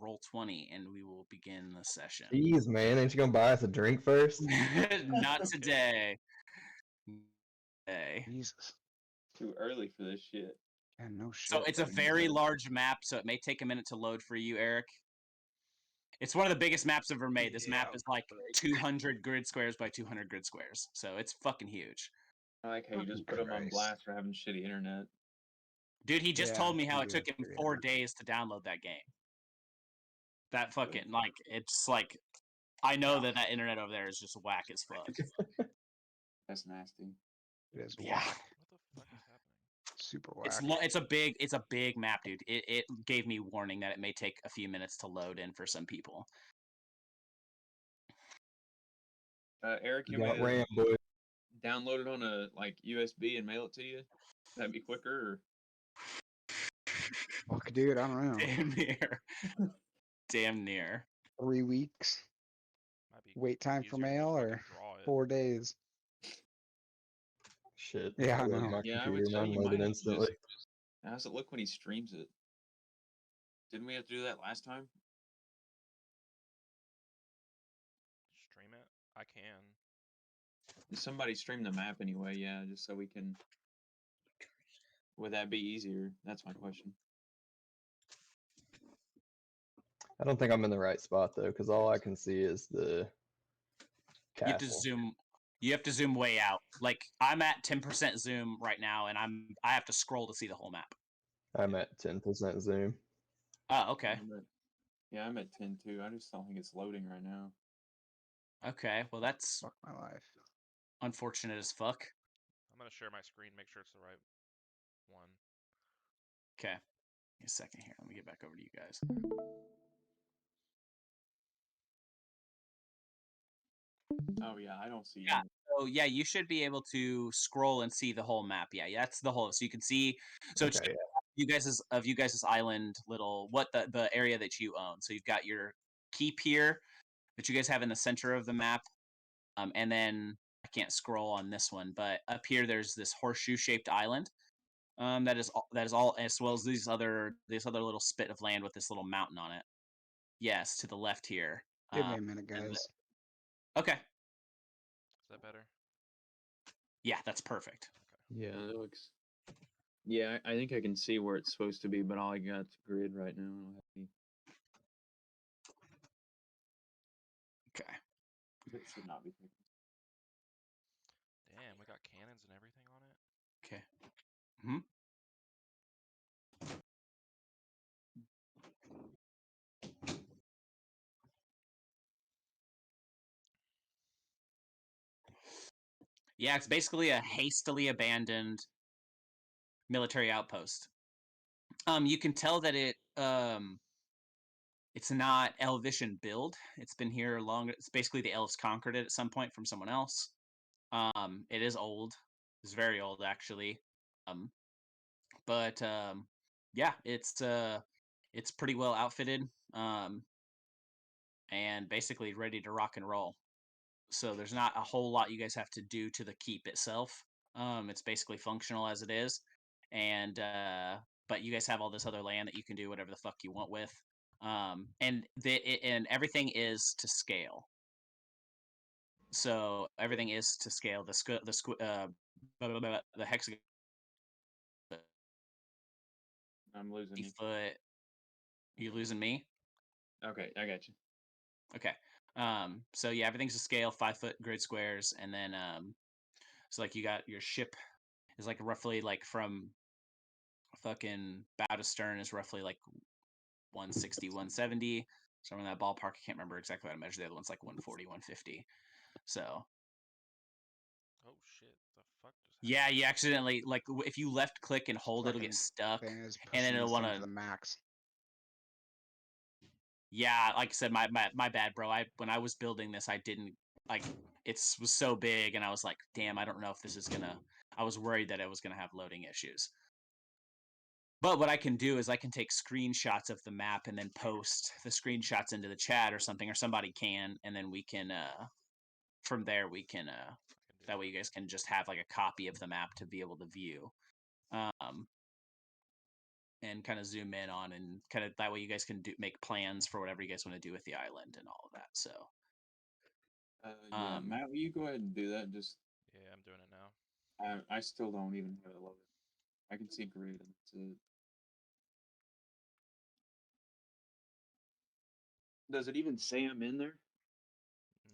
roll 20, and we will begin the session. Jeez, man, ain't you gonna buy us a drink first? Not today. Hey. Jesus. Too early for this shit. Yeah, no shit. So it's a very large map, so it may take a minute to load for you, Eric. It's one of the biggest maps ever made. This map is like 200 grid squares by 200 grid squares, so it's fucking huge. I like how you just put Fucking him on Christ. blast for having shitty internet. Dude, he just Yeah, told me how you it do took have him to 4 react. days to download that game. That fucking, like, it's like, I know that internet over there is just whack as fuck. That's nasty. It is Yeah. whack. What the fuck is happening? Super whack. It's a big map, dude. It gave me warning that it may take a few minutes to load in for some people. Eric, you Got want me Ram, to boy. download it on a USB and mail it to you? That'd be quicker. Or... Fuck, dude, I don't know. Damn near. Damn near. 3 weeks. Might be Wait time for easier to mail fucking or draw it. 4 days? Shit. Yeah, I I'll load know. my Yeah, I would computer say and you unload might it have to just- instantly. How's it look when he streams it? Didn't we have to do that last time? Stream it? I can. Did somebody stream the map anyway? Yeah, just so we can. Would that be easier? That's my question. I don't think I'm in the right spot though, because all I can see is the You have to castle. zoom. You have to zoom way out. Like I'm at 10% zoom right now, and I have to scroll to see the whole map. I'm at 10% zoom. Oh, okay. I'm at 10 too. I just don't think it's loading right now. Okay. Well, that's Fuck my life. unfortunate as fuck. I'm gonna share my screen, make sure it's the right one. Okay. Give me a second here. Let me get back over to you guys. Oh yeah, I don't see. Yeah. any. So yeah, you should be able to scroll and see the whole map. Yeah, that's the whole. So you can see. So it's Okay, you guys' island little what the area that you own. So you've got your keep here that you guys have in the center of the map, and then I can't scroll on this one, but up here there's this horseshoe shaped island. That is all as well as this other little spit of land with this little mountain on it. Yes, to the left here. Give me a minute, and guys. Okay. Is that better? Yeah, that's perfect. yeah. That looks. Yeah, I think I can see where it's supposed to be, but all I got's grid right now. I don't have any. Okay. It should not be. Damn, we got cannons and everything on it. Okay. Hmm. Yeah, it's basically a hastily abandoned military outpost. You can tell that it's not Elvish build. It's been here long. It's basically the elves conquered it at some point from someone else. It is old. It's very old actually. But yeah, it's pretty well outfitted. And basically ready to rock and roll. So there's not a whole lot you guys have to do to the keep itself. It's basically functional as it is, and but you guys have all this other land that you can do whatever the fuck you want with, and everything is to scale. So everything is to scale. The hexagon. I'm losing you. Foot. You losing me? Okay, I got you. Okay. So yeah, everything's to scale, 5-foot grid squares, and then so like you got your ship is like roughly like from fucking bow to stern is roughly like 160, 170. Somewhere in that ballpark. I can't remember exactly how to measure. The other one's like 140, 150. So Oh shit, the fuck just yeah, happened? you accidentally like if you left click and hold, it'll Fucking get stuck, Thing is and then pushing it'll this thing want to the to. max. Yeah, like I said, my bad, bro. When I was building this, I didn't like it was so big, and I was like, damn, I don't know if this is gonna. I was worried that it was gonna have loading issues. But what I can do is I can take screenshots of the map and then post the screenshots into the chat or something, or somebody can, and then we can from there we can that way you guys can just have like a copy of the map to be able to view. And and kind of zoom in on, and kind of that way you guys can make plans for whatever you guys want to do with the island and all of that. So Yeah, Matt, will you go ahead and do that? Just Yeah, I'm doing it now. I still don't even have it loaded. I can see grid and that's it. Does it even say I'm in there?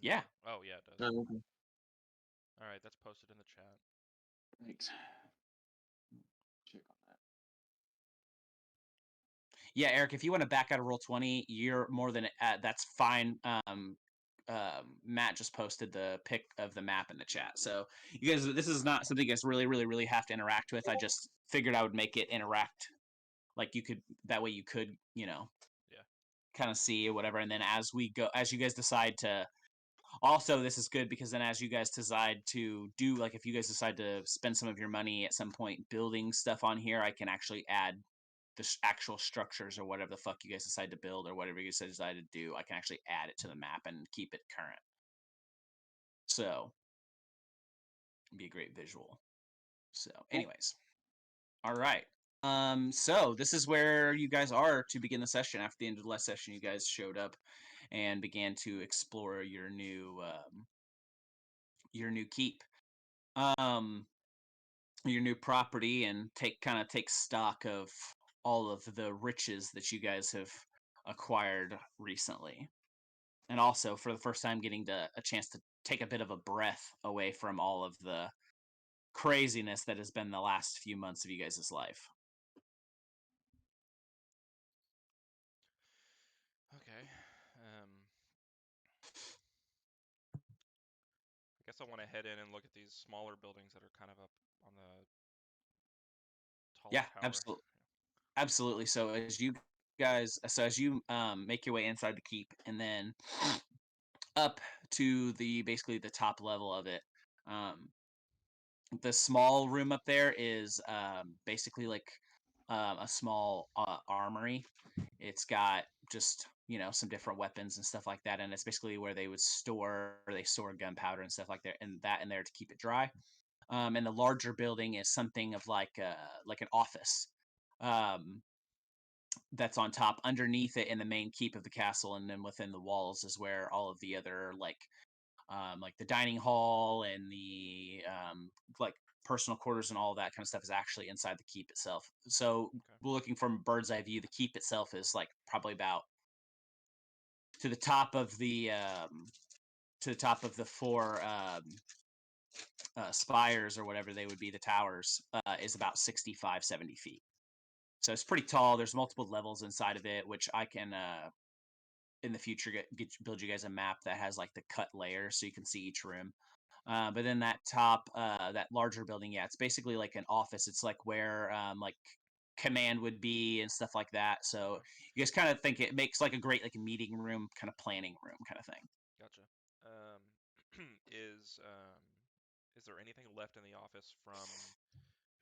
Yeah. Oh yeah, it does. Oh, okay. All right, that's posted in the chat. Thanks. Check on that. Yeah, Eric, if you want to back out of Roll20, you're more than that's fine. Matt just posted the pic of the map in the chat, so you guys, this is not something you guys really have to interact with. I just figured I would make it interact, like you could, that way you could, Yeah. kind of see or whatever. And then as you guys decide to, also this is good because then as you guys decide to do, like if you guys decide to spend some of your money at some point building stuff on here, I can actually add the actual structures or whatever the fuck you guys decide to build or whatever you guys decide to do. I can actually add it to the map and keep it current. So it'd be a great visual. So anyways, all right. So this is where you guys are to begin the session. After the end of the last session, you guys showed up and began to explore your new keep, your new property, and take stock of all of the riches that you guys have acquired recently, and also for the first time getting a chance to take a bit of a breath away from all of the craziness that has been the last few months of you guys' life. Okay. I guess I want to head in and look at these smaller buildings that are kind of up on the taller Yeah, tower. absolutely. So as you make your way inside the keep, and then up to basically the top level of it, the small room up there is basically like a small armory. It's got just some different weapons and stuff like that, and it's basically where they store gunpowder and stuff like that, and that in there to keep it dry. And the larger building is something of like an office. That's on top. Underneath it in the main keep of the castle, and then within the walls is where all of the other like the dining hall and the like personal quarters and all that kind of stuff is actually inside the keep itself. So looking from a bird's eye view, the keep itself is like probably about to the top of the four spires or whatever they would be, the towers, is about 65-70 feet. So it's pretty tall. There's multiple levels inside of it, which I can in the future build you guys a map that has like the cut layers so you can see each room. But then that top, that larger building, yeah, it's basically like an office. It's like where like command would be and stuff like that. So you guys kind of think it makes like a great like meeting room, kind of planning room kind of thing. Gotcha. Is there anything left in the office from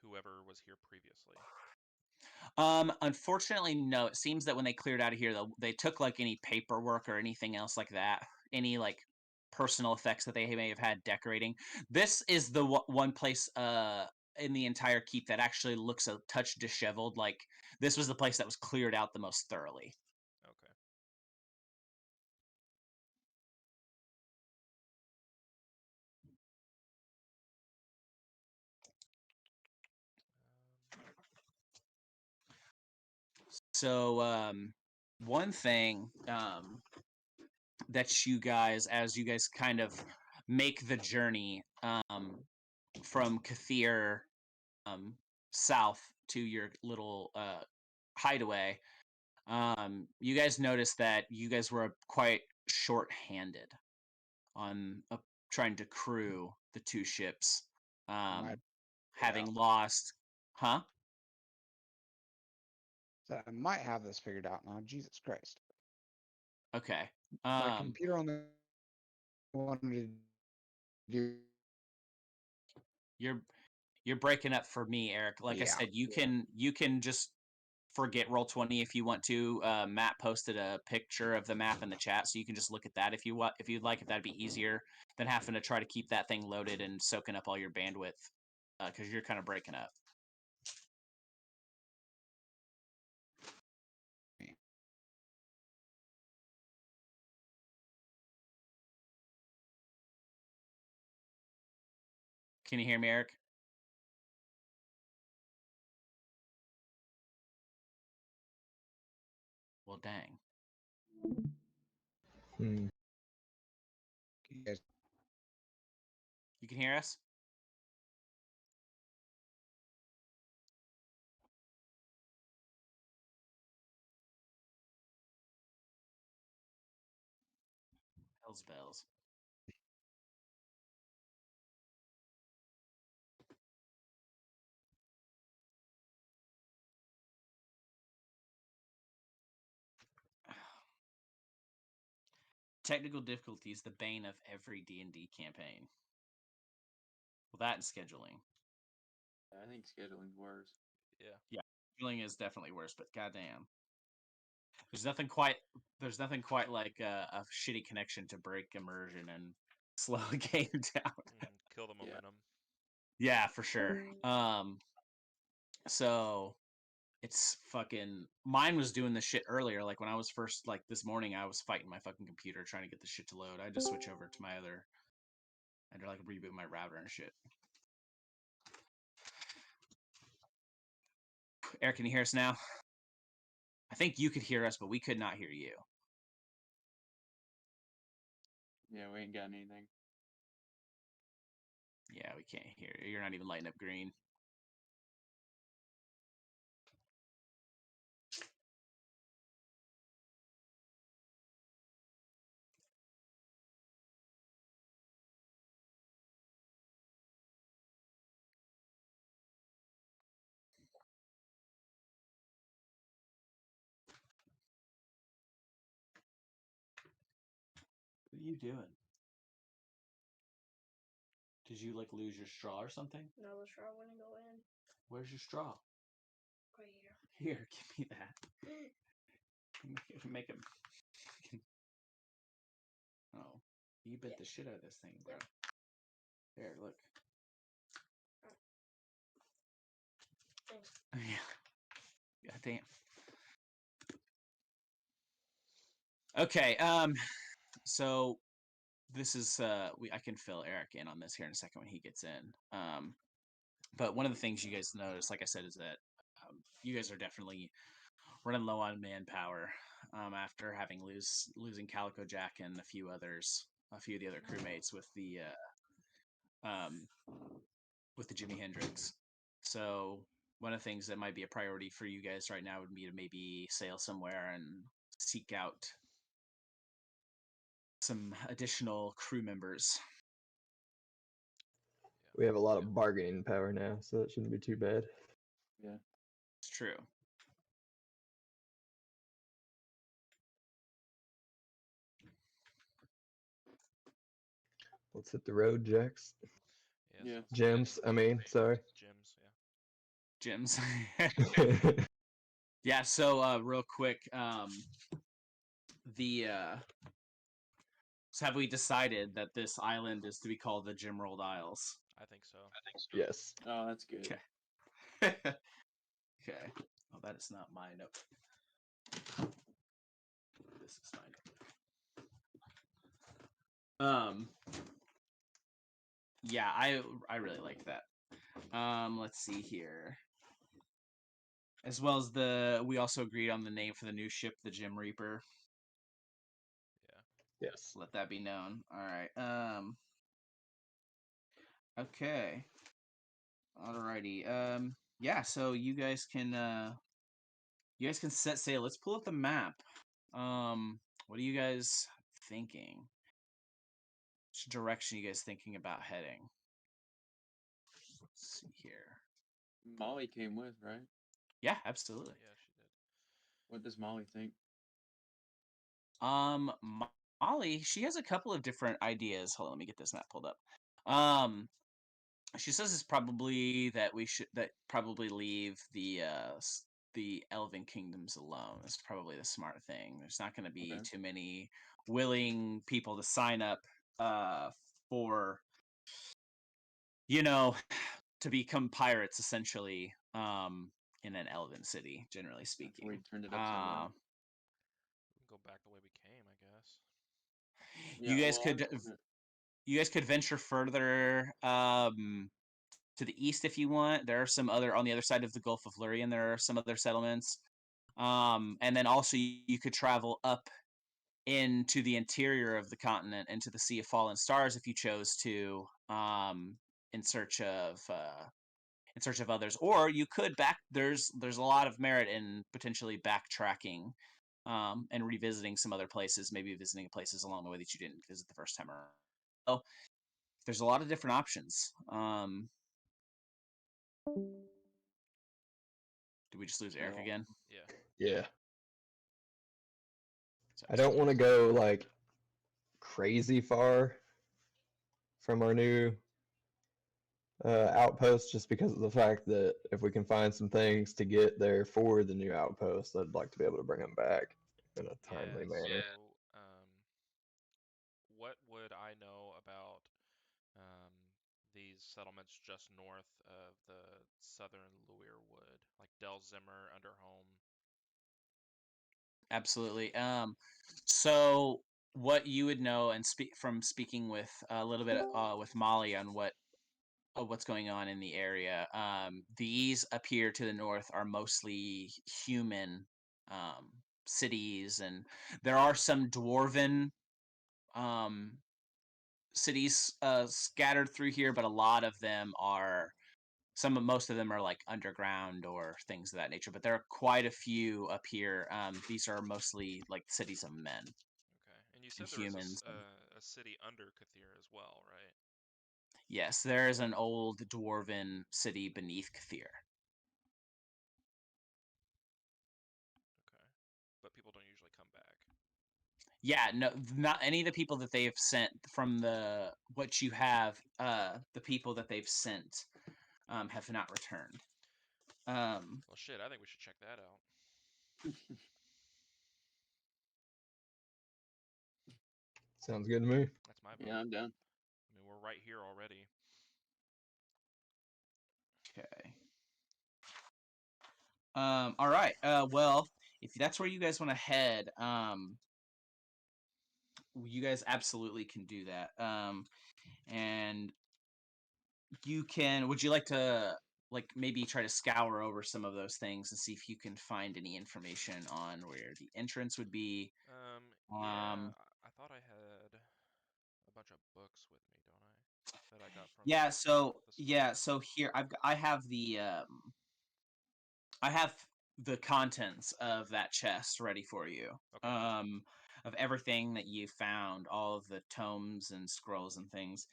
whoever was here previously? Unfortunately, no. It seems that when they cleared out of here, they took like any paperwork or anything else like that, any like personal effects that they may have had decorating. This is the one place in the entire keep that actually looks a touch disheveled. Like this was the place that was cleared out the most thoroughly. Okay. So one thing that you guys, as you guys kind of make the journey from Kathir south to your little hideaway, you guys noticed that you guys were quite short-handed on trying to crew the two ships, having lost, huh? So I might have this figured out now. Jesus Christ. Okay. My computer only wanted to do. You're breaking up for me, Eric. Like I said, you can just forget Roll20 if you want to. Matt posted a picture of the map in the chat, so you can just look at that if you want. If you'd like, if that'd be easier than having to try to keep that thing loaded and soaking up all your bandwidth, because you're kind of breaking up. Can you hear me, Eric? Well, dang. Hmm. You guys- You can hear us? Hell's bells. Technical difficulties, the bane of every D&D campaign. Well, that and scheduling. I think scheduling's worse. Yeah. Scheduling is definitely worse, but goddamn. There's nothing quite like a shitty connection to break immersion and slow a game down. Kill the Yeah. momentum. Yeah, for sure. So it's fucking mine was doing the shit earlier. Like when I was first like this morning, I was fighting my fucking computer trying to get the shit to load. I had to switch over to my other. I had to like reboot my router and shit. Eric, can you hear us now? I think you could hear us, but we could not hear you. Yeah, we ain't got anything. Yeah, we can't hear you. You're not even lighting up green. What are you doing? Did you like lose your straw or something? No, the straw wouldn't go in. Where's your straw? Right here. Here, give me that. Make him. Oh, you bit the shit out of this thing, bro. There, look. Thanks. Yeah. God damn. Okay. So this is I can fill Eric in on this here in a second when he gets in. But one of the things you guys notice, like I said, is that you guys are definitely running low on manpower after having losing Calico Jack and a few of the other crewmates with the Jimi Hendrix. So one of the things that might be a priority for you guys right now would be to maybe sail somewhere and seek out some additional crew members. We have a lot of bargaining power now, so that shouldn't be too bad. Yeah. It's true. Let's hit the road, Jax. Yeah. Yeah. so Gems, I mean, sorry. Gyms, yeah. Gyms. Yeah, so real quick, so have we decided that this island is to be called the Gymrolled Isles? I think so. Yes. Oh, that's good. Okay. Okay. Oh, that is not my note. This is my note. Yeah, I really like that. Let's see here. As well as we also agreed on the name for the new ship, the Gym Reaper. Yes. Let that be known. All right. Okay. Alrighty. Yeah. So you guys can set sail. Let's pull up the map. What are you guys thinking? Which direction are you guys thinking about heading? Let's see here. Molly came with, right? Yeah, absolutely. Yeah, she did. What does Molly think? Molly, she has a couple of different ideas. Hold on, let me get this map pulled up. She says it's probably that we should probably leave the Elven Kingdoms alone. It's probably the smart thing. There's not going to be Okay. too many willing people to sign up for to become pirates essentially in an Elven city, generally speaking. We turned it upside down. We can go back the way we came, I guess. You guys could venture further to the east if you want. There are some other on the other side of the Gulf of Lurien. There are some other settlements, and then also you could travel up into the interior of the continent, into the Sea of Fallen Stars, if you chose to, in search of others, or you could back. There's a lot of merit in potentially backtracking, and revisiting some other places, maybe visiting places along the way that you didn't visit the first time around. So there's a lot of different options. Did we just lose Eric Yeah. again? Yeah. Yeah. Sorry, I don't want to go like crazy far from our new outpost, just because of the fact that if we can find some things to get there for the new outpost, I'd like to be able to bring them back in a timely manner. So, what would I know about these settlements just north of the southern Luir Wood, like Del Zimmer, Underhome? Absolutely. So what you would know, and from speaking with a little bit with Molly on what's going on in the area. These up here to the north are mostly human cities, and there are some dwarven cities scattered through here, but a lot of them are most of them are like underground or things of that nature. But there are quite a few up here. These are mostly like cities of men. Okay, and you said And there was humans. a city under Kathir as well, right? Yes, there is an old dwarven city beneath Kathir. Okay, but people don't usually come back. Yeah, no, not any of the people that they've sent from what you have. The people that they've sent have not returned. Well, shit, I think we should check that out. Sounds good to me. That's my vote. Yeah, I'm done. I mean, we're right here already. Okay. All right. Well, if that's where you guys want to head, you guys absolutely can do that. And you can. Would you like to maybe try to scour over some of those things and see if you can find any information on where the entrance would be? Yeah, I thought I had a bunch of books with me, don't I? That I got from Yeah. So the store. So here I have the contents of that chest ready for you. Okay. Of everything that you found, all of the tomes and scrolls and things.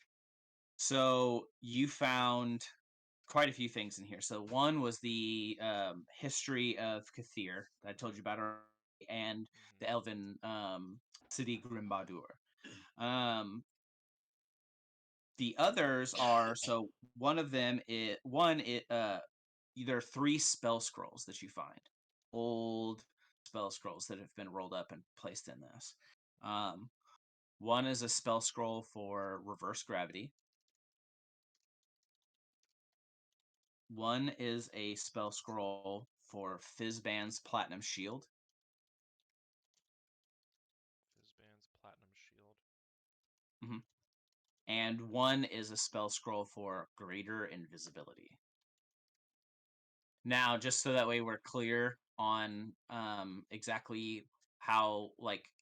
So you found quite a few things in here. So one was the history of Kathir that I told you about already, and Mhm. the elven city Grimbadur. Um, the others are, so one of them is there are 3 spell scrolls that you find, old spell scrolls that have been rolled up and placed in this. One is a spell scroll for reverse gravity. One is a spell scroll for Fizban's Platinum Shield. Fizban's Platinum Shield. And one is a spell scroll for Greater Invisibility. Now, just so that way we're clear on exactly how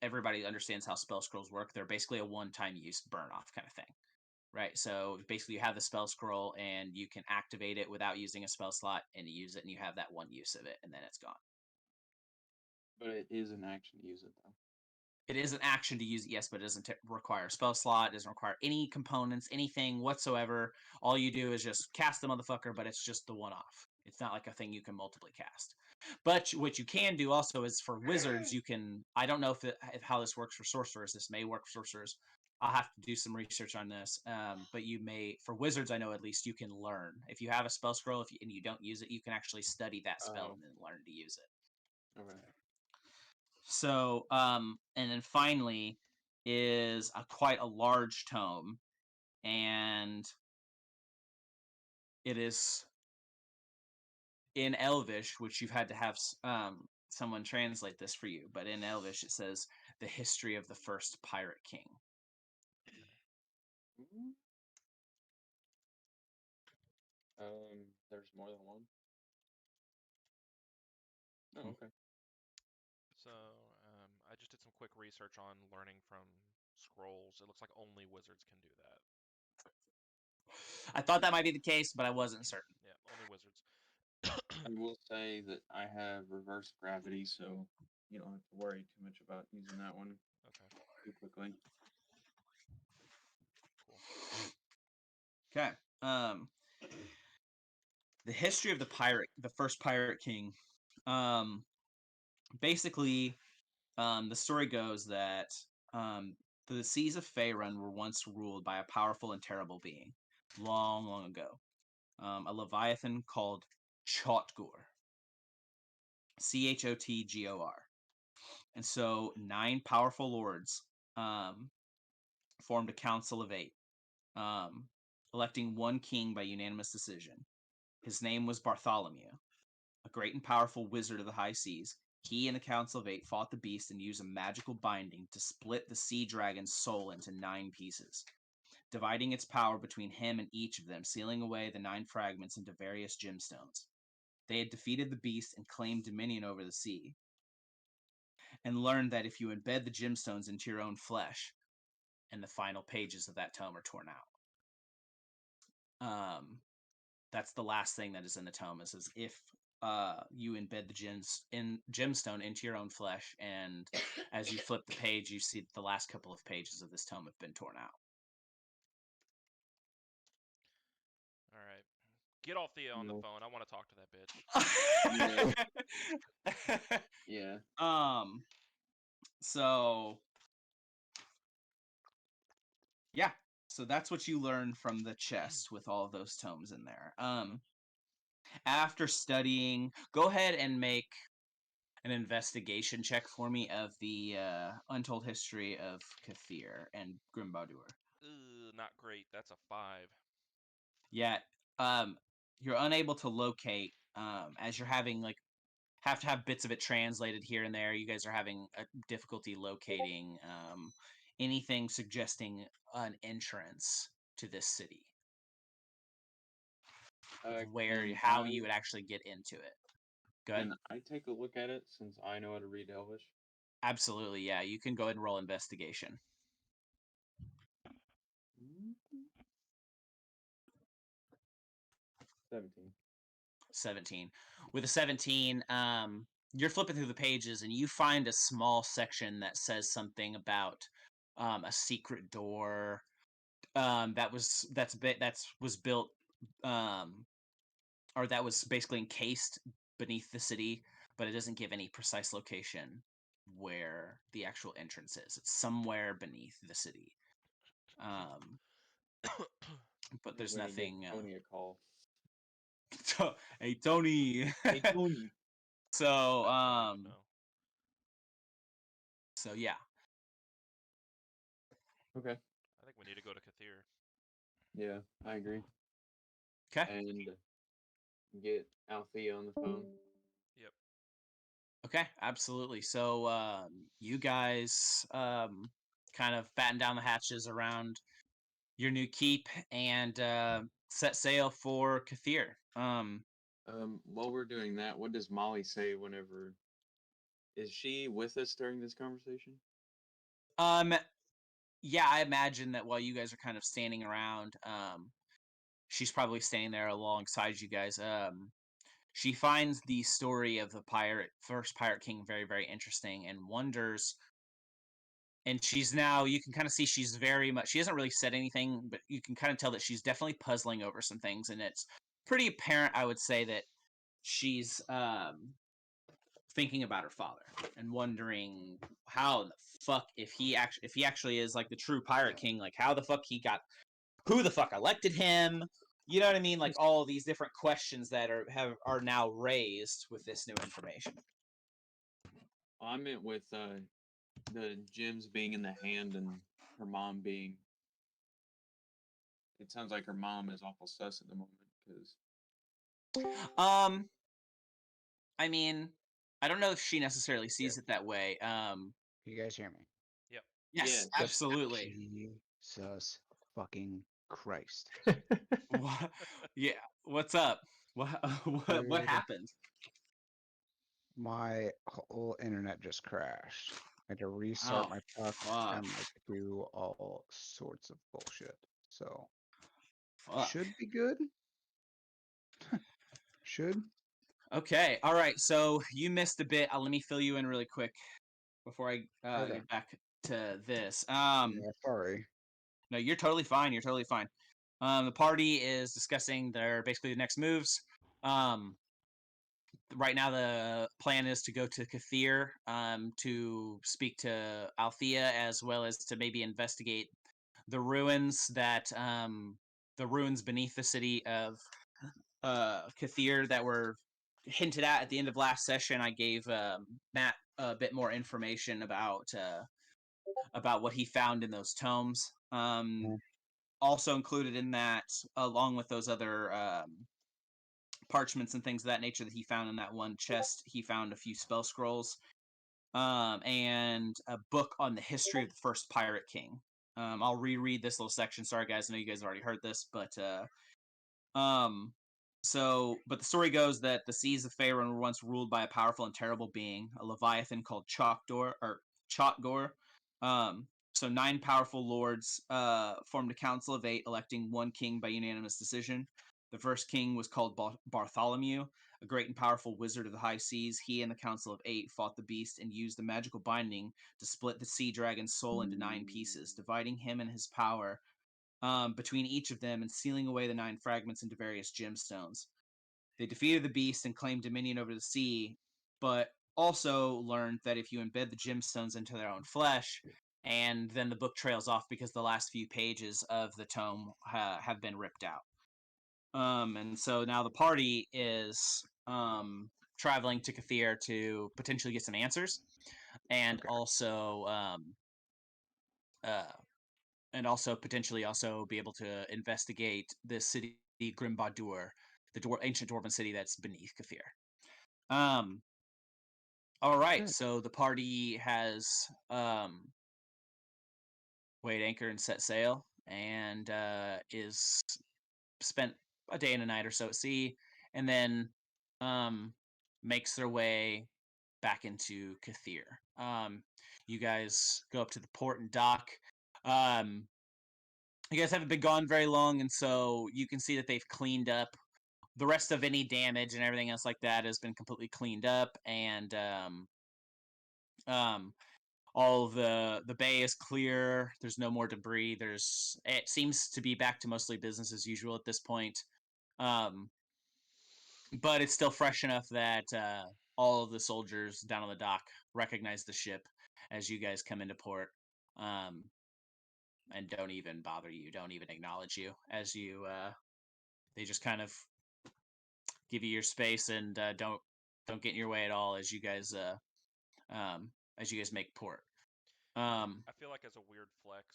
everybody understands how spell scrolls work, they're basically a one-time use burn off kind of thing. Right, so basically you have the spell scroll and you can activate it without using a spell slot, and you use it and you have that one use of it, and then it's gone. But it is an action to use it though. It is an action to use it, yes, but it doesn't require a spell slot. It doesn't require any components, anything whatsoever. All you do is just cast the motherfucker, but it's just the one-off. It's not like a thing you can multiply cast. But what you can do also is for wizards, you can. I don't know if how this works for sorcerers. This may work for sorcerers. I'll have to do some research on this. But you may, for wizards, I know at least you can learn. If you have a spell scroll, and you don't use it, you can actually study that spell and then learn to use it. All right. So, and then finally is quite a large tome, and it is in Elvish, which you've had to have someone translate this for you. But in Elvish, it says the history of the first pirate king. Mhm. There's more than one. Oh, Hmm. okay. So, I just did some quick research on learning from scrolls. It looks like only wizards can do that. I thought that might be the case, but I wasn't certain. Yeah, only wizards. I will say that I have reverse gravity, so you don't have to worry too much about using that one Okay, too quickly. cool. Okay. The history of the first pirate king. Basically, the story goes that the seas of Faerun were once ruled by a powerful and terrible being, long, long ago. A leviathan called Chotgor. Chotgor. And so 9 powerful lords formed a council of 8, electing one king by unanimous decision. His name was Bartholomew, a great and powerful wizard of the high seas. He and the Council of 8 fought the beast and used a magical binding to split the sea dragon's soul into 9 pieces, dividing its power between him and each of them, sealing away the 9 fragments into various gemstones. They had defeated the beast and claimed dominion over the sea, and learned that if you embed the gemstones into your own flesh, and the final pages of that tome are torn out. That's the last thing that is in the tome. It says if you embed the gemstone into your own flesh, and as you flip the page, you see the last couple of pages of this tome have been torn out. All right. Get off Thea on the No. phone. I want to talk to that bitch. Yeah. So yeah. So that's what you learn from the chest with all of those tomes in there. After studying, go ahead and make an investigation check for me of the untold history of Kathir and Grimbaldur. Not great. That's a 5. Yet, you're unable to locate as you're having have to have bits of it translated here and there. You guys are having a difficulty locating anything suggesting an entrance to this city. How you would actually get into it. Go ahead. Can I take a look at it since I know how to read Elvish? Absolutely, yeah. You can go ahead and roll investigation. 17. With a 17, you're flipping through the pages and you find a small section that says something about a secret door that was built or that was basically encased beneath the city, but it doesn't give any precise location where the actual entrance is. It's somewhere beneath the city. But there's nothing. Tony a call. Hey Tony. Hey Tony. So I don't even know. so yeah. Okay. I think we need to go to Kathir. Yeah, I agree. Okay. And get Althea on the phone. Yep. Okay, absolutely. So you guys kind of batten down the hatches around your new keep and set sail for Kathir. While we're doing that, what does Molly say whenever? Is she with us during this conversation? Yeah, I imagine that while you guys are kind of standing around, she's probably staying there alongside you guys. She finds the story of the first pirate king very, very interesting and wonders. And she's now, you can kind of see she's very much, she hasn't really said anything, but you can kind of tell that she's definitely puzzling over some things. And it's pretty apparent, I would say, that she's thinking about her father and wondering how the fuck, if he actually is like the true pirate king, like how the fuck who the fuck elected him? You know what I mean? Like all these different questions that are now raised with this new information. I meant with the gems being in the hand and her mom being. It sounds like her mom is awful sus at the moment because. I mean, I don't know if she necessarily sees it that way. You guys hear me? Yep. Yes, Yes. absolutely. Jesus fucking Christ. Yeah. What's up? What what Dude. happened? My whole internet just crashed. I had to restart Oh, my puck fuck. and like do all sorts of bullshit. So Fuck. should be good. Should. Okay. All right. So you missed a bit. Let me fill you in really quick before I Okay. get back to this. Yeah, sorry. No, you're totally fine. You're totally fine. The party is discussing their basically the next moves. Right now the plan is to go to Kathir to speak to Althea, as well as to maybe investigate the ruins the ruins beneath the city of Kathir that were hinted at the end of last session. I gave Matt a bit more information about what he found in those tomes. Mhm. Also included in that, along with those other parchments and things of that nature that he found in that one chest, he found a few spell scrolls and a book on the history of the first pirate king. I'll reread this little section. Sorry, guys. I know you guys have already heard this, but um, but the story goes that the seas of Faerun were once ruled by a powerful and terrible being, a leviathan called Chotgor. So 9 powerful lords formed a council of 8, electing one king by unanimous decision. The first king was called Bartholomew, a great and powerful wizard of the high seas. He and the council of 8 fought the beast and used the magical binding to split the sea dragon's soul into 9 pieces, dividing him and his power between each of them and sealing away the 9 fragments into various gemstones. They defeated the beast and claimed dominion over the sea, but also learned that if you embed the gemstones into their own flesh, and then the book trails off because the last few pages of the tome have been ripped out. And so now the party is traveling to Kathir to potentially get some answers, and Okay. also potentially also be able to investigate this city, Grimbadur, the ancient dwarven city that's beneath Kathir. All right, Okay. so the party has weighed anchor and set sail, and is spent a day and a night or so at sea, and then makes their way back into Kathir. You guys go up to the port and dock. You guys haven't been gone very long, and so you can see that they've cleaned up the rest of any damage and everything else like that has been completely cleaned up, and um, all the bay is clear. There's no more debris. It seems to be back to mostly business as usual at this point. Um, but it's still fresh enough that all of the soldiers down on the dock recognize the ship as you guys come into port, and don't even bother you, don't even acknowledge you as you. They just kind of give you your space and don't get in your way at all as you guys make port. I feel like as a weird flex,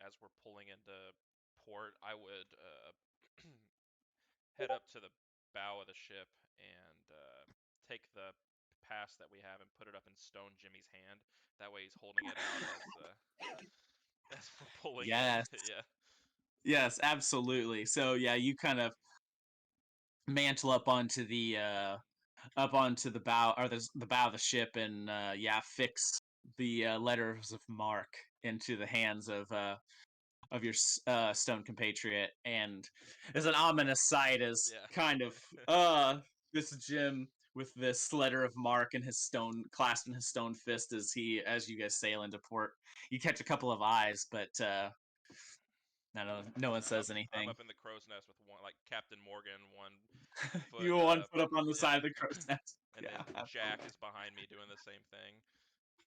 as we're pulling into port, I would head up to the bow of the ship and take the pass that we have and put it up in Stone Jimmy's hand. That way he's holding it out as we're pulling Yes, in. Yeah. yes, absolutely. So yeah, you kind of mantle up onto the bow or the bow of the ship, and fix the letters of marque into the hands of your stone compatriot, and as an ominous sight as Yeah. kind of this Jim with this letter of marque and his stone clasped in his stone fist as you guys sail into port. You catch a couple of eyes, but no one says I'm anything. up in the crow's nest with one, like Captain Morgan, one foot You one foot up on the side of the crow's nest. and Yeah, then Jack is behind me doing the same thing.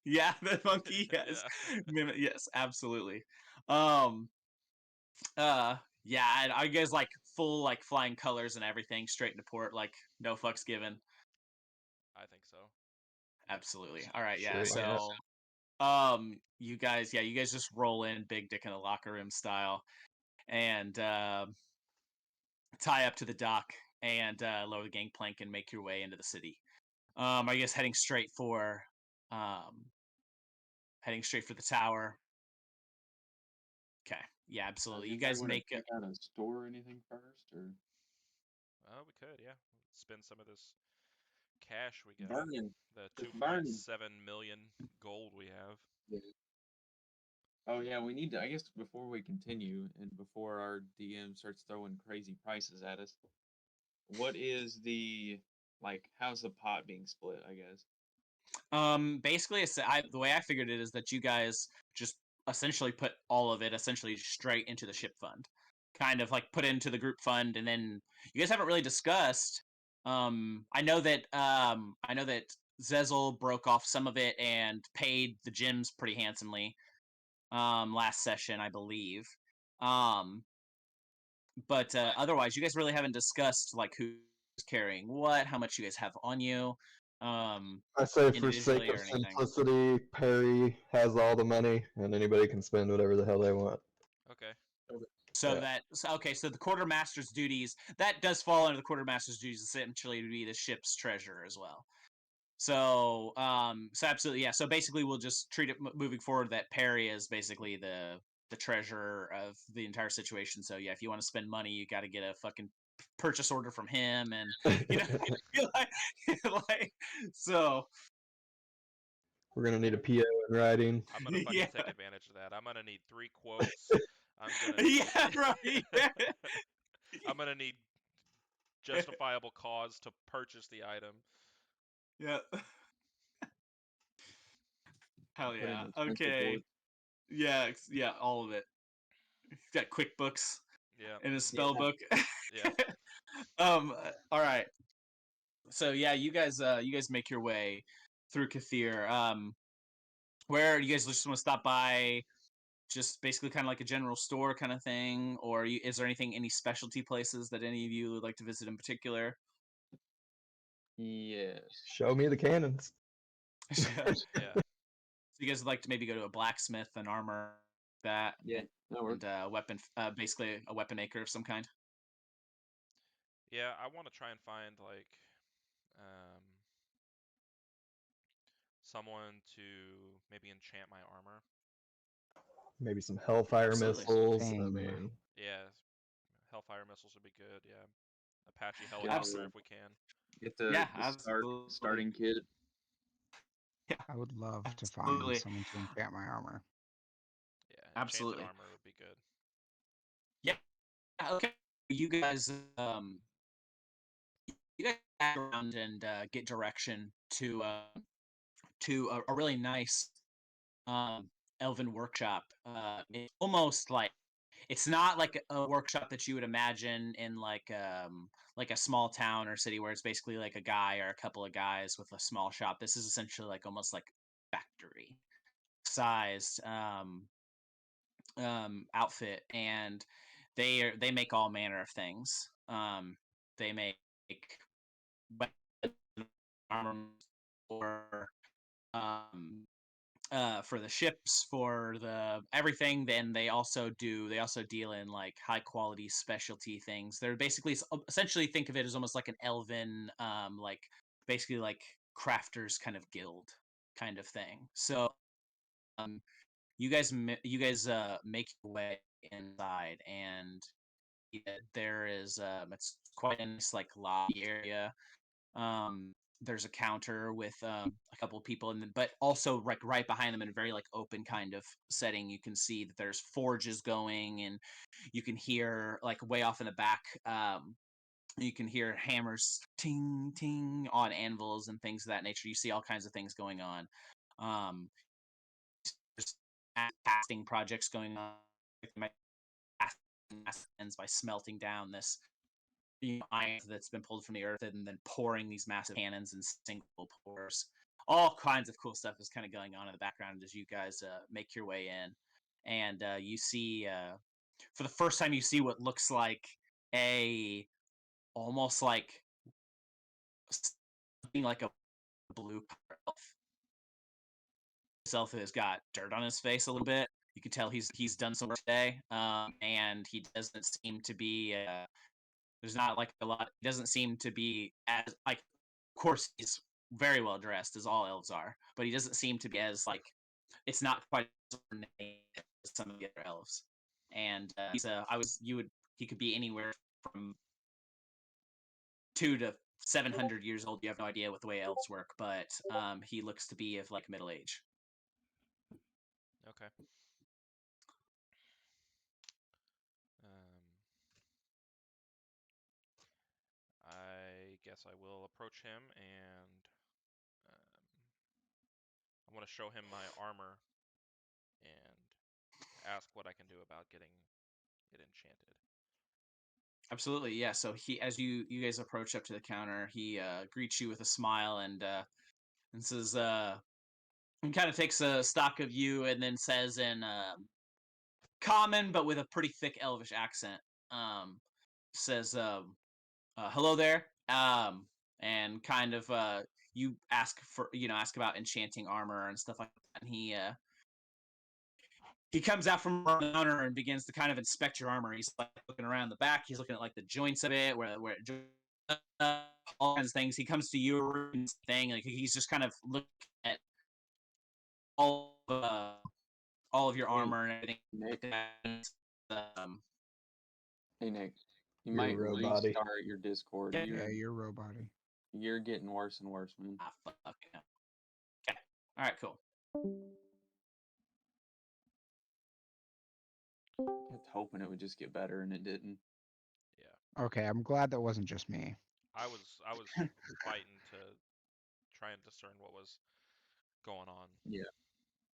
yeah, the monkey. Yes, Yeah. yes, absolutely. Um, yeah, and are you guys like full like flying colors and everything straight into port, like no fucks given? I think so. Absolutely. All right, yeah. Sweet. Yeah. So, you guys just roll in big dick in the locker room style, and tie up to the dock and lower the gangplank and make your way into the city. Are you guys um heading straight for the tower? Okay. Yeah, absolutely. You Anybody guys want to make check out a store or anything first, or Oh, we could, yeah. Spend some of this cash we got. Burning. The Just burning. 2.7 million gold we have. Oh yeah, we need to. I guess before we continue and before our DM starts throwing crazy prices at us, what is the How's the pot being split? I guess. Basically, the way I figured it is that you guys just essentially put all of it essentially straight into the ship fund, kind of like put it into the group fund, and then you guys haven't really discussed. I know that Zezel broke off some of it and paid the gyms pretty handsomely. Last session, I believe. But otherwise, you guys really haven't discussed like who's carrying what, how much you guys have on you. I say for sake Individually of or anything. simplicity, Perry has all the money, and anybody can spend whatever the hell they want. Okay. So Yeah. so the quartermaster's duties that does fall under the quartermaster's duties essentially to be the ship's treasurer as well. So so absolutely, yeah. So basically, we'll just treat it moving forward that Perry is basically the treasurer of the entire situation. So yeah, if you want to spend money, you got to get a fucking purchase order from him, and you know, like so. We're gonna need a PO in writing. I'm gonna fucking Yeah. take advantage of that. I'm gonna need 3 quotes. I'm gonna Yeah, right. I'm gonna need justifiable cause to purchase the item. Yeah. Hell Put in yeah. an expense Okay. report. Yeah, yeah, all of it. He's got QuickBooks Yeah. in his spell book. Yeah. All right. So yeah, you guys make your way through Kathir. Where you guys just want to stop by, just basically kind of like a general store kind of thing, or is there any specialty places that any of you would like to visit in particular? Yes. Show me the cannons. So Yeah. you guys would like to maybe go to a blacksmith, an armor, that, Yeah. That works. and weapon, basically a weapon maker of some kind. Yeah, I want to try and find like um someone to maybe enchant my armor. Maybe some Hellfire Absolutely. missiles. I Same. mean, Yeah. Hellfire missiles would be good, yeah. Apache Yeah, helicopter Absolutely. if we can. Get the, Yeah, the absolutely. starting kit. I would love to find Absolutely. someone to enchant my armor. Yeah, enchanted Absolutely. armor would be good. Okay, you guys back around and get direction to a really nice elven workshop. It's almost like it's not like a workshop that you would imagine in like a small town or city where it's basically like a guy or a couple of guys with a small shop. This is essentially like almost like factory sized outfit, and they make all manner of things. They make armaments um, for the ships, for the everything. Then they also deal in like high quality specialty things. They're basically essentially think of it as almost like an elven like basically like crafters kind of guild kind of thing. So you guys make your way inside, and there is it's quite a nice like lobby area. There's a counter with a couple of people, but also like right behind them in a very like open kind of setting, you can see that there's forges going, and you can hear like way off in the back. You can hear hammers ting ting on anvils and things of that nature. You see all kinds of things going on. There's casting projects going on. Ends by smelting down this iron that's been pulled from the earth and then pouring these massive cannons and single pours. All kinds of cool stuff is kind of going on in the background as you guys make your way in, and you see for the first time you see what looks like a almost like something like a blue elf. This elf has got dirt on his face a little bit. You can tell he's done some work today, and he doesn't seem to be. There's not like a lot. He doesn't seem to be as like. Of course, he's very well dressed, as all elves are, but he doesn't seem to be as like. It's not quite as ornate as some of the other elves. And he's he could be anywhere from 200 to 700 years old. You have no idea what the way elves work, but he looks to be of like middle age. Okay. Um, I guess I will approach him and I want to show him my armor and ask what I can do about getting it enchanted. Absolutely, yeah. So he, as you guys approach up to the counter, he greets you with a smile and says, and kind of takes a stock of you, and then says in common but with a pretty thick Elvish accent, says, "Hello there," and kind of you ask for ask about enchanting armor and stuff like that, and he comes out from around the counter and begins to kind of inspect your armor. He's like looking around the back. He's looking at like the joints of it, where all kinds of things. He comes to you thing like he's just kind of looking at all of your Hey, armor and everything. Nick. Like that. Hey Nick, you You're a might robot-y. restart your Discord. Yeah. Yeah, you're robot-y. You're getting worse and worse, man. Ah, fuck. Okay. All right. Cool. Kept hoping it would just get better, and it didn't. Yeah. Okay, I'm glad that wasn't just me. I was fighting to try and discern what was going on.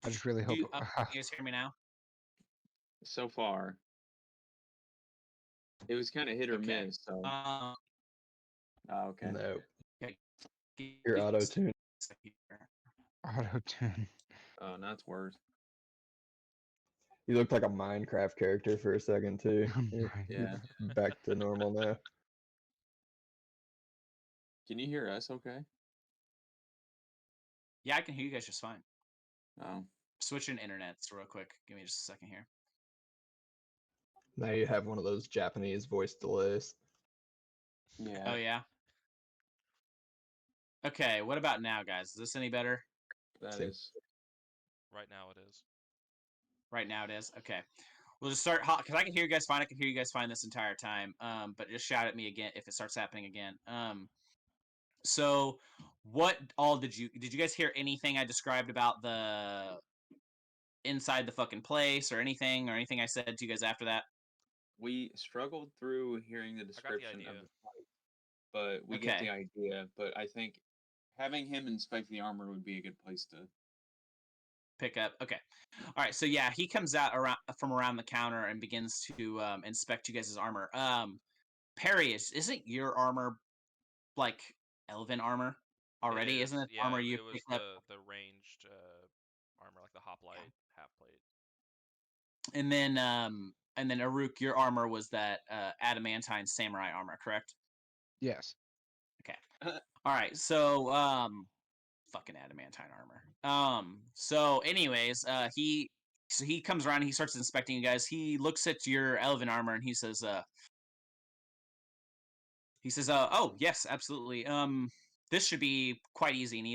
I just really hope. You guys hear me now? So far, it was kind of hit or Okay. miss. So, okay. No, Okay. your auto tune. Auto tune. Oh, that's worse. You looked like a Minecraft character for a second too. You're Yeah. back to normal now. Can you hear us? Okay. Yeah, I can hear you guys just fine. Oh, Switching internets real quick. Give me just a second here. Now you have one of those Japanese voice delays. yeah. Oh yeah. Okay, what about now, guys? Is this any better? That Same. is. Right now it is. Right now it is. Okay, we'll just start because I can hear you guys fine. I can hear you guys fine this entire time. But just shout at me again if it starts happening again. So what all did you guys hear anything I described about the inside the fucking place or anything I said to you guys after that? We struggled through hearing the the description of idea. the fight, but we get Okay. the idea. But I think having him inspect the armor would be a good place to. Pick up. Okay. All right. So yeah, he comes out from around the counter and begins to inspect you guys' armor. Perry, isn't your armor like elven armor already? It Isn't is, it yeah, armor it you was picked up? the ranged armor, like the hoplite half plate. And then Aruk, your armor was that adamantine samurai armor, correct? Yes. All right. So fucking adamantine armor. So anyways, he comes around and he starts inspecting you guys. He looks at your elven armor and he says oh yes, absolutely. This should be quite easy. And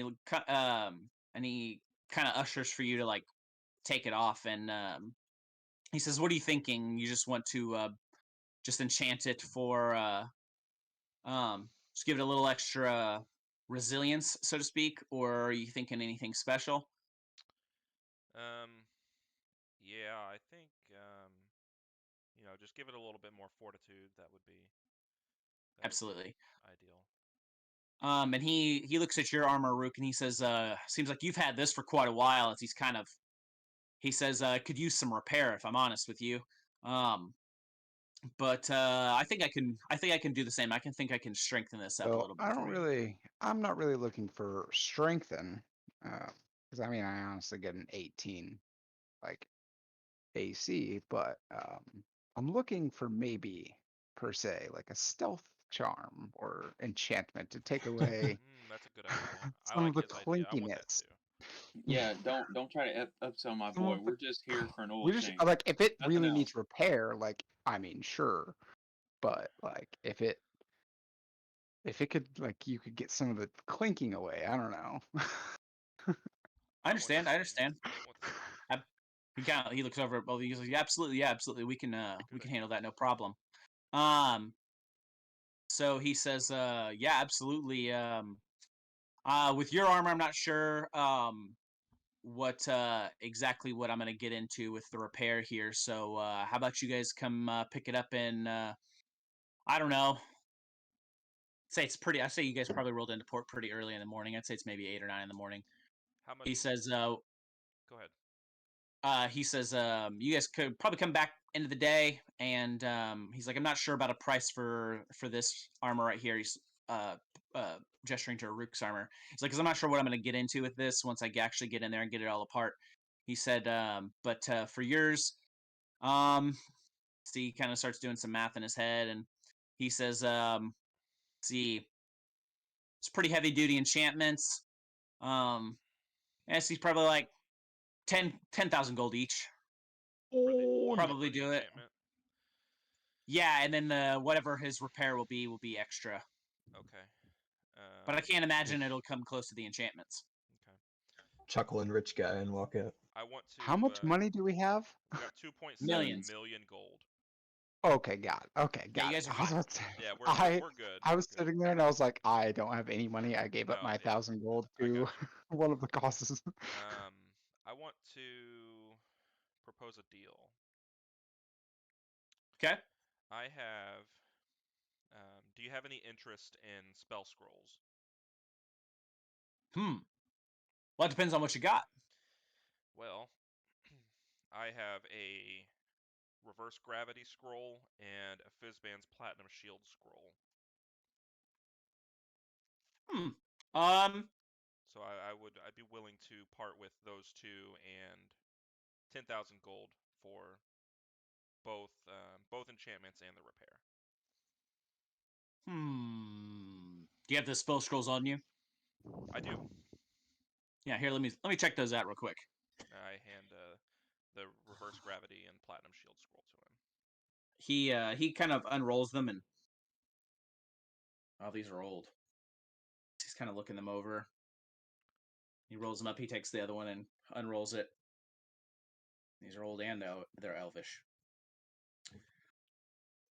he kind of ushers for you to like take it off. And he says, "What are you thinking? You just want to just enchant it for just give it a little extra resilience, so to speak, or are you thinking anything special?" Yeah, I think just give it a little bit more fortitude. That would be Absolutely. ideal. And he looks at your armor, Rook, and he says, "Seems like you've had this for quite a while." As he says, "Could use some repair, if I'm honest with you. But I think I can do the same. I can strengthen this up a So little bit for you." I'm not really looking for strengthen, because I mean I honestly get an 18, like AC, but I'm looking for maybe per se like a stealth charm or enchantment to take away That's a good idea. I some like of the his idea. I want that clinkiness. too. Yeah, don't try to upsell my Some boy. of the- We're just here for an oil We just change. like if it Nothing really else. needs repair, like I mean sure, but like if it could like you could get some of the clinking away, I don't know. I understand. I want the same. He looks over at both of you. He's like, "Absolutely, yeah, absolutely. We can Good idea. handle that, no problem." So he says, yeah, absolutely. With your armor, I'm not sure what exactly what I'm gonna get into with the repair here. So how about you guys come pick it up in I don't know. Say it's pretty. I say you guys probably rolled into port pretty early in the morning. I'd say it's maybe 8 or 9 in the morning. How much? He says, Go ahead. he says, you guys could probably come back end of the day, and he's like, I'm not sure about a price for this armor right here. He's gesturing to Rook's armor. He's like, because I'm not sure what I'm going to get into with this once I actually get in there and get it all apart. He said, but for yours, see, he kind of starts doing some math in his head, and he says, see, it's pretty heavy duty enchantments. Yes, he's probably like 10,000 gold each. Probably do it. Enchantment. Yeah, and then the whatever his repair will be extra. Okay. But I can't imagine it'll come close to the enchantments. Okay. Chuckling rich guy and walk out. I want to. How much money do we have? We got 2.7 Millions. million gold. Okay, got it. Okay, Yeah, got you it. guys are I was fine. about to say, Yeah, we're good. I we're was good. sitting there and I was like, I don't have any money. I gave up No, my yeah, 1,000 gold I got to you. one of the causes. I want to propose a deal. Okay. I have. Do you have any interest in spell scrolls? Well, it depends on what you got. Well, I have a reverse gravity scroll and a Fizzban's platinum shield scroll. So I'd be willing to part with those two and 10,000 gold for both enchantments and the repair. Do you have the spell scrolls on you? I do. Yeah, here, let me check those out real quick. I hand the reverse gravity and platinum shield scroll to him. He kind of unrolls them and oh, these are old. He's kind of looking them over. He rolls them up. He takes the other one and unrolls it. These are old and they're elvish.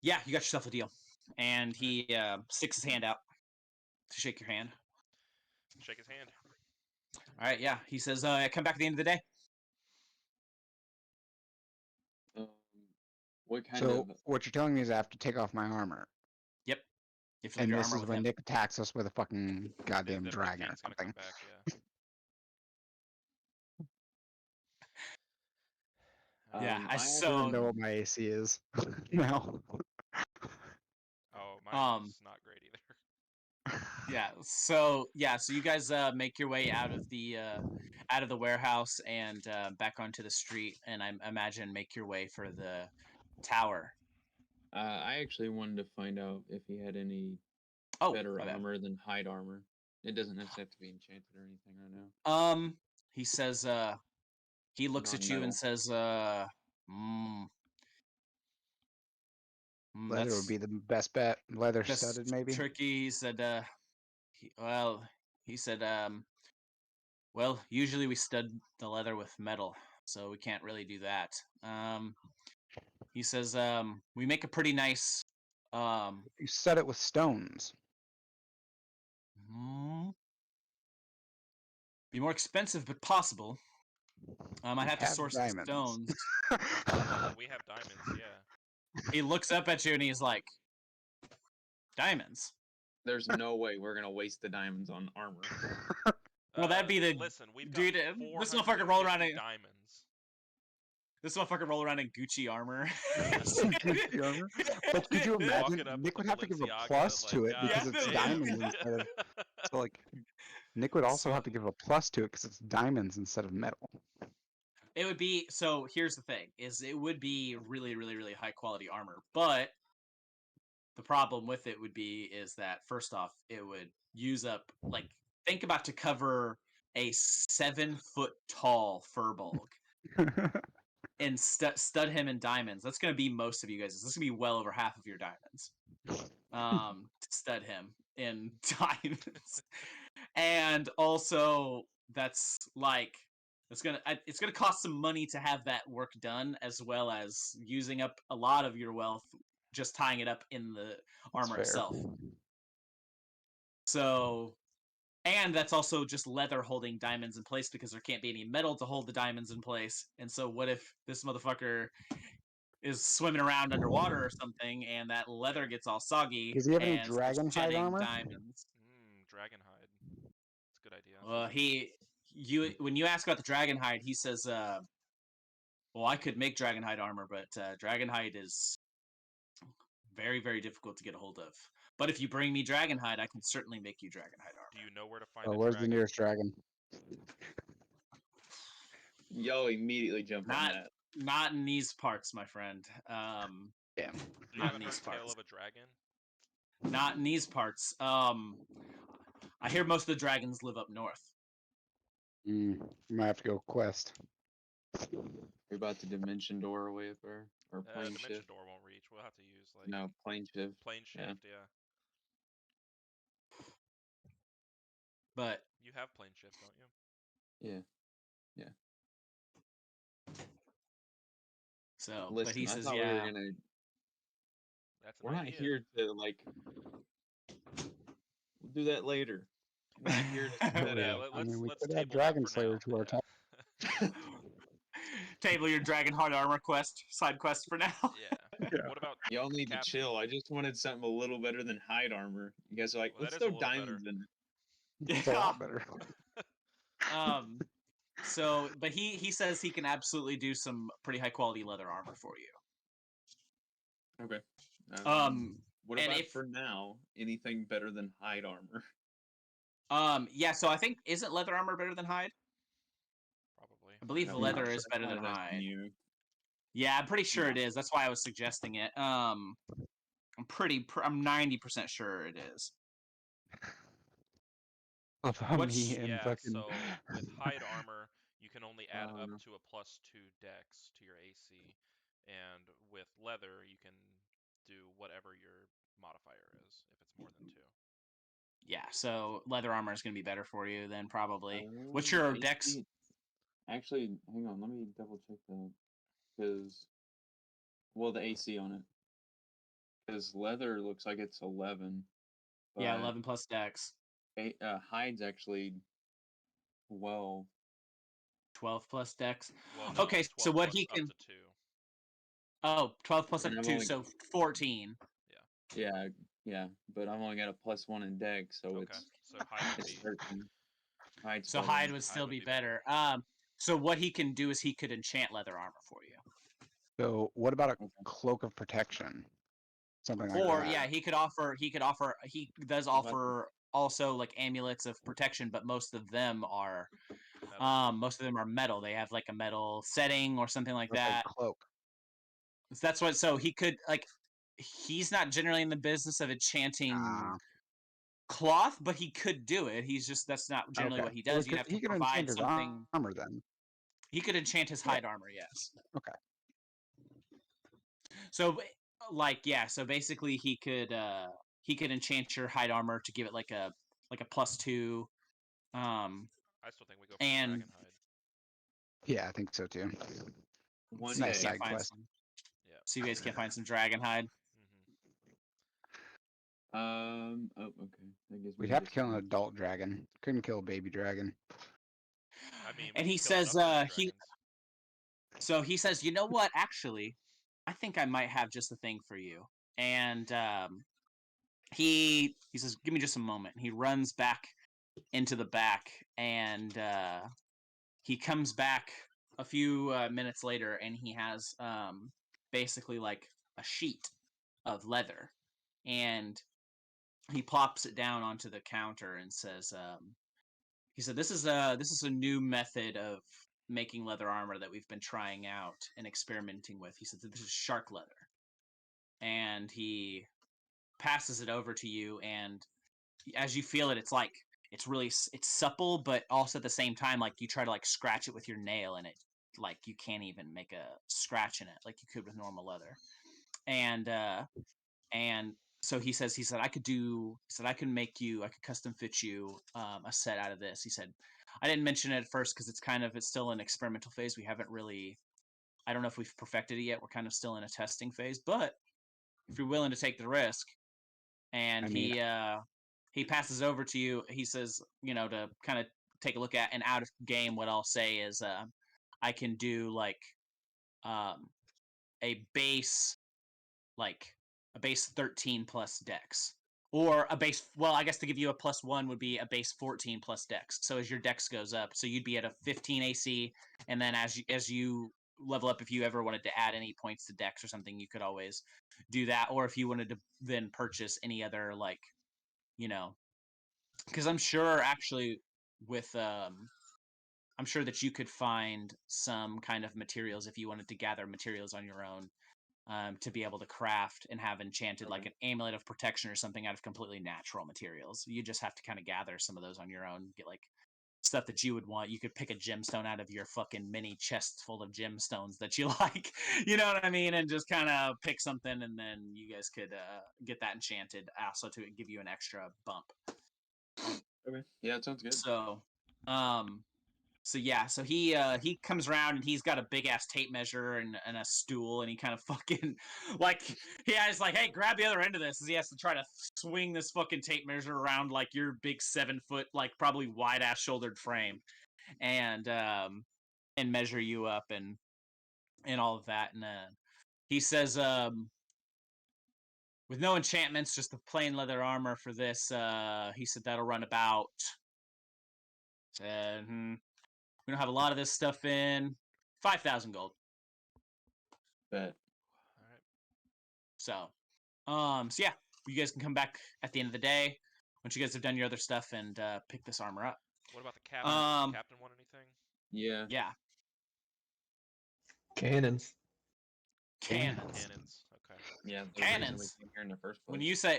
Yeah, you got yourself a deal. And he sticks his hand out to shake your hand. Shake his hand. All right, yeah. He says, come back at the end of the day. What kind So of? what you're telling me is I have to take off my armor, Yep. If you leave and your this armor is with when him. Nick attacks us with a fucking goddamn Then dragon or Ricky's gonna come something. back. Yeah. Yeah, I I don't know what my AC is now. Oh, mine's not great either. So you guys make your way out of the warehouse and back onto the street, and I imagine make your way for the tower. I actually wanted to find out if he had any better my bad. armor than hide armor. It doesn't necessarily have to be enchanted or anything right now. He says, he looks at you and says, Leather that's would be the best bet. Leather that's studded, maybe. tricky. He said, he said, well, usually we stud the leather with metal, so we can't really do that. He says, we make a pretty nice, You stud it with stones. be more expensive, but possible. I'd have to source the stones. We have diamonds, yeah. He looks up at you and he's like, diamonds? There's no way we're gonna waste the diamonds on armor. Well, that'd be the listen. We've got dude. This motherfucker roll around in diamonds. This motherfucker roll around in Gucci armor. Gucci armor? But could you imagine? Nick would have to give a plus to it because it's diamonds instead of. So like, Nick would also have to give a plus to it because it's diamonds instead of metal. It would be so. Here's the thing: is it would be really, really, really high quality armor, but the problem with it would be is that first off, it would use up like think about to cover a 7-foot tall Furbolg and stud him in diamonds. That's going to be most of you guys. This is going to be well over half of your diamonds. To stud him in diamonds, and also that's like it's gonna cost some money to have that work done, as well as using up a lot of your wealth just tying it up in the armor fair. itself. So, and that's also just leather holding diamonds in place because there can't be any metal to hold the diamonds in place. And so, what if this motherfucker is swimming around underwater or something, and that leather gets all soggy Does he have any and starts dragon hide shedding armor? diamonds? Dragonhide. It's a good idea. When you ask about the dragonhide, he says, "Well, I could make dragonhide armor, but dragonhide is very, very difficult to get a hold of. But if you bring me dragonhide, I can certainly make you dragonhide armor." Do you know where to find Oh, a where's dragon? the nearest dragon? Y'all immediately jump on that. Not in these parts, my friend. Damn. So you Not haven't in these heard Tale parts. of a Dragon? Not in these parts. I hear most of the dragons live up north. You might have to go quest. You're about to dimension door away up there, or plane Dimension shift. Door won't reach. We'll have to use like No, plane shift. plane yeah. shift. Yeah. But You have plane shift, don't you? Yeah. so, Listen, but he I says, thought yeah. we were gonna. That's an We're not idea. here to like. We'll do that later. We're not here to set that Yeah, out. I mean, we let's could table add that Dragon for Slayer now. to our Yeah. top. Table your dragonhide armor side quest for now. Yeah. Yeah. What about Y'all need Captain? to chill. I just wanted something a little better than hide armor. You guys are like, Well, that let's is a throw little better. diamonds in it. It's a lot better. So, but he says he can absolutely do some pretty high quality leather armor for you. Okay. What and about if- for now? Anything better than hide armor? Yeah. So I think isn't leather armor better than hide? Probably. I believe I'm leather not is sure. better I than might have asked hide. you. Yeah, I'm pretty sure Yeah. it is. That's why I was suggesting it. I'm 90% sure it is. Of how Which- me and Yeah, fucking. so with hide armor, you can only add up no. to a +2 dex to your AC, and with leather, you can do whatever your modifier is if it's more than 2. Yeah, so leather armor is going to be better for you then probably. What's your AC dex? Actually, hang on. Let me double check that. Because, well, the AC on it. Because leather looks like it's 11. Yeah, but 11 plus dex. Hide's actually 12. 12 plus dex. Well, no, Okay, it's so 12 what plus he up can. to 2. Oh, 12 plus up And to I'm 2, only- so 14. Yeah, but I'm only got a +1 in dex, so Okay, it's so hide would it's be 13. Hide's So better. hide would still be better. So what he can do is he could enchant leather armor for you. So what about a Okay. cloak of protection? Something like Or that. yeah, he does about offer also like amulets of protection, but most of them are metal. metal. They have like a metal setting or something like Or it's that. cloak. So that's what. So he could like, he's not generally in the business of enchanting Ah, cloth, but he could do it. He's just that's not generally okay. what he So does. You'd have he to can provide enchant his something. armor then. He could enchant his Yeah. hide armor, yes. Okay. So like yeah, so basically he could enchant your hide armor to give it like a +2. I still think we go for and- dragon hide. Yeah, I think so too. one nice day. side quest. Yeah. So you guys can't find some dragon hide. hmm Oh, okay. That gives me We'd have to kill an discount. adult dragon. Couldn't kill a baby dragon. I mean, And we he can kill says, enough baby So he says, you know what? Actually, I think I might have just the thing for you. And he says, give me just a moment. He runs back into the back, and he comes back a few minutes later, and he has basically like a sheet of leather, and he plops it down onto the counter and says, he said, this is a new method of making leather armor that we've been trying out and experimenting with. He said that this is shark leather, and he passes it over to you, and as you feel it, it's like it's supple, but also at the same time, like you try to like scratch it with your nail, and it like you can't even make a scratch in it like you could with normal leather. And so he said I could make you, I could custom fit you a set out of this. He said, I didn't mention it at first because it's still an experimental phase. We haven't really, I don't know if we've perfected it yet. We're kind of still in a testing phase, but if you're willing to take the risk. And I mean- he passes over to you. He says, to kind of take a look at. And out of game, what I'll say is, I can do like a base 13 plus dex, or a base. Well, I guess to give you a +1 would be a base 14 plus dex. So as your dex goes up, so you'd be at a 15 AC, and then as you level up, if you ever wanted to add any points to dex or something, you could always do that. Or if you wanted to then purchase any other because I'm sure actually with I'm sure that you could find some kind of materials if you wanted to gather materials on your own, to be able to craft and have enchanted like an amulet of protection or something out of completely natural materials. You just have to kind of gather some of those on your own, get like stuff that you would want. You could pick a gemstone out of your fucking mini chests full of gemstones that you like, you know what I mean, and just kind of pick something, and then you guys could get that enchanted also to give you an extra bump. Okay. Yeah, it sounds good. So yeah, so he comes around and he's got a big ass tape measure and a stool, and he kind of fucking he has like, hey, grab the other end of this, as he has to try to swing this fucking tape measure around like your big 7 foot, like probably wide ass shouldered frame, and measure you up and all of that, and he says, with no enchantments, just the plain leather armor for this, he said that'll run about. We don't have a lot of this stuff in 5,000 gold. Bet. All right. So yeah, you guys can come back at the end of the day once you guys have done your other stuff and pick this armor up. What about the captain? Does the captain want anything? Yeah. Yeah, Cannons. cannons. Cannons. Okay. Yeah. The Cannons. reason we came here in the first place.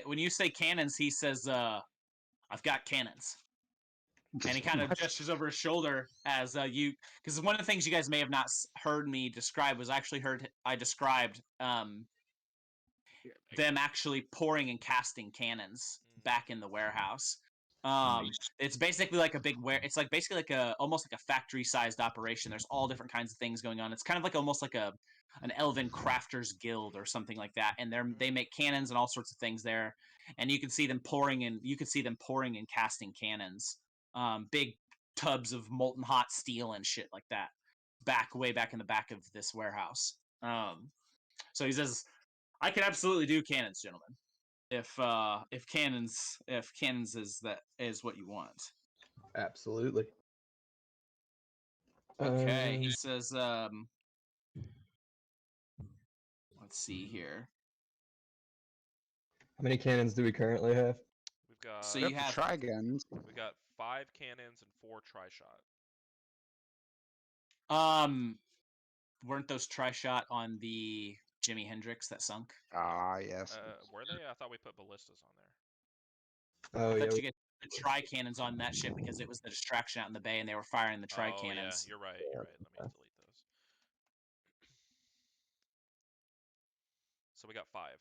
When you say cannons, he says, "I've got cannons." And he kind of gestures over his shoulder as because one of the things you guys may have not heard me describe was I described them actually pouring and casting cannons back in the warehouse. It's basically like a big it's like basically like almost like a factory sized operation. There's all different kinds of things going on. It's kind of like almost like an elven crafters guild or something like that, and they make cannons and all sorts of things there, and you can see them pouring and casting cannons, big tubs of molten hot steel and shit like that, way back in the back of this warehouse. So he says, I can absolutely do cannons, gentlemen. If cannons is what you want. Absolutely. Okay, he says, let's see here. How many cannons do we currently have? We've got. So We you have have the tri-guns. We got 5 cannons and 4 tri-shot. weren't those tri-shot on the Jimi Hendrix that sunk? Ah, yes. Were they? I thought we put ballistas on there. Oh I yeah. thought you get the tri-cannons on that ship because it was the distraction out in the bay and they were firing the tri-cannons. Oh yeah, you're right. You're right. Let me delete those. So we got 5.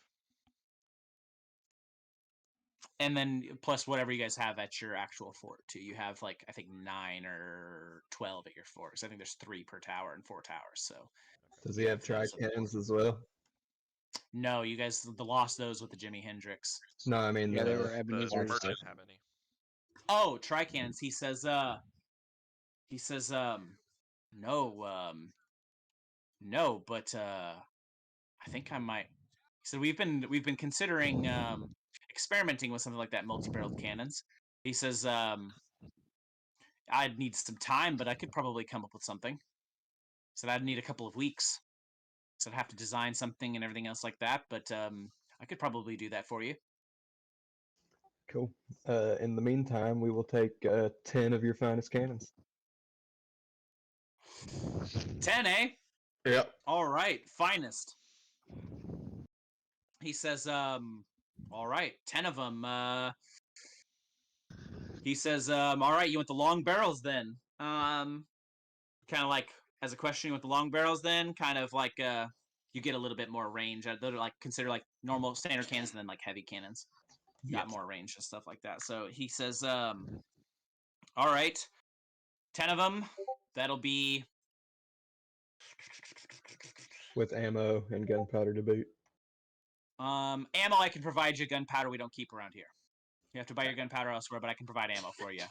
And then plus whatever you guys have at your actual fort too. You have like I think 9 or 12 at your forts. I think there's 3 per tower and 4 towers. So Does he have tri cannons as well? no, you guys lost those with the Jimi Hendrix. No, I mean Yeah, they were The Ebenezer's. merchant didn't have any. Oh, tri cannons. He says no, no, but I think I might. So we've been considering experimenting with something like that, multi-barreled cannons. He says I'd need some time, but I could probably come up with something. So I'd need a couple of weeks. So I'd have to design something and everything else like that, but I could probably do that for you. Cool. In the meantime, we will take 10 of your finest cannons. 10, eh? Yep. All right, finest. He says, all right, 10 of them. He says, all right, you want the long barrels then? Kind of like as a question, you want the long barrels then? Kind of like you get a little bit more range. They're like considered like normal standard cannons and then like heavy cannons. Got more range and stuff like that. So he says, all right, 10 of them. That'll be With ammo and gunpowder to boot. Ammo I can provide you. Gunpowder we don't keep around here. You have to buy your gunpowder elsewhere, but I can provide ammo for you.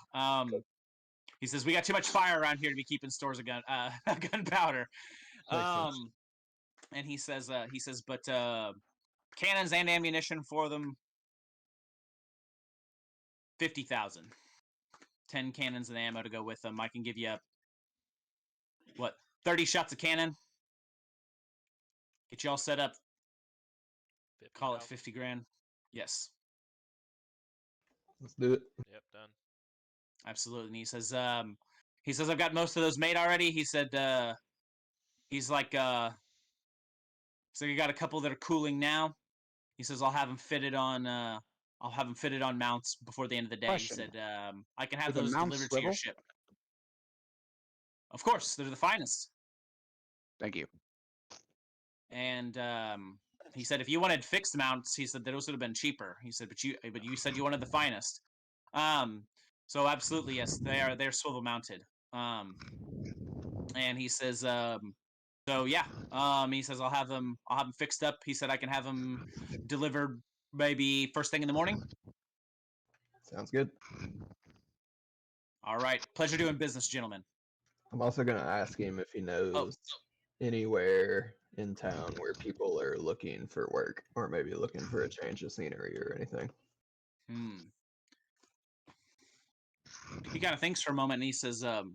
He says we got too much fire around here to be keeping stores of gunpowder. Makes sense. And he says, but cannons and ammunition for them, 50,000. 10 cannons and ammo to go with them. I can give you, 30 shots of cannon? Get you all set up. Call it 50,000. 50 grand. Yes, Let's do it. Yep, done. absolutely. And he says, I've got most of those made already. He said, he's like, so you got a couple that are cooling now. He says, I'll have them fitted on mounts before the end of the day. Question. He said, I can have Do the those mounts delivered to your swivel? ship. Of course, they're the finest. Thank you. And he said if you wanted fixed mounts, he said those would have been cheaper. He said, but you said you wanted the finest. So absolutely yes, they're swivel mounted. And he says, so yeah, he says I'll have them fixed up. He said I can have them delivered maybe first thing in the morning. Sounds good. All right, pleasure doing business, gentlemen. I'm also gonna ask him if he knows anywhere in town where people are looking for work or maybe looking for a change of scenery or anything. He kind of thinks for a moment and he says, I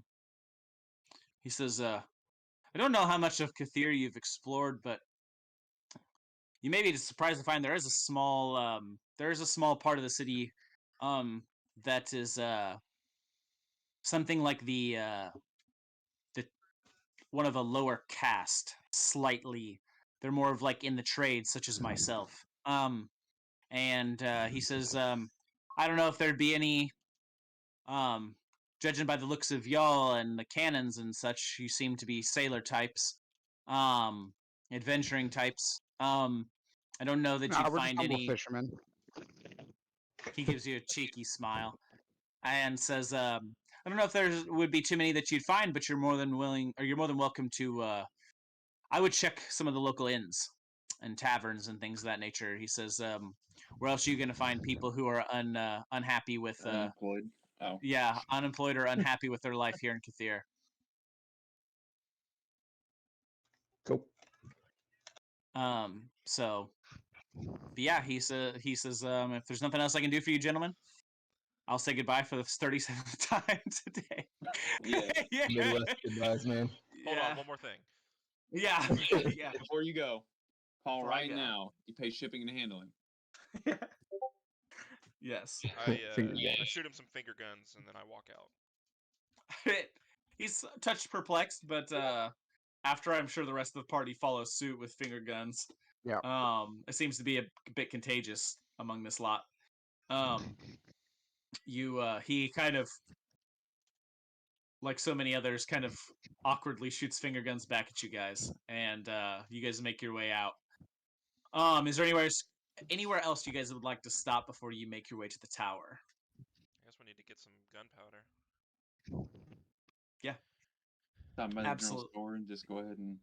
don't know how much of Kathir you've explored, but you may be surprised to find there is a small part of the city that is something like the one of a lower caste, slightly. They're more of like in the trade, such as myself. And he says, I don't know if there'd be any, judging by the looks of y'all and the cannons and such, you seem to be sailor types, adventuring types. I don't know that Nah, you'd we're just find humble any. fishermen. He gives you a cheeky smile and says, I don't know if there would be too many that you'd find, but you're more than welcome to. I would check some of the local inns and taverns and things of that nature. He says, where else are you going to find people who are unhappy with, Unemployed. Oh. yeah, unemployed or unhappy with their life here in Kathir? Cool. So, but yeah, he says, if there's nothing else I can do for you, gentlemen, I'll say goodbye for the 37th time today. Yeah. yeah. Midwest goodbyes, man. Hold Yeah. on, one more thing. Yeah. Yeah. Before you go, call Before I right go. now. You pay shipping and handling. Yes. I Finger guns. shoot him some finger guns and then I walk out. He's touched perplexed, but after I'm sure the rest of the party follows suit with finger guns. Yeah. It seems to be a bit contagious among this lot. He kind of, like so many others, kind of awkwardly shoots finger guns back at you guys, and you guys make your way out. Is there anywhere else you guys would like to stop before you make your way to the tower? I guess we need to get some gunpowder. Stop by the general Absolutely. store and just go ahead and.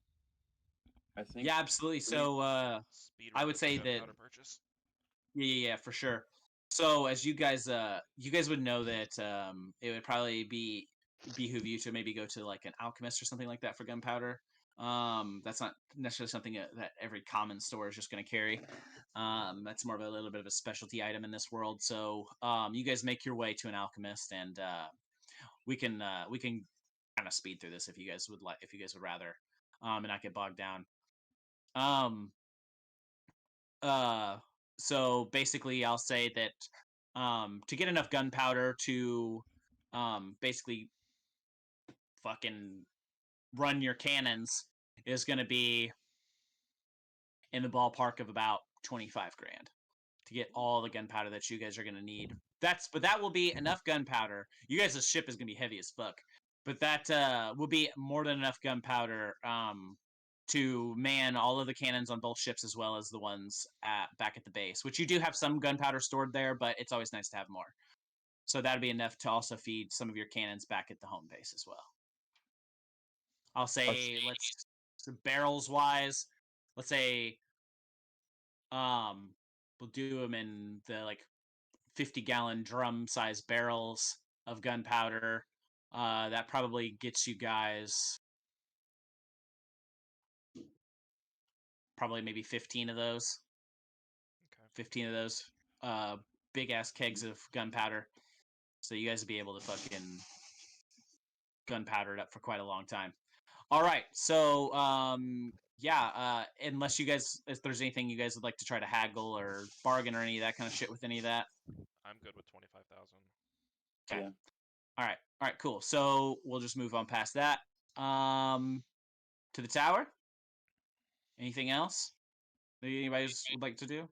I think. Yeah, absolutely. So, Speed I run would the say that- gunpowder purchase. yeah, for sure. So, as you guys would know that it would probably behoove you to maybe go to like an alchemist or something like that for gunpowder. That's not necessarily something that every common store is just going to carry. That's more of a little bit of a specialty item in this world. So, you guys make your way to an alchemist, and we can kind of speed through this if you guys would rather, and not get bogged down. So basically, I'll say that to get enough gunpowder to basically fucking run your cannons is going to be in the ballpark of about 25 grand to get all the gunpowder that you guys are going to need. But that will be enough gunpowder. You guys' ship is going to be heavy as fuck, but that will be more than enough gunpowder to man all of the cannons on both ships as well as the ones back at the base, which you do have some gunpowder stored there, but it's always nice to have more. So that'd be enough to also feed some of your cannons back at the home base as well. I'll say, barrels wise, let's say We'll do them in the like 50-gallon drum-sized barrels of gunpowder. That probably gets you guys probably maybe 15 of those. Okay. 15 of those big ass kegs of gunpowder. So you guys will be able to fucking gunpowder it up for quite a long time. All right, so unless you guys, if there's anything you guys would like to try to haggle or bargain or any of that kind of shit with any of that. I'm good with 25,000. Okay. Yeah. All right, cool. So we'll just move on past that. To the tower. Anything else that anybody would like to do?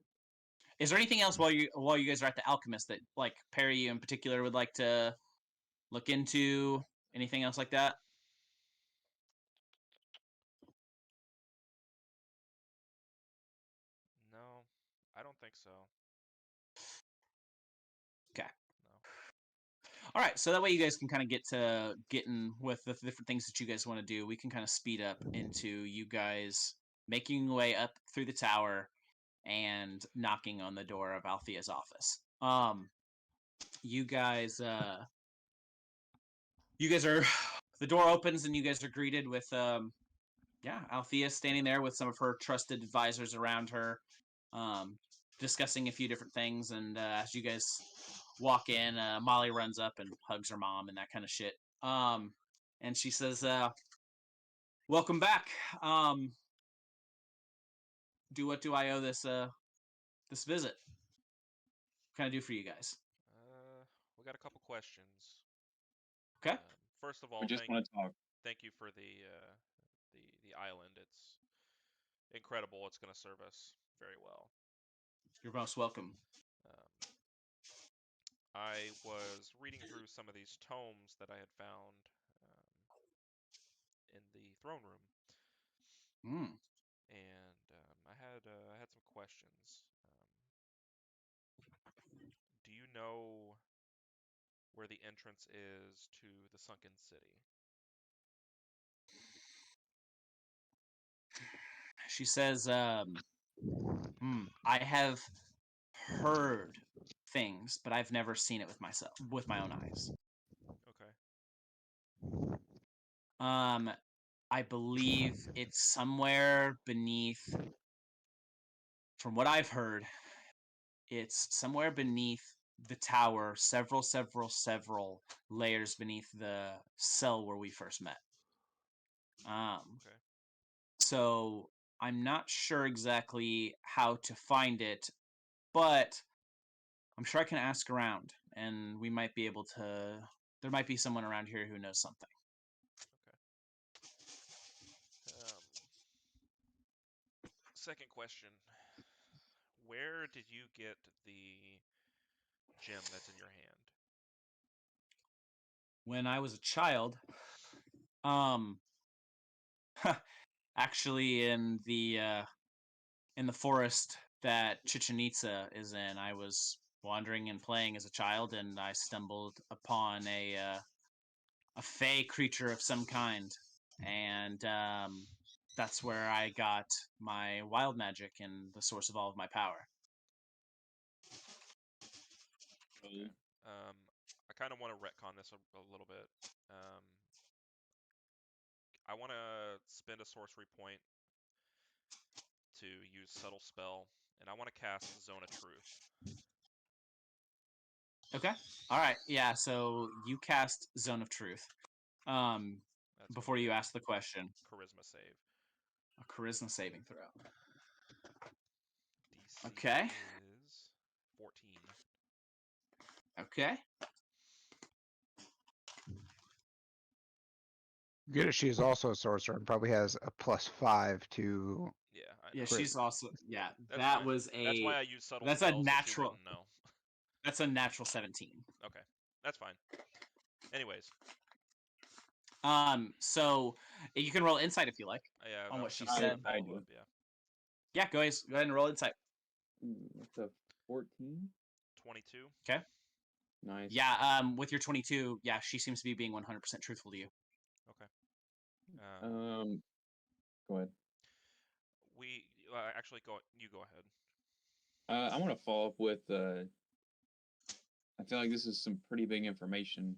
Is there anything else while you guys are at the Alchemist that like Perry in particular would like to look into? Anything else like that? No, I don't think so. Okay. No. All right, so that way you guys can kind of get to getting with the different things that you guys want to do. We can kind of speed up into you guys making your way up through the tower and knocking on the door of Althea's office. You guys are the door opens and you guys are greeted with Althea standing there with some of her trusted advisors around her, discussing a few different things. And as you guys walk in, Molly runs up and hugs her mom and that kind of shit. And she says, "Welcome back. What do I owe this this visit? What can I do for you guys?" We got a couple questions. Okay. First of all, We just want to talk. thank you for the island. It's incredible. It's going to serve us very well. You're most welcome. I was reading through some of these tomes that I had found in the throne room, and I had some questions. Do you know where the entrance is to the sunken city? She says, I have heard things, but I've never seen it with my own eyes. Okay. I believe it's somewhere beneath, from what I've heard, it's somewhere beneath the tower, several layers beneath the cell where we first met. Okay. So I'm not sure exactly how to find it, but I'm sure I can ask around, and we might be able to. There might be someone around here who knows something. Okay. Second question. Where did you get the gem that's in your hand? When I was a child, actually in the forest that Chichen Itza is in, I was wandering and playing as a child, and I stumbled upon a fey creature of some kind, and that's where I got my wild magic and the source of all of my power. Okay. I kind of want to retcon this a little bit. I want to spend a sorcery point to use subtle spell, and I want to cast Zone of Truth. Okay. All right. Yeah. So you cast Zone of Truth. Before you ask the question, Charisma save. a charisma saving throw. DC Okay. is 14. Okay. Good as she is also a sorcerer and probably has a +5 to. Yeah, I know. Yeah, she's also That's that fine. was a. That's why I use subtle That's spells, a natural. So she wouldn't know. That's a natural 17. Okay, that's fine. Anyways. So you can roll insight if you like. Yeah. On what she gonna said. follow I do. up, yeah. Yeah, go ahead and roll insight. What's a 14? 22. Okay. Nice. Yeah. With your 22, yeah, she seems to be being 100% truthful to you. Okay. Go ahead. We actually go. You go ahead. I want to follow up with. I feel like this is some pretty big information.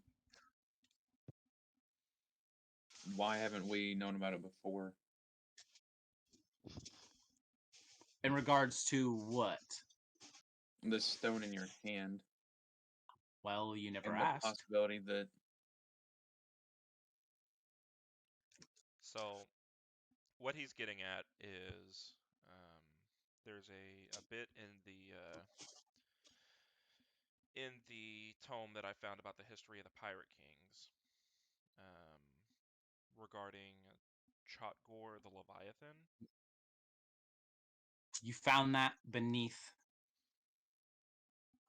Why haven't we known about it before? In regards to what? The stone in your hand Well, you never and the asked. possibility that. So, what he's getting at is there's a bit in the tome that I found about the history of the Pirate Kings regarding Chotgor the Leviathan. You found that beneath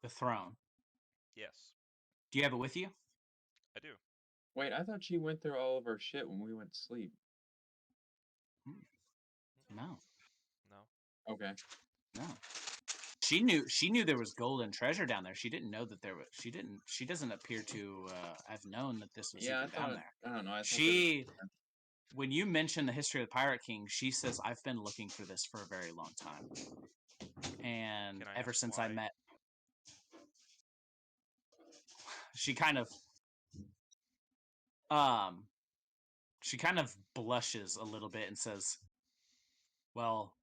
the throne. Yes, Do you have it with you? I do. Wait, I thought she went through all of our shit when we went to sleep. No. No. Okay. No. She knew there was gold and treasure down there. She didn't know that there was. She doesn't appear to have known that this was Yeah, I even down thought. there. I don't know. I thought She, when you mentioned the history of the Pirate King, she says, "I've been looking for this for a very long time, and Can I ever ask since I why? met." She kind of, she kind of blushes a little bit and says, "Well,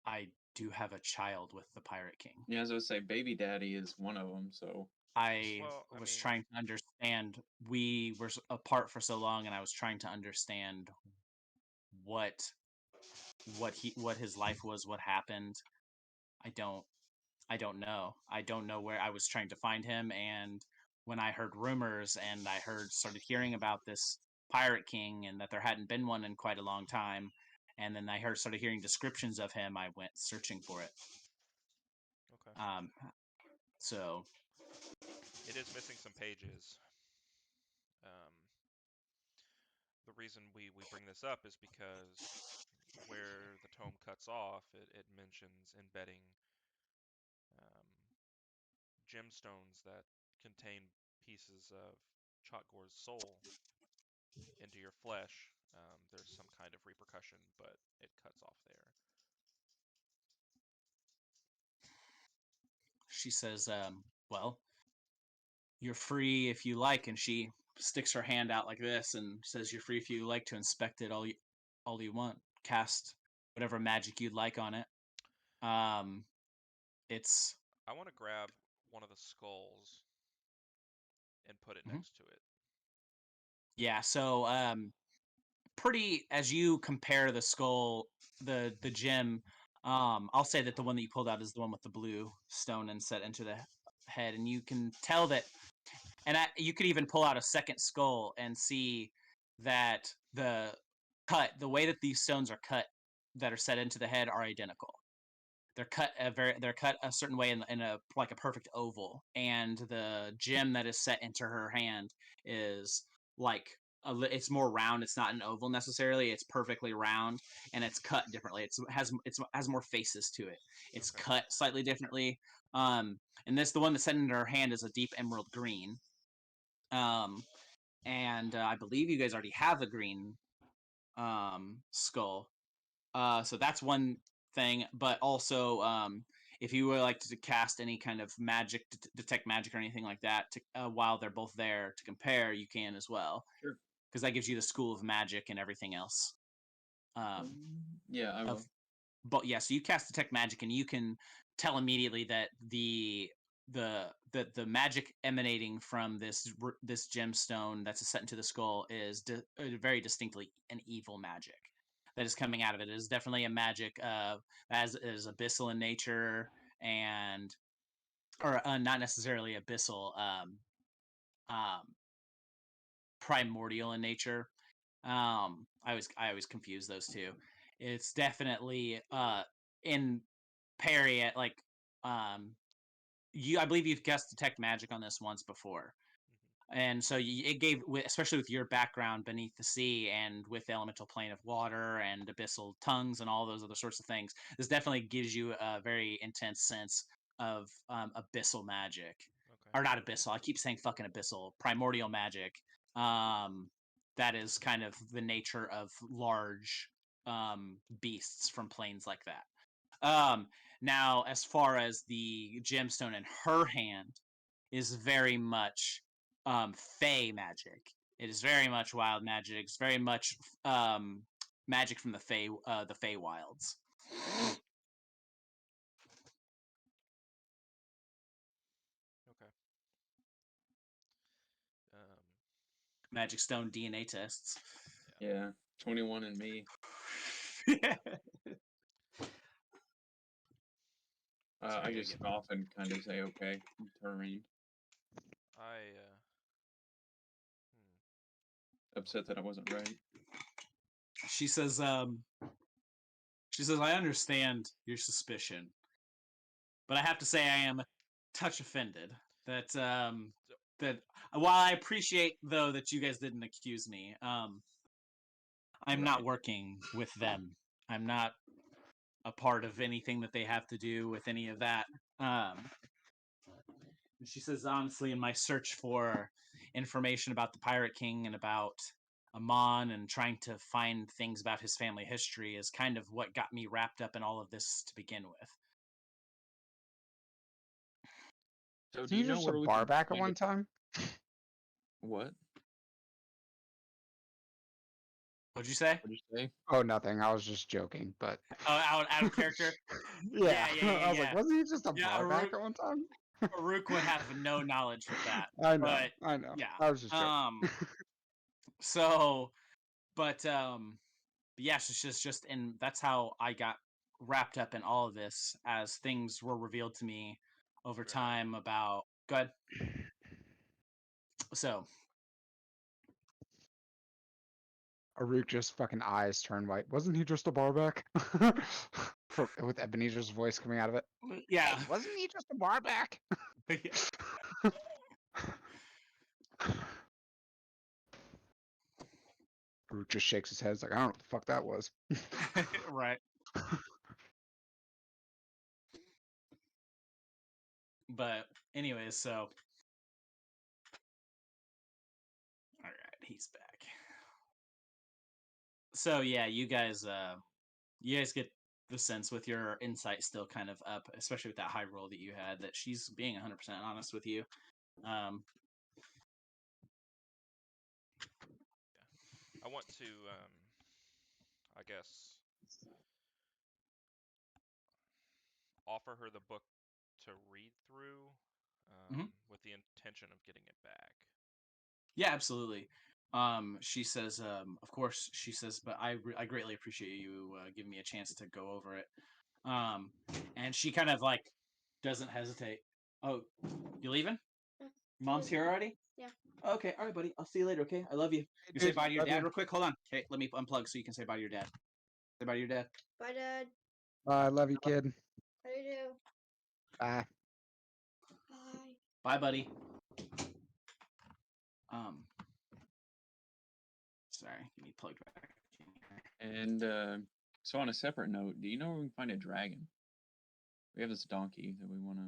I do have a child with the Pirate King. Yeah, as I would say, baby daddy is one of them. So I Well, I was mean, trying to understand. We were apart for so long, and I was trying to understand what what his life was, what happened. I don't know. I don't know where I was trying to find him, and when I heard rumors and I started hearing about this Pirate King and that there hadn't been one in quite a long time, and then I started hearing descriptions of him, I went searching for it. okay. So It is missing some pages. Um, the reason we bring this up is because where the tome cuts off, it mentions embedding gemstones that contain pieces of Chotgor's soul into your flesh. There's some kind of repercussion, but it cuts off there. she says, well, you're free if you like, and she sticks her hand out like this and says, you're free if you like to inspect it all you want. Cast whatever magic you'd like on it. It's I want to grab one of the skulls and put it Mhm. next to it. Yeah, so pretty as you compare the skull, the gem, I'll say that the one that you pulled out is the one with the blue stone and set into the head, and you can tell that, and you could even pull out a second skull and see that the way that these stones are cut that are set into the head are identical. They're cut a certain way in a like a perfect oval, and the gem that is set into her hand is like it's more round. It's not an oval necessarily. It's perfectly round, and it's cut differently. It has more faces to it. It's Okay. cut slightly differently. And the one that's set into her hand is a deep emerald green. And I believe you guys already have a green skull. So that's one thing, but also if you would like to cast any kind of magic, detect magic or anything like that, while they're both there to compare, you can as well. Sure. Because that gives you the school of magic and everything else. Yeah, I will. But yeah, so you cast detect magic, and you can tell immediately that the magic emanating from this gemstone that's set into the skull is very distinctly an evil magic that is coming out of it. It is definitely a magic as is abyssal in nature, and or not necessarily abyssal, primordial in nature. I always confuse those two. It's definitely in parry at like I believe you've guessed detect magic on this once before. And so it gave, especially with your background beneath the sea and with the elemental plane of water and abyssal tongues and all those other sorts of things, this definitely gives you a very intense sense of abyssal magic. Okay. Or not abyssal, I keep saying fucking abyssal, primordial magic. That is kind of the nature of large beasts from planes like that. Now, as far as the gemstone in her hand is very much fey magic. It is very much wild magic. It's very much magic from the fey wilds. Okay. Magic stone DNA tests. Yeah, 21 and me. I Sorry, just again. scoff and kind of say, okay, determined. Upset that I wasn't right. She says, I understand your suspicion, but I have to say I am a touch offended that that while I appreciate though that you guys didn't accuse me, I'm not Right. working with them. I'm not a part of anything that they have to do with any of that. And she says, honestly, in my search for information about the Pirate King and about Amon and trying to find things about his family history is kind of what got me wrapped up in all of this to begin with. So Wasn't do he you know just a where we can barback at find one it? time? What? What'd you say? What'd you say? Oh, nothing. I was just joking, but Out of character? yeah. Yeah. I was like, wasn't he just a Yeah, barback at one time? Aruk would have no knowledge with that. I know. But I know. yeah. I was just joking. So, but yeah, it's just and that's how I got wrapped up in all of this as things were revealed to me over Right. time about good. So Aruk just fucking eyes turn white. Wasn't he just a barback? With Ebenezer's voice coming out of it. yeah. Hey, wasn't he just a barback? Aruk just shakes his head. He's like, I don't know what the fuck that was. Right. But anyways, so all right, he's back. So yeah, you guys get the sense with your insight still kind of up, especially with that high roll that you had, that she's being 100% honest with you. I want to, I guess, offer her the book to read through with the intention of getting it back. Yeah, absolutely. She says, of course, she says, but I greatly appreciate you giving me a chance to go over it. And she kind of like doesn't hesitate. Oh, you leaving? Mom's here already? Yeah. Okay, all right, buddy. I'll see you later, okay? I love you. You say bye to your dad real quick? Hold on. Okay, let me unplug so you can say bye to your dad. Say bye to your dad. Bye, Dad. I love you, kid. How do you do? Bye. Bye. Bye, buddy. Sorry, give me plugged back in here. And so on a separate note, do you know where we can find a dragon? We have this donkey that we want to.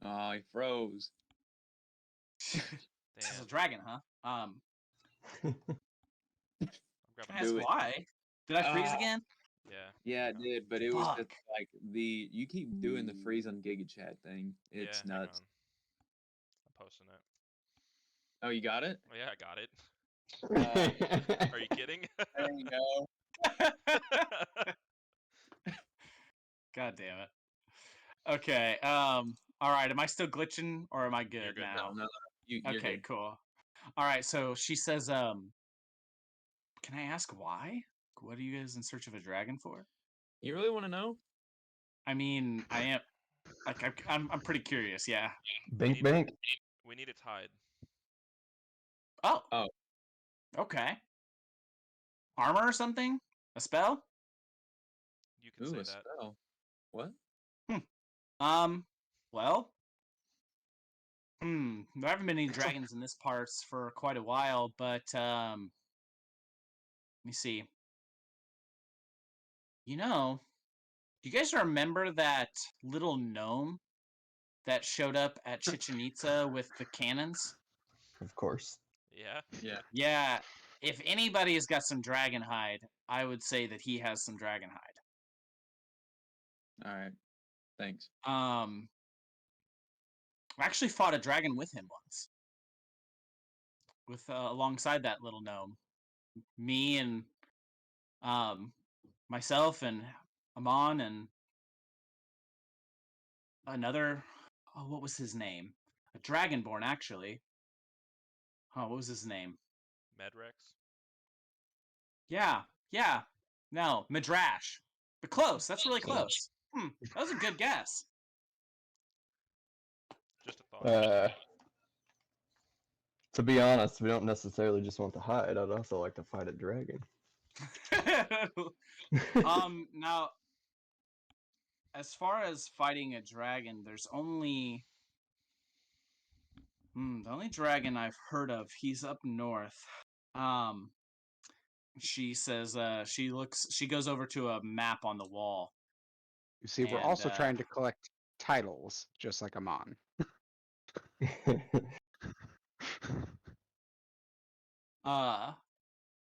Oh, he froze. This is a Damn. dragon, huh? I'm Can grabbing I ask Do it. why? Did I freeze again? Yeah. Yeah, it did, but it was Fuck. just like you keep doing the freeze on GigaChat thing. It's Yeah, hang nuts. on. I'm posting it. Oh, you got it? Oh, yeah, I got it. Are you kidding? There you go. God damn it. Okay. All right. Am I still glitching or am I good, You're good now? No, you're Okay, good. cool. All right. So she says, can I ask why? What are you guys in search of a dragon for? You really want to know? I mean, I am. Like, I'm pretty curious. Yeah. Bink, bink. We need its hide. Oh. Oh. Okay. Armor or something? A spell? You can Ooh, say a that. spell. What? Well. There haven't been any dragons in this parts for quite a while, but let me see. You know, do you guys remember that little gnome that showed up at Chichen Itza with the cannons? Of course. Yeah. Yeah. Yeah, if anybody has got some dragon hide, I would say that he has some dragon hide. All right. Thanks. I actually fought a dragon with him once. With alongside that little gnome. Me and myself and Amon and another, oh, what was his name? A dragonborn, actually. Oh, what was his name? Medrex. Yeah. No, Midrash. But close. That's really close. That was a good guess. Just a thought. To be honest, we don't necessarily just want to hide. I'd also like to fight a dragon. Now, as far as fighting a dragon, there's only the only dragon I've heard of. He's up north. She says she goes over to a map on the wall. You see, we're also trying to collect titles, just like Amon.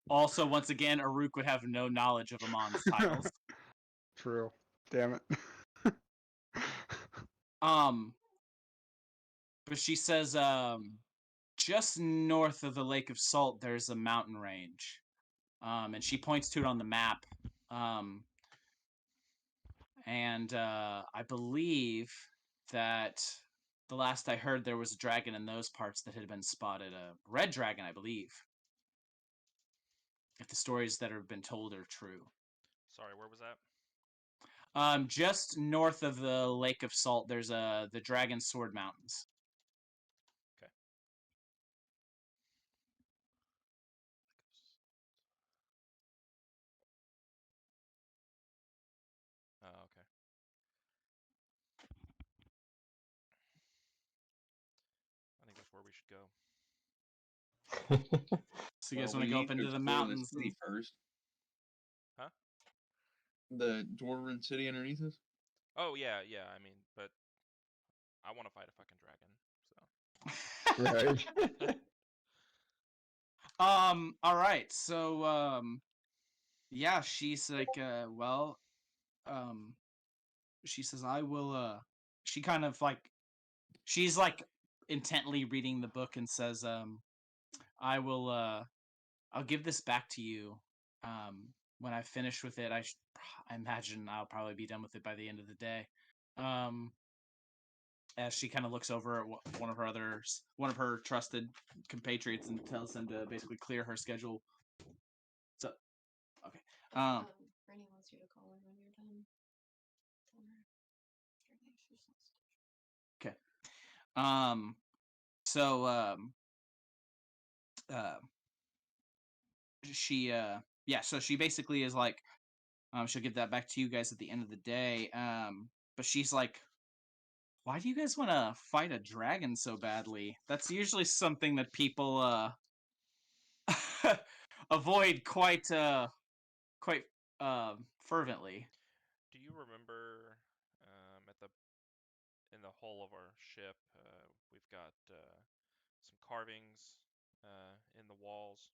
Also, once again, Aruk would have no knowledge of Amon's titles. True. Damn it. But she says, just north of the Lake of Salt, there's a mountain range. And she points to it on the map. And I believe that the last I heard, there was a dragon in those parts that had been spotted. A red dragon, I believe. If the stories that have been told are true. Sorry, where was that? Just north of the Lake of Salt, there's the Dragon Sword Mountains. Okay. Oh, okay. I think that's where we should go. So you guys want to go up into the mountains? The city first. Huh? The Dwarven city underneath us? Oh, yeah. I mean, but I want to fight a fucking dragon, so. Right. All right. So, yeah, she's like, she says, I will, she kind of like, she's like intently reading the book and says, I will, I'll give this back to you. When I finish with it, I imagine I'll probably be done with it by the end of the day. As she kind of looks over at one of her trusted compatriots and tells him to basically clear her schedule. So, okay. Franny wants you to call her when you're done. Okay. So, so she basically is like, she'll give that back to you guys at the end of the day. But she's like, why do you guys want to fight a dragon so badly? That's usually something that people avoid quite fervently. Do you remember in the hull of our ship, we've got some carvings in the walls?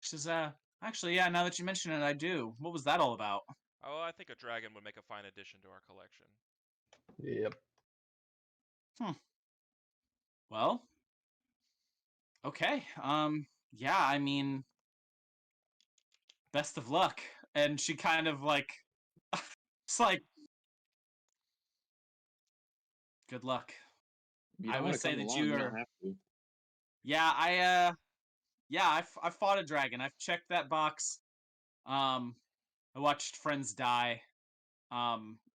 She says, actually, yeah, now that you mention it, I do. What was that all about? Oh, I think a dragon would make a fine addition to our collection. Yep. Well, okay. Yeah, I mean, best of luck. And she kind of like, it's like, good luck. I would say that you are. Yeah, I fought a dragon. I've checked that box. I watched friends die,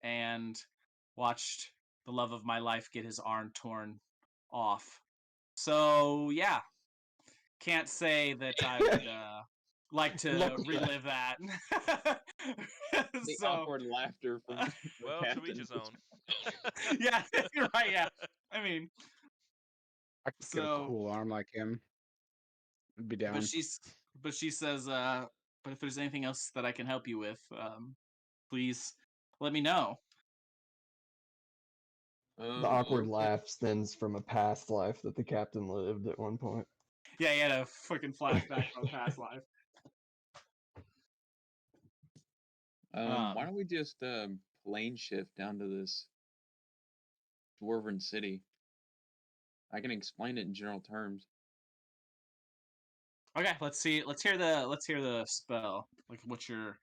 and watched the love of my life get his arm torn off. So yeah, can't say that I would like to relive that. The awkward laughter from. Well, to each his own. Yeah, you're right. Yeah, I mean, I could get a cool arm like him. I'd be down. But she says, but if there's anything else that I can help you with, please let me know. The awkward laugh stems from a past life that the captain lived at one point. Yeah, he had a fucking flashback from a past life. Why don't we just plane shift down to this dwarven city? I can explain it in general terms. Okay, let's see. Let's hear the spell. Like, what's your?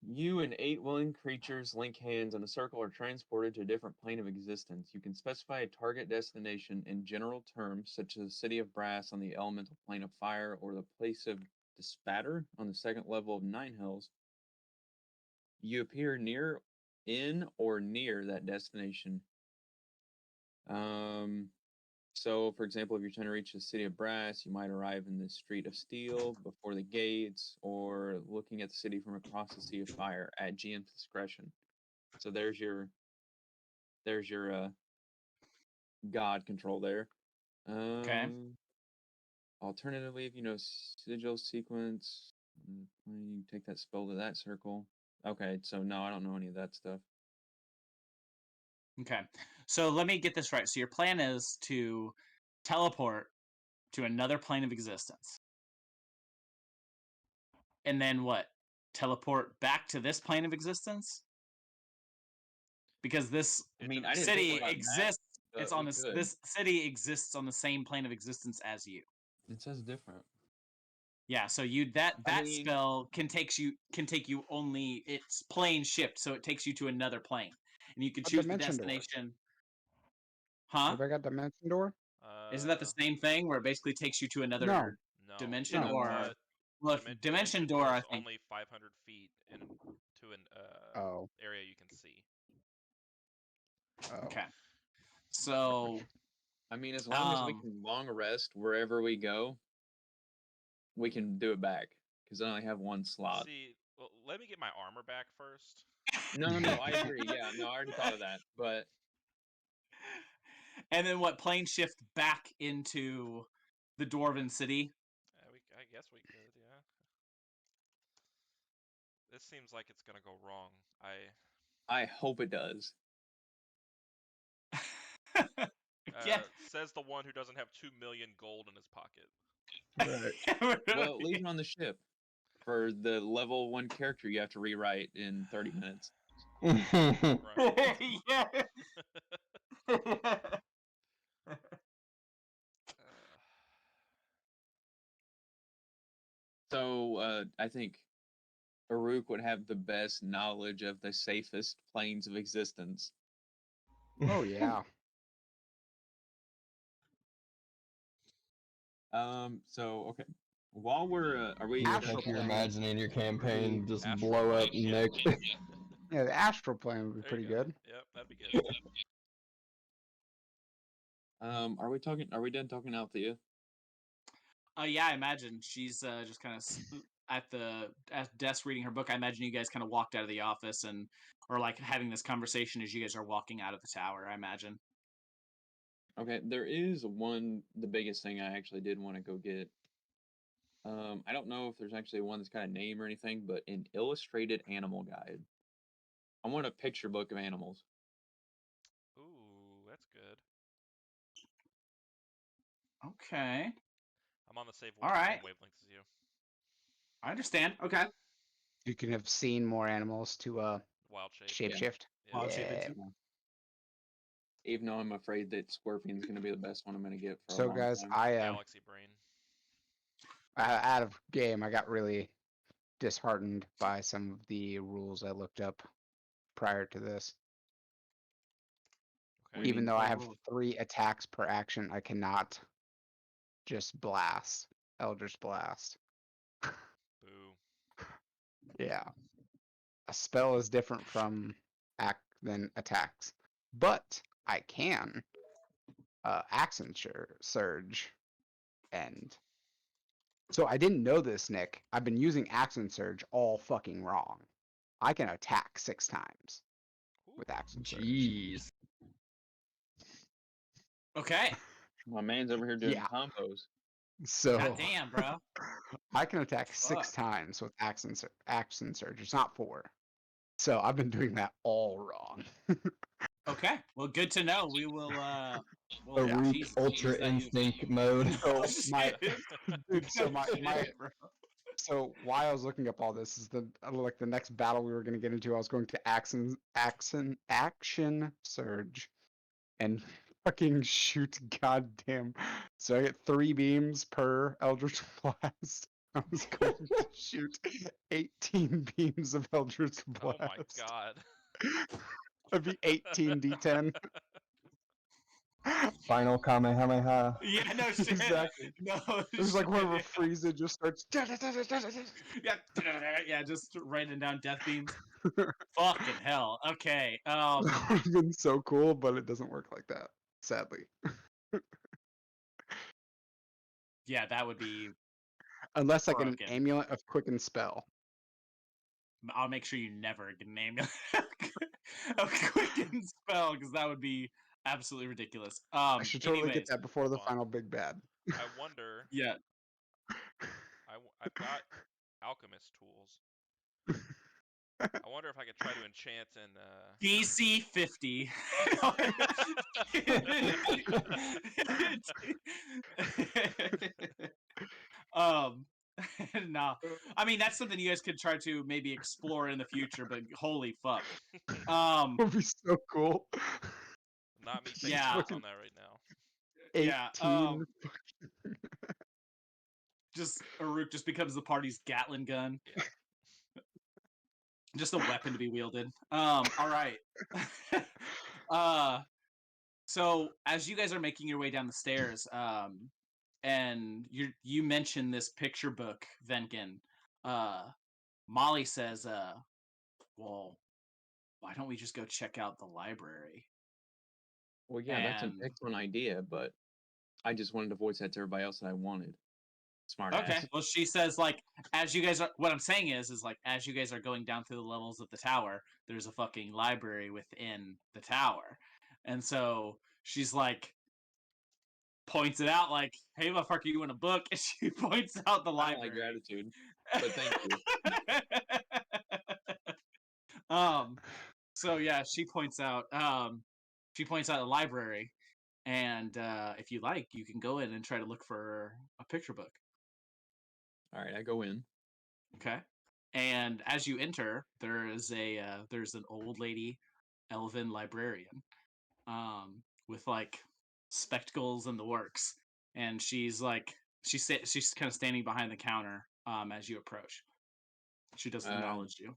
You and 8 willing creatures link hands in a circle or transported to a different plane of existence. You can specify a target destination in general terms, such as the City of Brass on the elemental plane of fire, or the place of Despatter on the second level of Nine Hells. You appear in or near that destination. So, for example, if you're trying to reach the City of Brass, you might arrive in the Street of Steel before the gates, or looking at the city from across the Sea of Fire at GM's discretion. So there's your god control there. Okay. Alternatively, if you know sigil sequence, you take that spell to that circle. Okay, so no, I don't know any of that stuff. Okay, so let me get this right. So your plan is to teleport to another plane of existence, and then what? Teleport back to this plane of existence? Because this I mean, I didn't city think about that, exists. but It's on we this. could. This city exists on the same plane of existence as you. It says different. Yeah, so you that I mean- spell can take you only it's plane shift, so it takes you to another plane, and you can A choose the dimension door. destination. Huh? Have I got Dimension Door? Isn't that the same thing where it basically takes you to another No. No. dimension? No. Or well, if Dimension Door, is I think. only 500 feet to an Oh. area you can see. Oh. Okay. So I mean, as long as we can long rest wherever we go, we can do it back. Because I only have one slot. See, well, let me get my armor back first. No, I agree. Yeah, no, I already thought of that. But and then what? Plane shift back into the Dwarven city. I guess we could, yeah. This seems like it's gonna go wrong. I hope it does. Yeah. Says the one who doesn't have 2 million gold in his pocket. Right. Well, leave it on the ship. For the level 1 character you have to rewrite in 30 minutes. Right. Yeah. So, I think Aruk would have the best knowledge of the safest planes of existence. Oh yeah. So okay. While we're are we Astral Like you're plane. imagining your campaign just Astral blow up plane, Nick. Yeah, the astral plane would be There pretty you go. good. Yep, that'd be good. are we done talking Althea? Yeah, I imagine she's just kind of at the desk reading her book. I imagine you guys kind of walked out of the office or like having this conversation as you guys are walking out of the tower. I imagine. Okay, there is the biggest thing I actually did want to go get. I don't know if there's actually one that's got a name or anything, but an illustrated animal guide. I want a picture book of animals. Ooh, that's good. Okay, I'm on the same All right. wavelength as you. I understand. Okay. You can have seen more animals to Wild shape. shapeshift. Yeah. Wild shape Yeah. into- Even though I'm afraid that Scorpion's going to be the best one I'm going to get for a So long guys, time. Galaxy brain. out of game, I got really disheartened by some of the rules I looked up prior to this. Okay. Even though I have rules? 3 attacks per action, I cannot just blast. Eldritch Blast. Boo. Yeah. A spell is different from than attacks. But I can Accent Surge. And so I didn't know this, Nick. I've been using Accent Surge all fucking wrong. I can attack 6 times with Accent Surge. Jeez. Okay. My man's over here doing Yeah. combos. So God damn, bro. I can attack 6 Fuck. times with Accent Surge. It's not 4. So I've been doing that all wrong. Okay, well, good to know. We will. The Well, Rook Jesus, Ultra is that you? Instinct mode. So my Shit. dude, so why I was looking up all this is the next battle we were gonna get into. I was going to action surge, and fucking shoot goddamn. So I get 3 beams per Eldritch Blast. I was going to shoot 18 beams of Eldritch Oh Blast. my god. That'd be 18 d10. Final Kamehameha. Yeah, no shit. Exactly. No. It was like whenever shit. Frieza just starts. Yeah, yeah, just writing down death beams. Fucking hell. Okay. That would have been so cool, but it doesn't work like that, sadly. Yeah, that would be. Unless I get an Broken. amulet of quicken spell. I'll make sure you never get an amulet of quicken spell because that would be absolutely ridiculous. I should totally anyways, get that before the hold on. final big bad. I wonder. Yeah. I've got alchemist tools. I wonder if I could try to enchant and. DC 50. No. I mean that's something you guys could try to maybe explore in the future, but holy fuck. That would be so cool. Not me taking Yeah. notes on that right now. 18. Yeah, just Aruk just becomes the party's Gatling gun. Yeah. Just a weapon to be wielded. All right. So as you guys are making your way down the stairs, and you mentioned this picture book, Venkin. Molly says, well, why don't we just go check out the library? Well, yeah, that's an And- excellent idea, but I just wanted to voice that to everybody else that I wanted. Smart Okay. ass. Well, she says like as you guys are. What I'm saying is like as you guys are going down through the levels of the tower, there's a fucking library within the tower, and so she's like points it out like, "Hey, motherfucker, you want a book?" And she points out the I don't library. like gratitude, but thank you. So yeah, she points out the library, and if you like, you can go in and try to look for a picture book. All right, I go in. Okay. And as you enter, there's an old lady, elven librarian, with like spectacles and the works, and she's kind of standing behind the counter as you approach. She doesn't acknowledge you.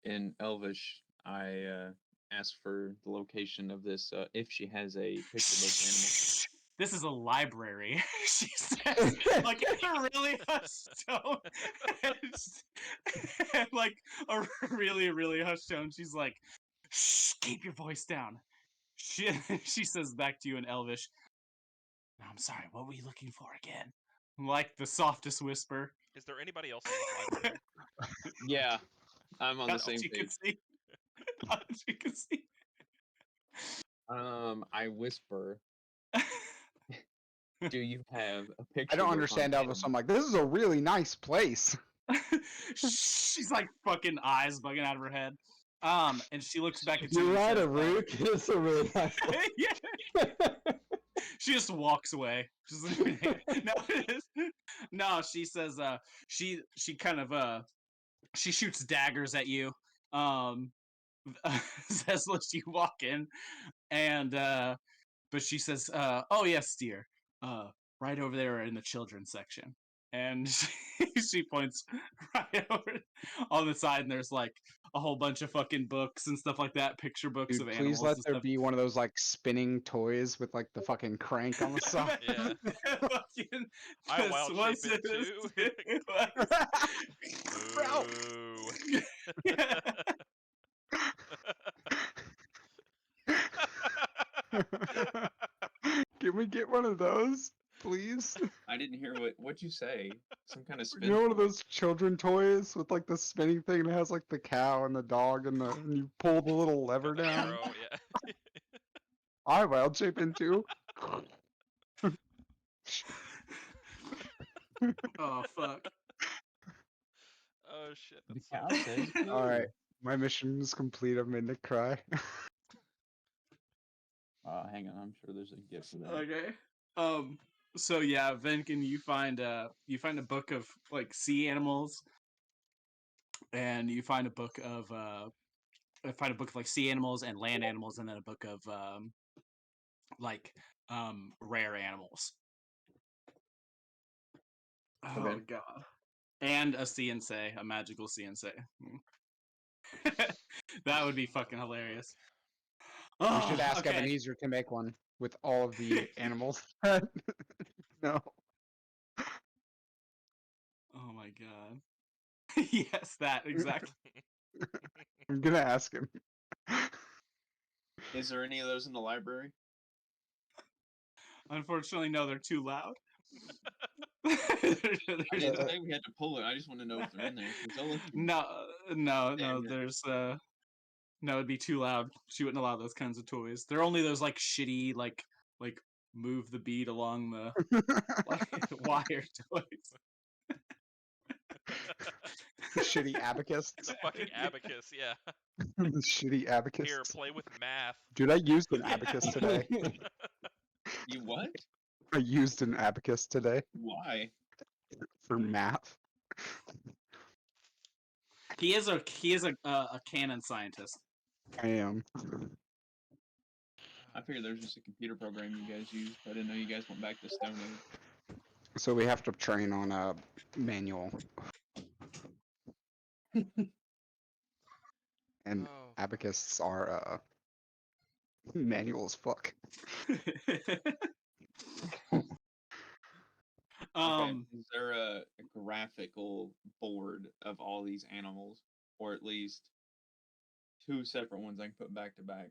In Elvish, I ask for the location of this, if she has a picture book animal. This is a library, she says, like in a really hushed tone. And like a really, really hushed tone. She's like, shh, keep your voice down. She says back to you in Elvish, I'm sorry, what were you looking for again? Like the softest whisper. Is there anybody else in this library? Yeah, I'm on the same You can page. see. You can see. I whisper, do you have a picture? I don't book on understand hand? Elvis. So I'm like, this is a really nice place. She's like fucking eyes bugging out of her head. And she looks back at you. You're right, and says, Aruk. It's a really nice one. yeah. She just walks away. She's like, no, she says, she kind of she shoots daggers at you. Says let you walk in, and but she says, oh yes, dear, right over there in the children's section. And she points right over on the side, and there's like a whole bunch of fucking books and stuff like that, picture books Dude, of please animals. let and there stuff. be one of those like spinning toys with like the fucking crank on the side. Yeah. Fucking- I this wild was shape it this- too. it was- Boo. Yeah. Can we get one of those, please? I didn't hear what'd you say. Some kind of spin. You know one of toy? those children toys with like the spinning thing and it has like the cow and the dog and you pull the little lever The down. arrow, yeah. I wild shape into. Oh fuck. Oh shit, The that's cow so says All right, my mission is complete. I'm in to cry. Hang on, I'm sure there's a gift for that. Okay. So yeah, Venkin, you find a book of like sea animals, and you find a book of like sea animals and land animals, and then a book of like rare animals. Oh Okay. god. And a CNC, a magical CNC. That would be fucking hilarious. We should Oh, ask okay. Ebenezer to make one with all of the animals. No. Oh my god. Yes, that exactly. I'm gonna ask him. Is there any of those in the library? Unfortunately, no, they're too loud. I didn't say we had to pull it. I just want to know if they're in there. 'Cause they'll let you- No, Damn it. there's no, it'd be too loud. She wouldn't allow those kinds of toys. They're only those like shitty like move the bead along the wire toys. Shitty abacus. The fucking abacus, yeah. The shitty abacus. Here, play with math. Dude, I used an abacus today. You what? I used an abacus today Why? for math. He is a canon scientist. I am. I figured there was just a computer program you guys used. I didn't know you guys went back to Stone Age. So we have to train on a manual. And Oh, abacus are manual as fuck. Okay. Is there a graphical board of all these animals, or at least two separate ones I can put back to back?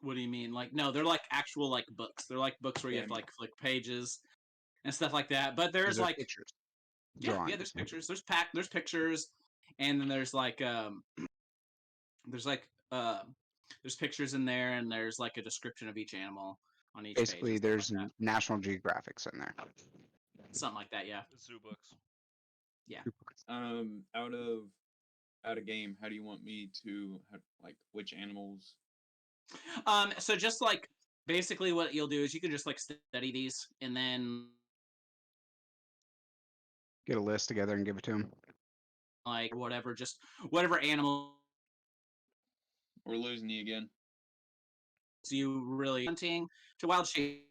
What do you mean? Like, no, they're like actual like books. They're like books where you have to like flick pages and stuff like that. But there's like pictures. yeah, Drawings. there's pictures. There's pictures, and then there's like there's pictures in there, and there's like a description of each animal on each page. Basically, and stuff there's like that. National Geographics in there. Something like that, yeah. zoo books. Yeah. Out of game, how do you want me to like which animals? So just like basically what you'll do is you can just like study these and then Get a list together and give it to him. like whatever animal We're losing you again. you really hunting to wild shape.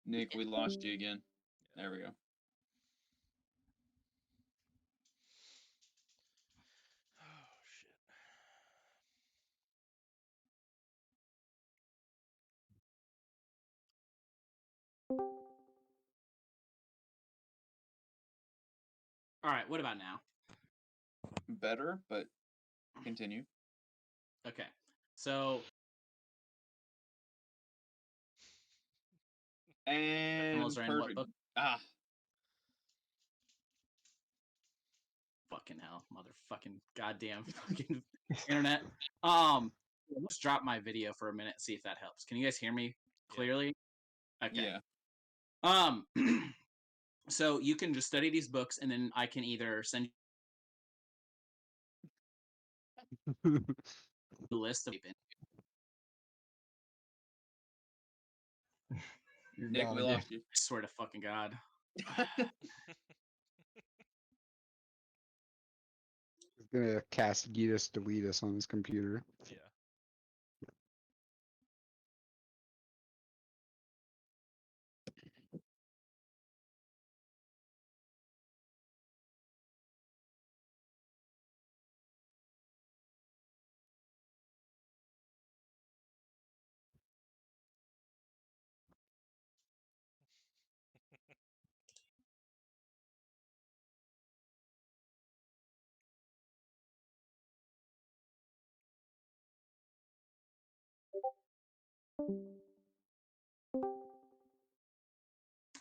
Nick, we lost you again. There we go. Oh shit. All right, what about now? Better, but continue. Okay. So And animals are in what perfect. book? Fucking hell, motherfucking goddamn fucking internet. Let's drop my video for a minute, see if that helps. Can you guys hear me clearly? Okay. Yeah. So you can just study these books, and then I can either send you a list of Nick, we lost you. I swear to fucking God. He's gonna cast Gitas Deletus on his computer. Yeah.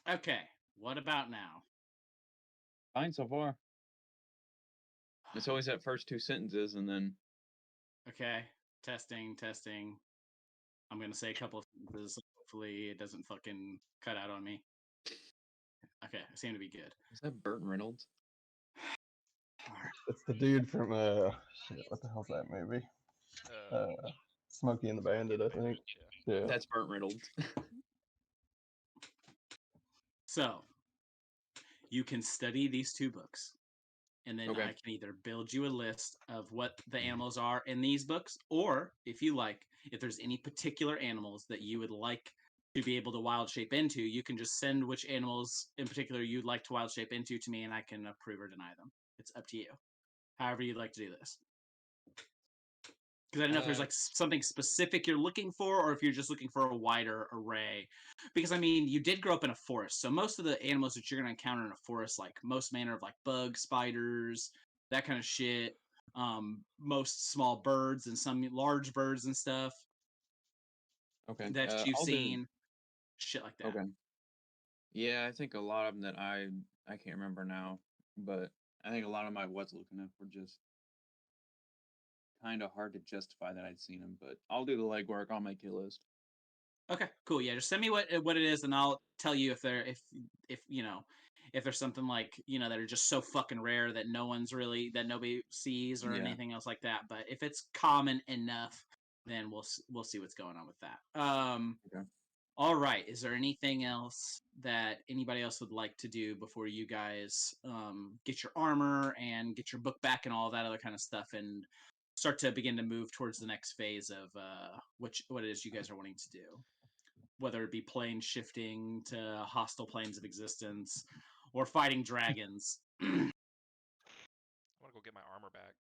Okay, what about now? Fine so far. It's always that first two sentences, and then Okay, testing. I'm gonna say a couple of sentences. Hopefully, it doesn't fucking cut out on me. Okay, I seem to be good. is that Burt Reynolds? It's the dude from shit, what the hell's that movie? Smokey and the Bandit, I think. Yeah. That's Burt Reynolds. So you can study these 2 books, and then Okay. I can either build you a list of what the animals are in these books, or if you like, if there's any particular animals that you would like to be able to wild shape into, you can just send which animals in particular you'd like to wild shape into to me, and I can approve or deny them. It's up to you. However you'd like to do this. Because I don't know if there's like something specific you're looking for, or if you're just looking for a wider array. Because I mean, you did grow up in a forest, so most of the animals that you're going to encounter in a forest, like most manner of like bugs, spiders, that kind of shit. Most small birds and some large birds and stuff Okay. that you've I'll do. seen, shit like that. Okay. Yeah, I think a lot of them that I can't remember now, but I think a lot of them I was looking up were just kind of hard to justify that I'd seen them. But I'll do the legwork. I'll make you a list. Okay, cool. Yeah, just send me what it is, and I'll tell you if you know if there's something like that are just so fucking rare that nobody sees or Yeah. anything else like that. But if it's common enough, then we'll see what's going on with that. Okay. All right. Is there anything else that anybody else would like to do before you guys get your armor and get your book back and all that other kind of stuff and start to begin to move towards the next phase of what it is you guys are wanting to do? Whether it be plane shifting to hostile planes of existence or fighting dragons. I want to go get my armor back.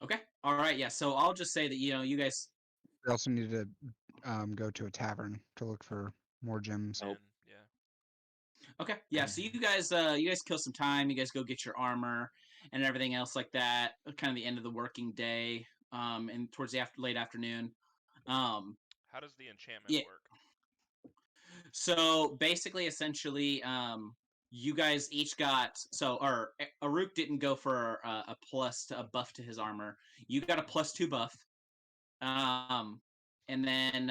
Okay. All right. Yeah. So I'll just say that you guys. We also need to go to a tavern to look for more gems. Yeah. Okay. Yeah. So you guys kill some time. You guys go get your armor and everything else like that. Kind of the end of the working day. And towards the late afternoon. How does the enchantment work? So basically, essentially, you guys each got or Aruk didn't go for a buff to his armor. You got a +2 buff, and then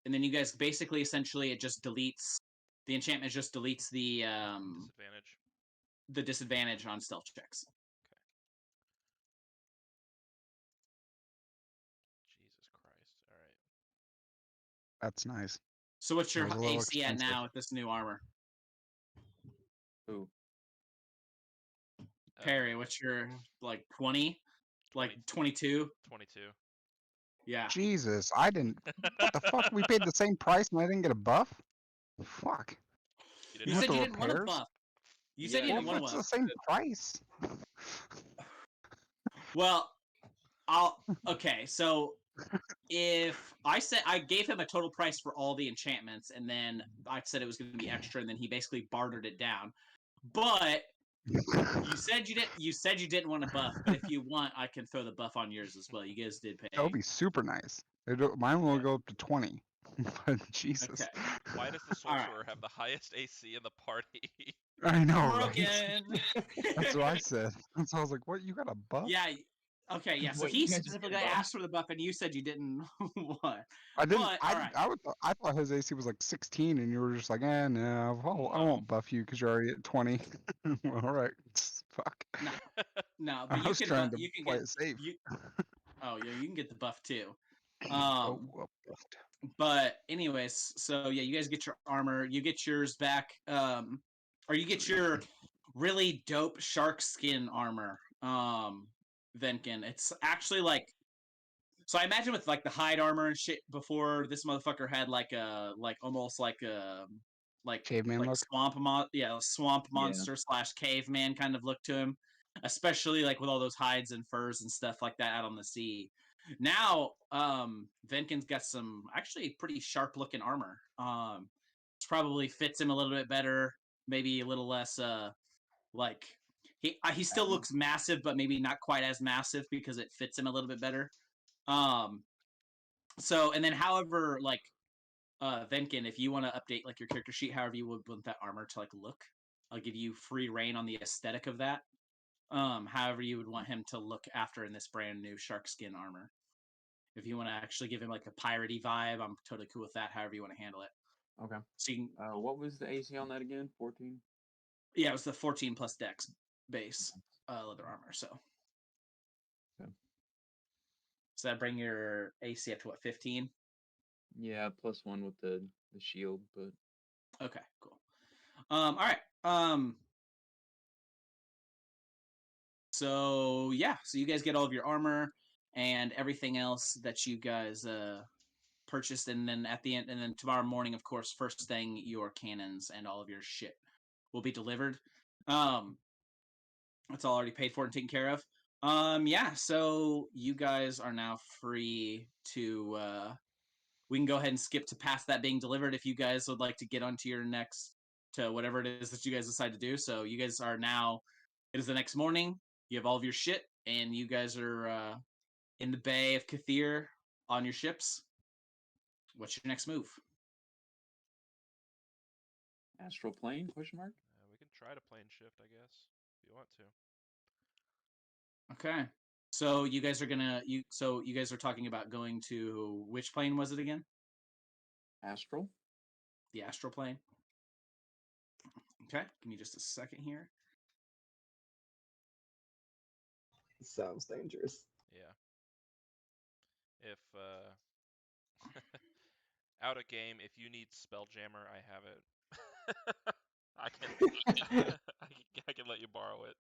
you guys basically essentially it just deletes the enchantment. Just deletes the disadvantage. The disadvantage on stealth checks. Okay. Jesus Christ! All right. That's nice. So what's your AC expensive. at now with this new armor? Ooh. Perry, what's your 20? Like 22? 22. Yeah. Jesus, I didn't. What the fuck? We paid the same price and I didn't get a buff? Fuck. You said you didn't want a buff. You said you didn't want a buff. It's the same price. Well, okay, so if I gave him a total price for all the enchantments, and then I said it was going to be extra, and then he basically bartered it down. But you said you didn't want a buff, but if you want, I can throw the buff on yours as well. You guys did pay. That would be super nice. Mine will go up to 20. But Jesus. Okay. Why does the sorcerer have the highest AC in the party? I know, Broken. right? That's what I said. So I was like, what, you got a buff? Yeah. Okay, yeah. So Wait, he you guys just specifically get a buff? asked for the buff, and you said you didn't want. I didn't. But, alright. I thought his AC was like 16, and you were just like, no, I won't buff you because you're already at 20. All right, fuck. No, but I was trying to play get it safe. Oh yeah, you can get the buff too. Buffed. But anyways, so yeah, you guys get your armor, you get yours back, or you get your really dope shark skin armor, Venkin. It's actually like, so I imagine with like the hide armor and shit before, this motherfucker had almost like a Caveman look? swamp monster / caveman kind of look to him, especially like with all those hides and furs and stuff like that out on the sea. Now, Venkin's got some actually pretty sharp looking armor. It probably fits him a little bit better, maybe a little less like he still looks massive, but maybe not quite as massive because it fits him a little bit better. So and then however like Venkin, if you want to update like your character sheet, however you would want that armor to like look, I'll give you free reign on the aesthetic of that. However you would want him to look after in this brand new shark skin armor. If you want to actually give him like a piratey vibe, I'm totally cool with that. However you want to handle it. Okay. So you can, what was the AC on that again? 14? yeah, it was the 14 plus dex base leather armor. So So that bring your AC up to what, 15? Yeah, +1 with the shield, but Okay, cool. All right. So yeah, so you guys get all of your armor and everything else that you guys purchased, and then at the end, and then tomorrow morning, of course, first thing, your cannons and all of your shit will be delivered. That's all already paid for and taken care of. Yeah, so you guys are now free to we can go ahead and skip to past that being delivered if you guys would like to get onto your next to whatever it is that you guys decide to do. So you guys are now, it is the next morning. You have all of your shit, and you guys are in the Bay of Kathir on your ships. What's your next move? astral plane? Question mark. We can try to plane shift, I guess, if you want to. Okay. So you guys are gonna so you guys are talking about going to which plane was it again? Astral. The astral plane. Okay, give me just a second here. Sounds dangerous. Yeah. If out of game, if you need Spelljammer, I have it. I can let you borrow it.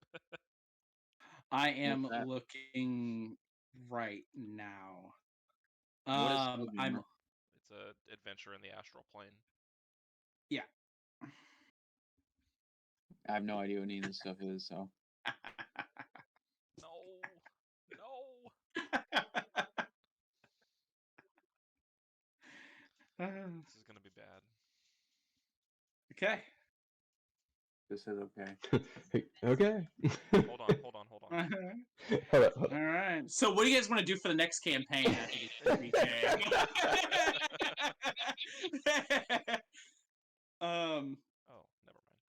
I am What's that? looking right now. What is I'm Spelljammer? It's a adventure in the astral plane. yeah. I have no idea what any of this stuff is, so No. This is gonna be bad. Okay. this is okay. Okay. Hold on. Hold up, hold up. All right. So, what do you guys want to do for the next campaign after this BJ? Oh, never mind.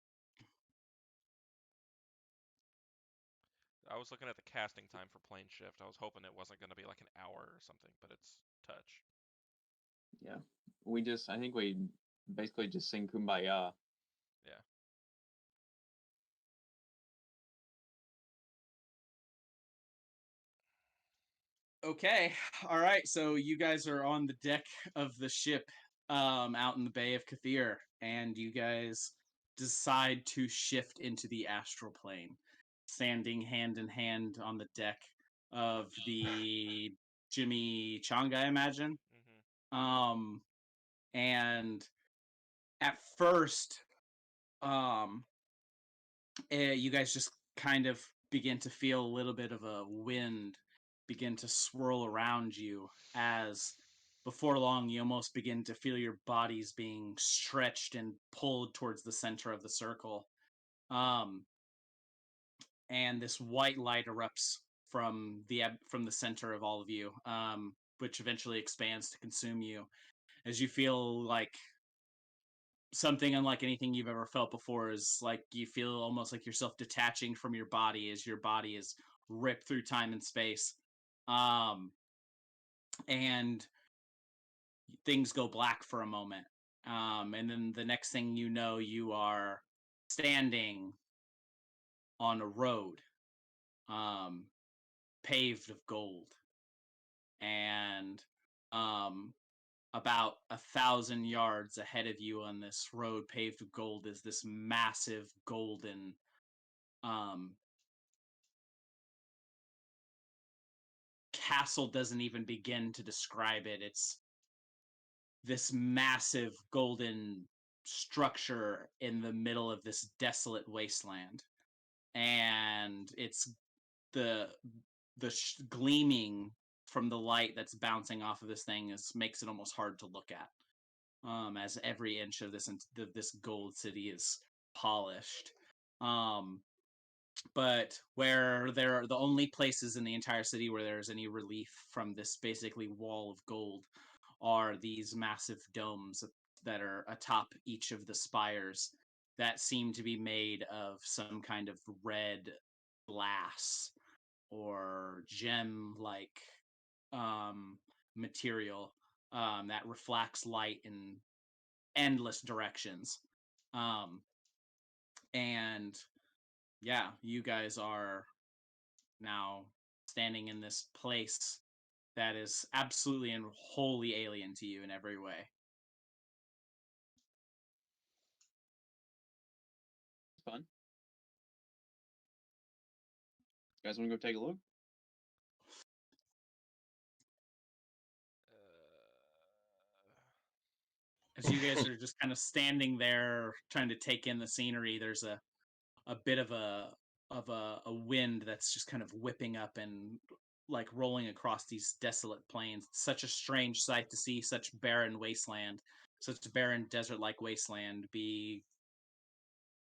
I was looking at the casting time for plane shift. I was hoping it wasn't going to be like an hour or something, but it's touch. Yeah, I think we basically just sing Kumbaya. Yeah. Okay. All right. So you guys are on the deck of the ship out in the Bay of Kathir, and you guys decide to shift into the astral plane, standing hand in hand on the deck of the Jimmy Chong, I imagine. And at first, you guys just kind of begin to feel a little bit of a wind begin to swirl around you, as before long you almost begin to feel your bodies being stretched and pulled towards the center of the circle. And this white light erupts from the center of all of you, which eventually expands to consume you as you feel like something unlike anything you've ever felt before. Is like you feel almost like yourself detaching from your body as your body is ripped through time and space. And things go black for a moment. And then the next thing you know, you are standing on a road, paved of gold. And about 1,000 yards ahead of you on this road paved with gold is this massive golden castle. Doesn't even begin to describe it. It's this massive golden structure in the middle of this desolate wasteland, and it's the gleaming from the light that's bouncing off of this thing makes it almost hard to look at, as every inch of this gold city is polished. But where there are the only places in the entire city where there's any relief from this basically wall of gold are these massive domes that are atop each of the spires that seem to be made of some kind of red glass or gem like material that reflects light in endless directions. And yeah, you guys are now standing in this place that is absolutely and wholly alien to you in every way. It's fun. You guys want to go take a look? As you guys are just kind of standing there trying to take in the scenery, there's a bit of a wind that's just kind of whipping up and like rolling across these desolate plains. Such a strange sight to see such barren wasteland, such a barren desert-like wasteland be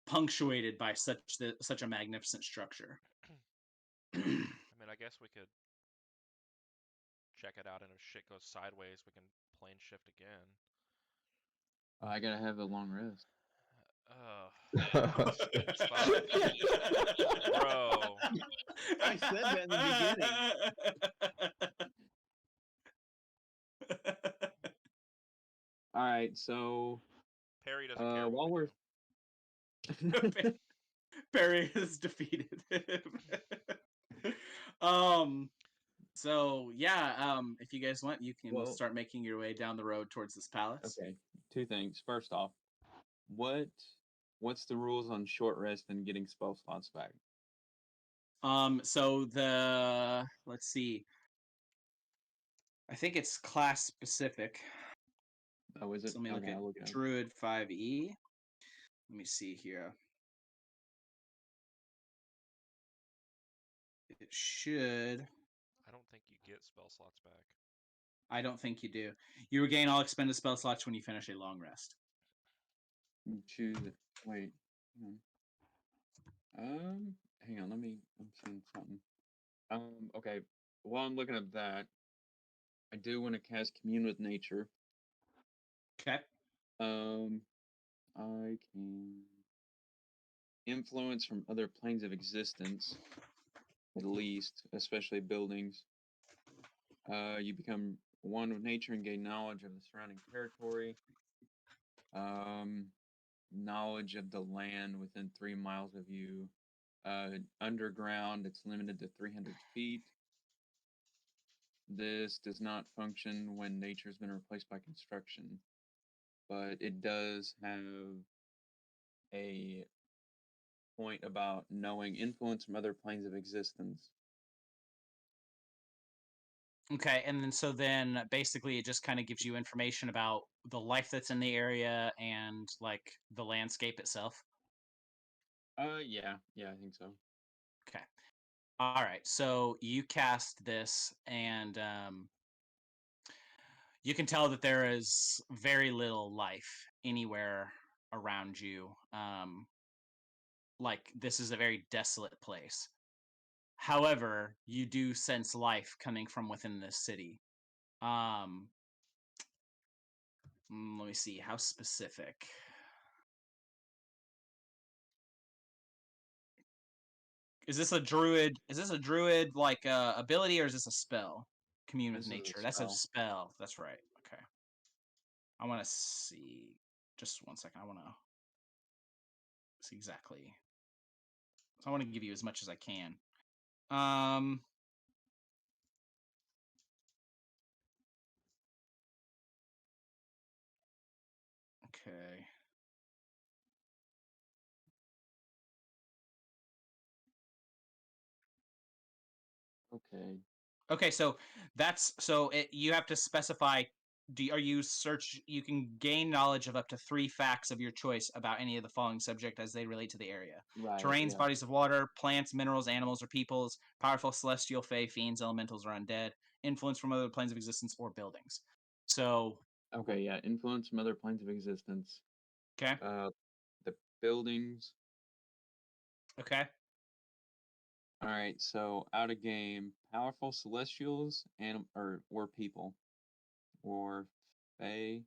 punctuated by such a magnificent structure. I mean, I guess we could check it out, and if shit goes sideways, we can plane shift again. I gotta have a long rest. Fuck. Bro. I said that in the All right, so Perry doesn't care. while What we we're do. Perry is defeated. So yeah, if you guys want, you can start making your way down the road towards this palace. Okay, two things. First off, what's the rules on short rest and getting spell slots back? So let's see. I think it's class specific. Oh, is it? So let me look at Druid 5e. Let me see here. It should. I don't think you get spell slots back. I don't think you do. You regain all expended spell slots when you finish a long rest. Choose it. Wait. Hang on. I'm seeing something. Okay. While I'm looking at that, I do want to cast Commune with Nature. Okay. I can influence from other planes of existence, at least, especially buildings. You become one with nature and gain knowledge of the surrounding territory. Knowledge of the land within 3 miles of you. Underground, it's limited to 300 feet. This does not function when nature has been replaced by construction, but it does have a point about knowing influence from other planes of existence. Okay, and then basically it just kind of gives you information about the life that's in the area and like the landscape itself. Yeah, I think so. Okay. All right. So you cast this, and you can tell that there is very little life anywhere around you. Like this is a very desolate place. However, you do sense life coming from within this city. Let me see how specific. Is this a druid? Is this a druid like ability, or is this a spell? Commune with nature. That's a spell. That's right. Okay. I want to see. Just 1 second. I want to see exactly. So I want to give you as much as I can. Okay. Okay, so that's you have to specify. You can gain knowledge of up to 3 facts of your choice about any of the following subject as they relate to the area. Right, Terrains, bodies of water, plants, minerals, animals, or peoples, powerful celestial, fae, fiends, elementals, or undead, influence from other planes of existence, or buildings. So. Okay, yeah, influence from other planes of existence. Okay. The buildings. Okay. All right, so out of game, powerful celestials or people, or fae.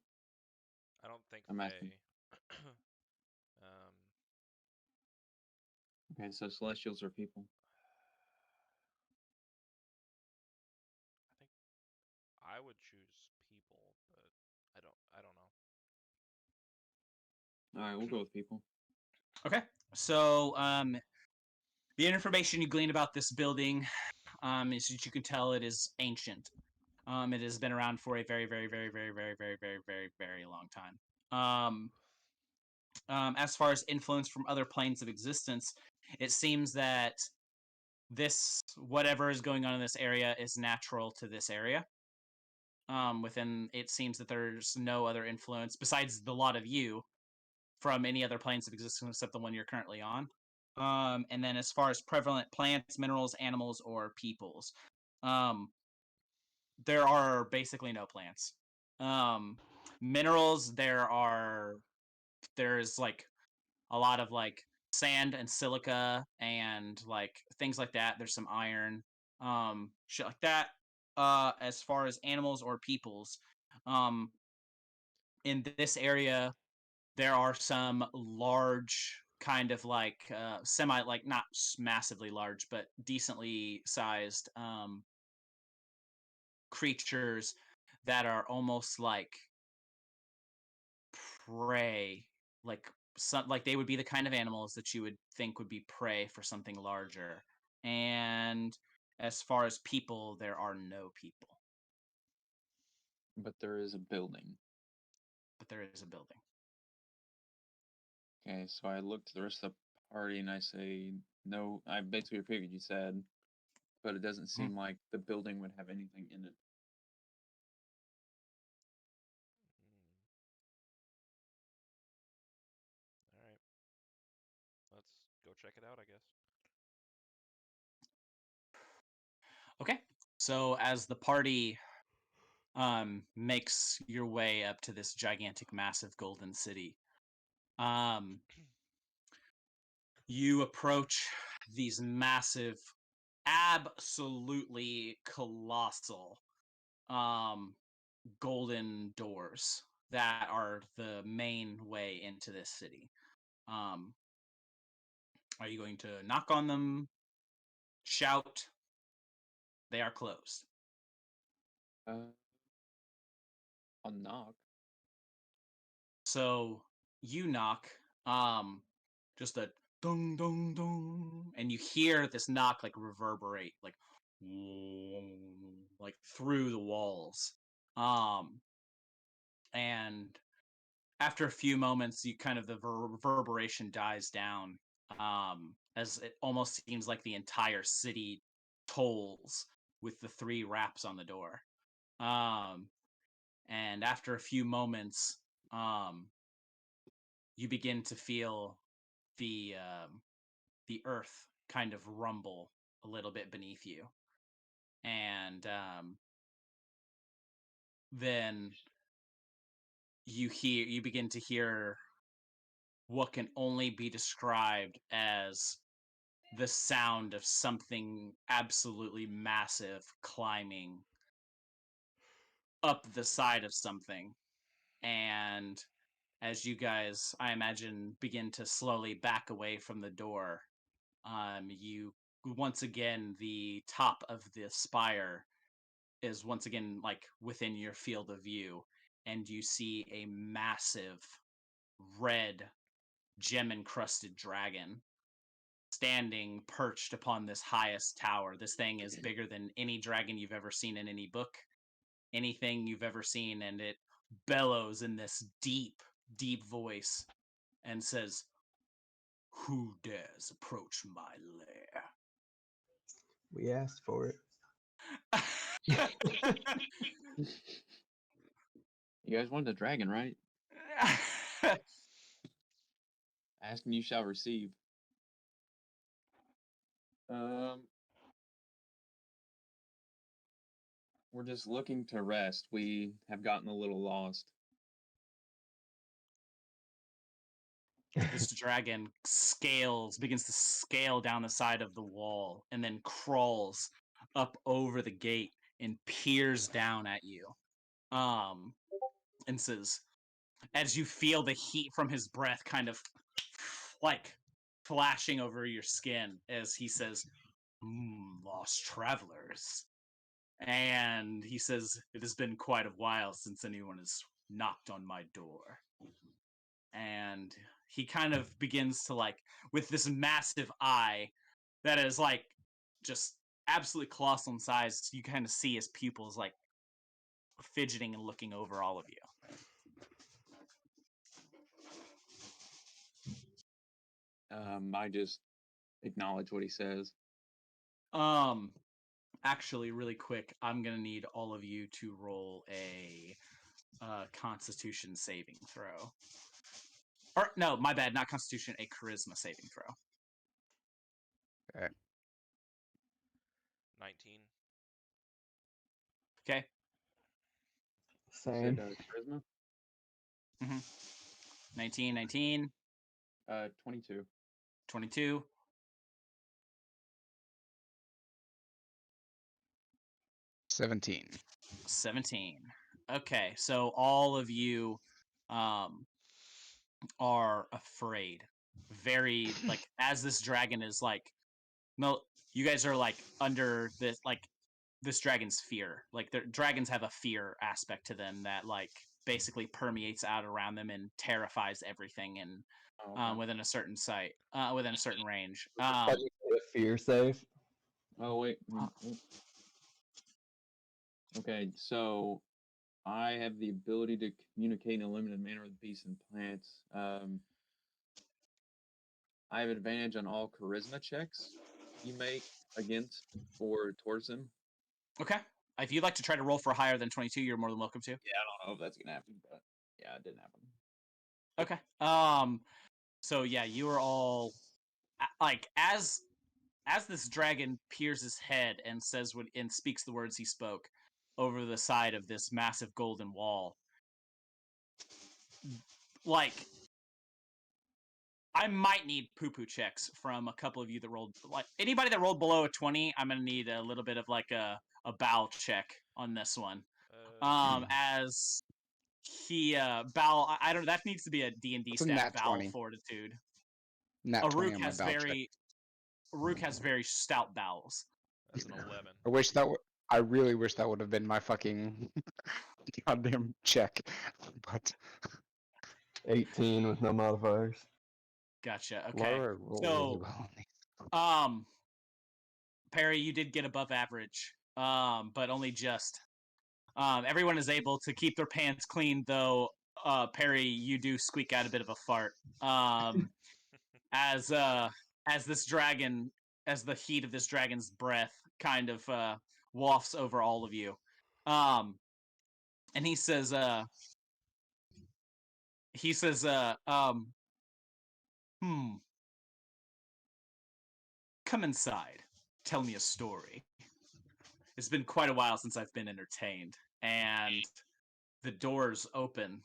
I don't think I'm fae. asking. Okay, so celestials are people. I think I would choose people, but I don't know. All right, we'll go with people. Okay. So, the information you glean about this building is that you can tell it is ancient. It has been around for a very, very, very, very, very, very, very, very, very long time. As far as influence from other planes of existence, it seems that this whatever is going on in this area is natural to this area. Within it seems that there's no other influence besides the lot of you from any other planes of existence except the one you're currently on. And then as far as prevalent plants, minerals, animals, or peoples, there are basically no plants. Minerals, there's like a lot of like sand and silica and like things like that. There's some iron, shit like that. As far as animals or peoples, um, in this area, there are some large kind of like semi like not massively large but decently sized creatures that are almost like prey, like some like they would be the kind of animals that you would think would be prey for something larger. And as far as people, there are no people, But there is a building. but there is a building. Okay, so I look to the rest of the party and I say, no, I basically repeat what you said, but it doesn't seem like the building would have anything in it. All right. Let's go check it out, I guess. Okay, so as the party makes your way up to this gigantic, massive golden city, you approach these massive, absolutely colossal golden doors that are the main way into this city. Are you going to knock on them? Shout? They are closed. I'll knock. So you knock, just a dong dong dong, and you hear this knock like reverberate, like through the walls. And after a few moments, you kind of the reverberation dies down, as it almost seems like the entire city tolls with the 3 raps on the door. And after a few moments, you begin to feel the earth kind of rumble a little bit beneath you, and then you begin to hear what can only be described as the sound of something absolutely massive climbing up the side of something. And as you guys, I imagine, begin to slowly back away from the door, you once again, the top of the spire is once again like within your field of view, and you see a massive red gem encrusted dragon standing perched upon this highest tower. This thing is bigger than any dragon you've ever seen in any book, anything you've ever seen, and it bellows in this deep, deep voice and says, "Who dares approach my lair?" We asked for it. You guys wanted a dragon, right? Ask and you shall receive. We're just looking to rest. We have gotten a little lost. This dragon begins to scale down the side of the wall, and then crawls up over the gate and peers down at you. And says, as you feel the heat from his breath kind of like flashing over your skin, as he says, "Lost travelers." And he says, "It has been quite a while since anyone has knocked on my door." And he kind of begins to like, with this massive eye that is like just absolutely colossal in size, you kind of see his pupils like fidgeting and looking over all of you. I just acknowledge what he says. Actually, really quick, I'm gonna need all of you to roll a Constitution saving throw. Or no, my bad, not Constitution, a Charisma saving throw. Okay. 19. Okay. Same. Charisma. 19, 22. 22. 17. 17. Okay, so all of you are afraid. Very like as this dragon is like no, you guys are like under this like this dragon's fear. Like the dragons have a fear aspect to them that like basically permeates out around them and terrifies everything and within a certain sight, within a certain range. A fear save. Oh wait. Okay, so I have the ability to communicate in a limited manner with beasts and plants. I have advantage on all charisma checks you make against or towards them. Okay. If you'd like to try to roll for higher than 22, you're more than welcome to. Yeah, I don't know if that's gonna happen, but yeah, it didn't happen. Okay. So yeah, you are all like as this dragon peers his head and says what and speaks the words he spoke over the side of this massive golden wall. Like I might need poo-poo checks from a couple of you that rolled like anybody that rolled below a 20, I'm gonna need a little bit of like a bowel check on this one. As he bowel I don't that needs to be a D&D It's a stat nat bowel 20. fortitude. Nat 20 Aruk on my has bowel check. very stout bowels. That's an 11. I wish that I really wish that would have been my fucking goddamn check. But 18 with no modifiers. Gotcha. why Okay. do I roll So, really well on these? Perry, you did get above average, but only just. Everyone is able to keep their pants clean, though. Perry, you do squeak out a bit of a fart. As this dragon, as the heat of this dragon's breath kind of wafts over all of you, and he says, come inside. Tell me a story. It's been quite a while since I've been entertained, and the doors open.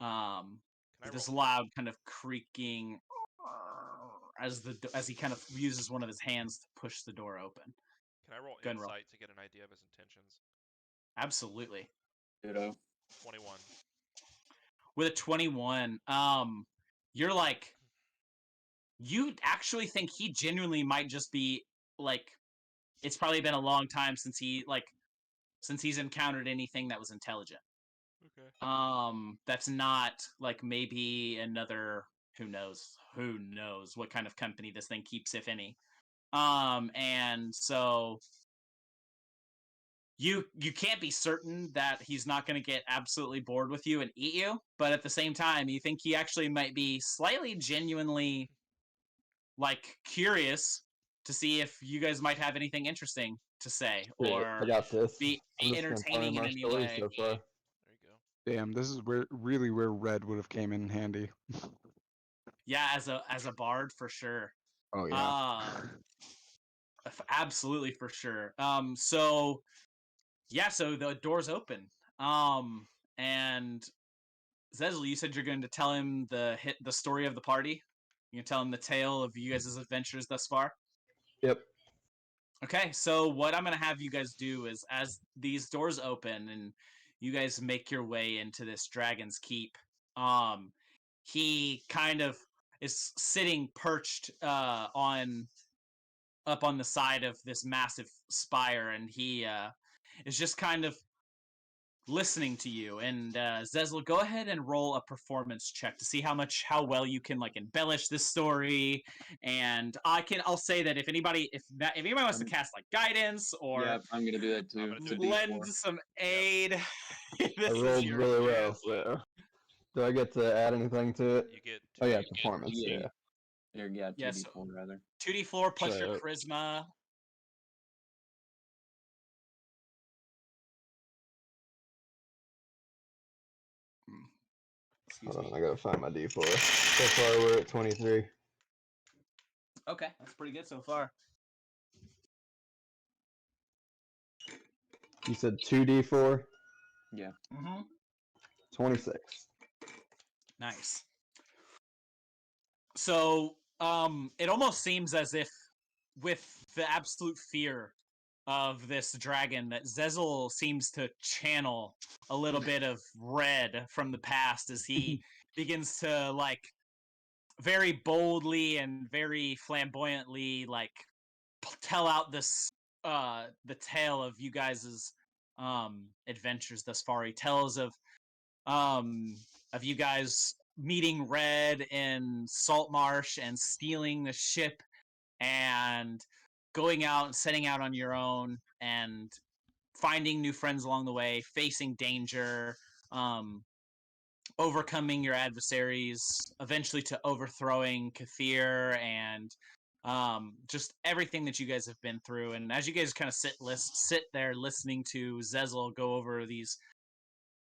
With this loud kind of creaking as he kind of uses one of his hands to push the door open. Can I roll Go ahead and roll. insight to get an idea of his intentions? Absolutely. Ditto. 21. With a 21, you're like, you actually think he genuinely might just be like, it's probably been a long time since he's encountered anything that was intelligent. Okay. That's not like maybe another who knows what kind of company this thing keeps, if any. And so you can't be certain that he's not going to get absolutely bored with you and eat you, but at the same time, you think he actually might be slightly genuinely like curious to see if you guys might have anything interesting to say or I got this. be I'm just gonna tell entertaining you in my any story way. so far. There you go. Damn, this is where Red would have came in handy. Yeah, as a bard for sure. Oh yeah. Absolutely for sure. So the doors open. And Zezel, you said you're going to tell him the story of the party. You're gonna tell him the tale of you guys' adventures thus far. Yep. Okay, so what I'm gonna have you guys do is, as these doors open and you guys make your way into this dragon's keep, he kind of is sitting perched up on the side of this massive spire, and he is just kind of listening to you. And Zezel, go ahead and roll a performance check to see how well you can like embellish this story. And I'll say that if anybody wants to cast like guidance or Yeah, I'm gonna do that too. gonna do It's a it. lend D4. some aid, I this is rolled your really well, chance. so do I get to add anything to it? You get Oh yeah, 2d4. performance. D8. Yeah. Or, yeah, Yeah, 2d4 rather. 2d4 plus your So- charisma. Excuse Hold me. on, I gotta find my D4. So far, we're at 23. Okay, that's pretty good so far. You said 2D4, Yeah. Mm-hmm. 26. Nice. So, it almost seems as if, with the absolute fear of this dragon, that Zezel seems to channel a little bit of red from the past as he begins to like very boldly and very flamboyantly like tell out this the tale of you guys' adventures thus far. He tells of you guys meeting Red in Saltmarsh and stealing the ship and going out and setting out on your own and finding new friends along the way, facing danger, overcoming your adversaries, eventually to overthrowing Kathir and just everything that you guys have been through. And as you guys kind of sit there listening to Zezel go over these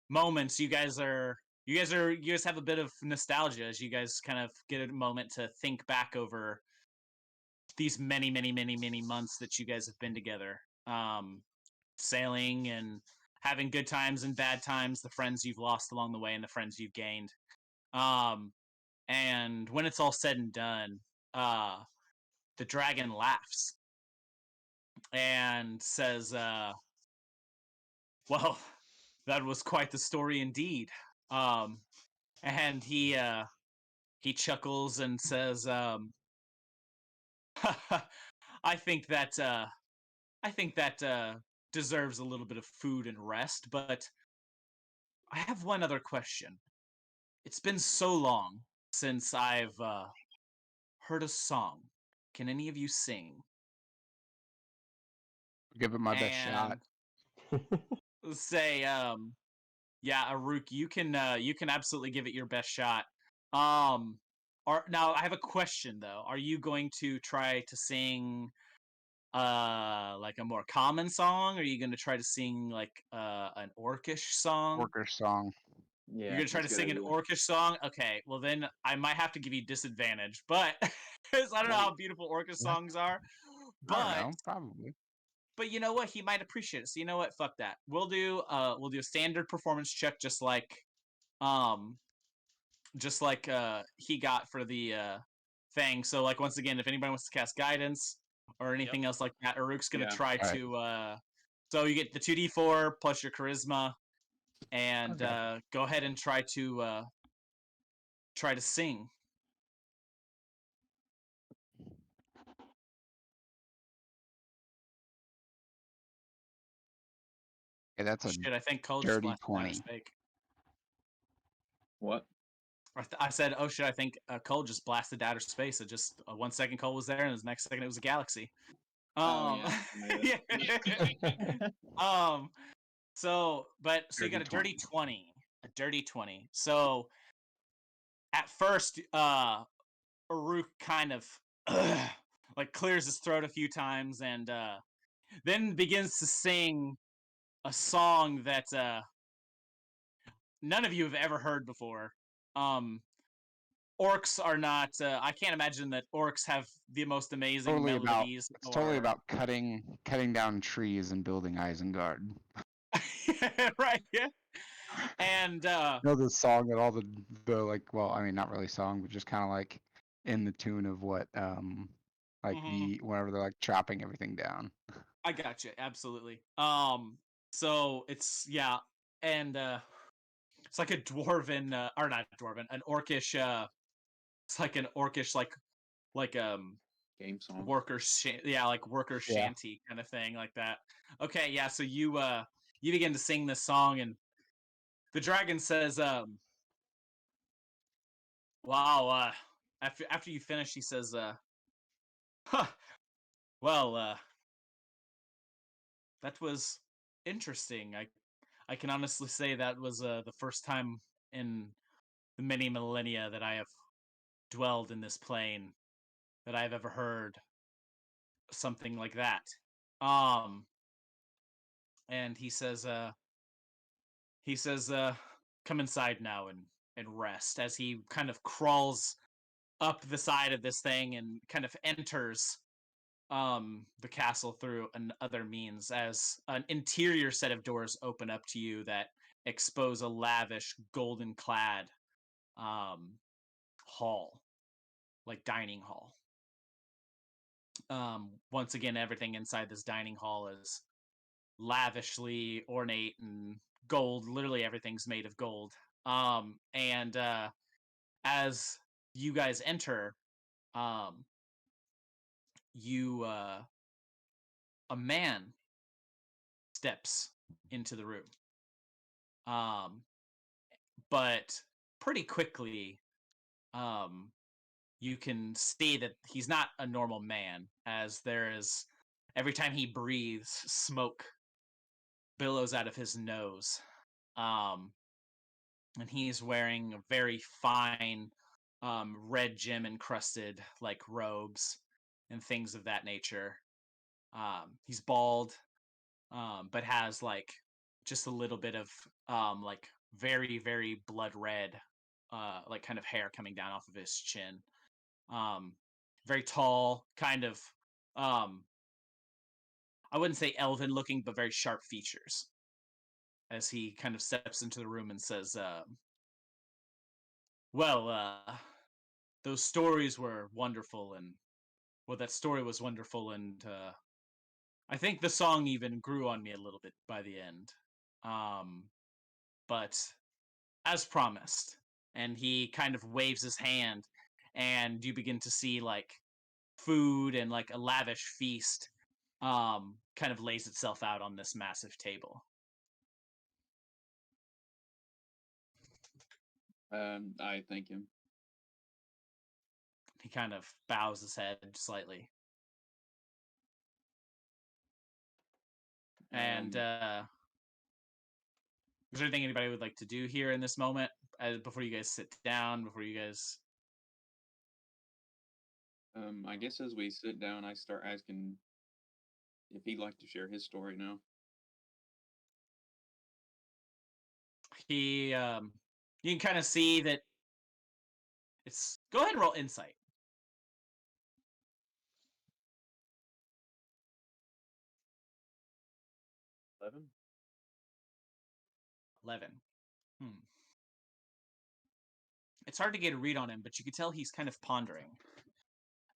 moments, you guys have a bit of nostalgia as you guys kind of get a moment to think back over these many months that you guys have been together, sailing and having good times and bad times, the friends you've lost along the way and the friends you've gained. And when it's all said and done, the dragon laughs and says, well, that was quite the story indeed. And he chuckles and says, I think that deserves a little bit of food and rest, but I have one other question. It's been so long since I've heard a song. Can any of you sing? Give it my best shot. Say, yeah, Aruk, you can absolutely give it your best shot. Now I have a question though. Are you going to try to sing like a more common song? Or are you going to try to sing like an orcish song? Worker song. Yeah. You're gonna try to that's a good sing an idea. orcish song? Okay, well then I might have to give you disadvantage, but because I don't know how beautiful orcish songs are. I don't But know, probably. but you know what? He might appreciate it. So you know what? Fuck that. We'll do a standard performance check just like he got for the thing. So like once again, if anybody wants to cast guidance or anything else like that, Aruk's gonna Yeah. try Alright. to so you get the 2d4 plus your charisma and Okay. go ahead and try to sing. Yeah, that's a Shit, I think Cole just dirty blasted out 20. his fake. What? I said, oh shit, I think Cole just blasted outer space. It just 1 second Cole was there, and the next second it was a galaxy. Oh, yeah. Yeah. So you got a Dirty dirty 20. A dirty 20. So at first, Aruk kind of like clears his throat a few times and then begins to sing a song that none of you have ever heard before. Orcs are not. I can't imagine that orcs have the most amazing Totally about melodies. it's totally about cutting down trees and building Isengard. Right. Yeah. And You know the song and all the like, well, I mean not really song, but just kinda like in the tune of what like Mhm. whenever they're like chopping everything down. I got you absolutely. So it's and it's like a dwarven or not dwarven, an orcish. It's like an orcish like Game song. worker like worker Yeah. shanty kind of thing like that. Okay, yeah. So you you begin to sing this song, and the dragon says, "Wow." After you finish, he says, "Huh. Well, that was interesting. I can honestly say that was the first time in the many millennia that I have dwelled in this plane that I've ever heard something like that." Um, and he says, "Come inside now and rest." As he kind of crawls up the side of this thing and kind of enters the castle through other means, as an interior set of doors open up to you that expose a lavish golden clad hall, like dining hall. Once again, everything inside this dining hall is lavishly ornate and gold. Literally everything's made of gold. And as you guys enter, um, a man steps into the room. Um, but pretty quickly, um, you can see that he's not a normal man, as there is, every time he breathes, smoke billows out of his nose. Um, and he's wearing a very fine red gem encrusted like robes and things of that nature. He's bald, but has like just a little bit of like very very blood red like kind of hair coming down off of his chin. Um, Very tall, kind of um, I wouldn't say elven looking, but very sharp features. As he kind of steps into the room and says, "Well, those stories were wonderful, and well, that story was wonderful, and I think the song even grew on me a little bit by the end. Um, but as promised," and he kind of waves his hand, and you begin to see like food and like a lavish feast kind of lays itself out on this massive table. I thank him. He kind of bows his head slightly. And is there anything anybody would like to do here in this moment before you guys sit down, before you guys... I guess as we sit down, I start asking if he'd like to share his story now. He you can kind of see that it's... Go ahead and roll insight. 11. It's hard to get a read on him, but you can tell he's kind of pondering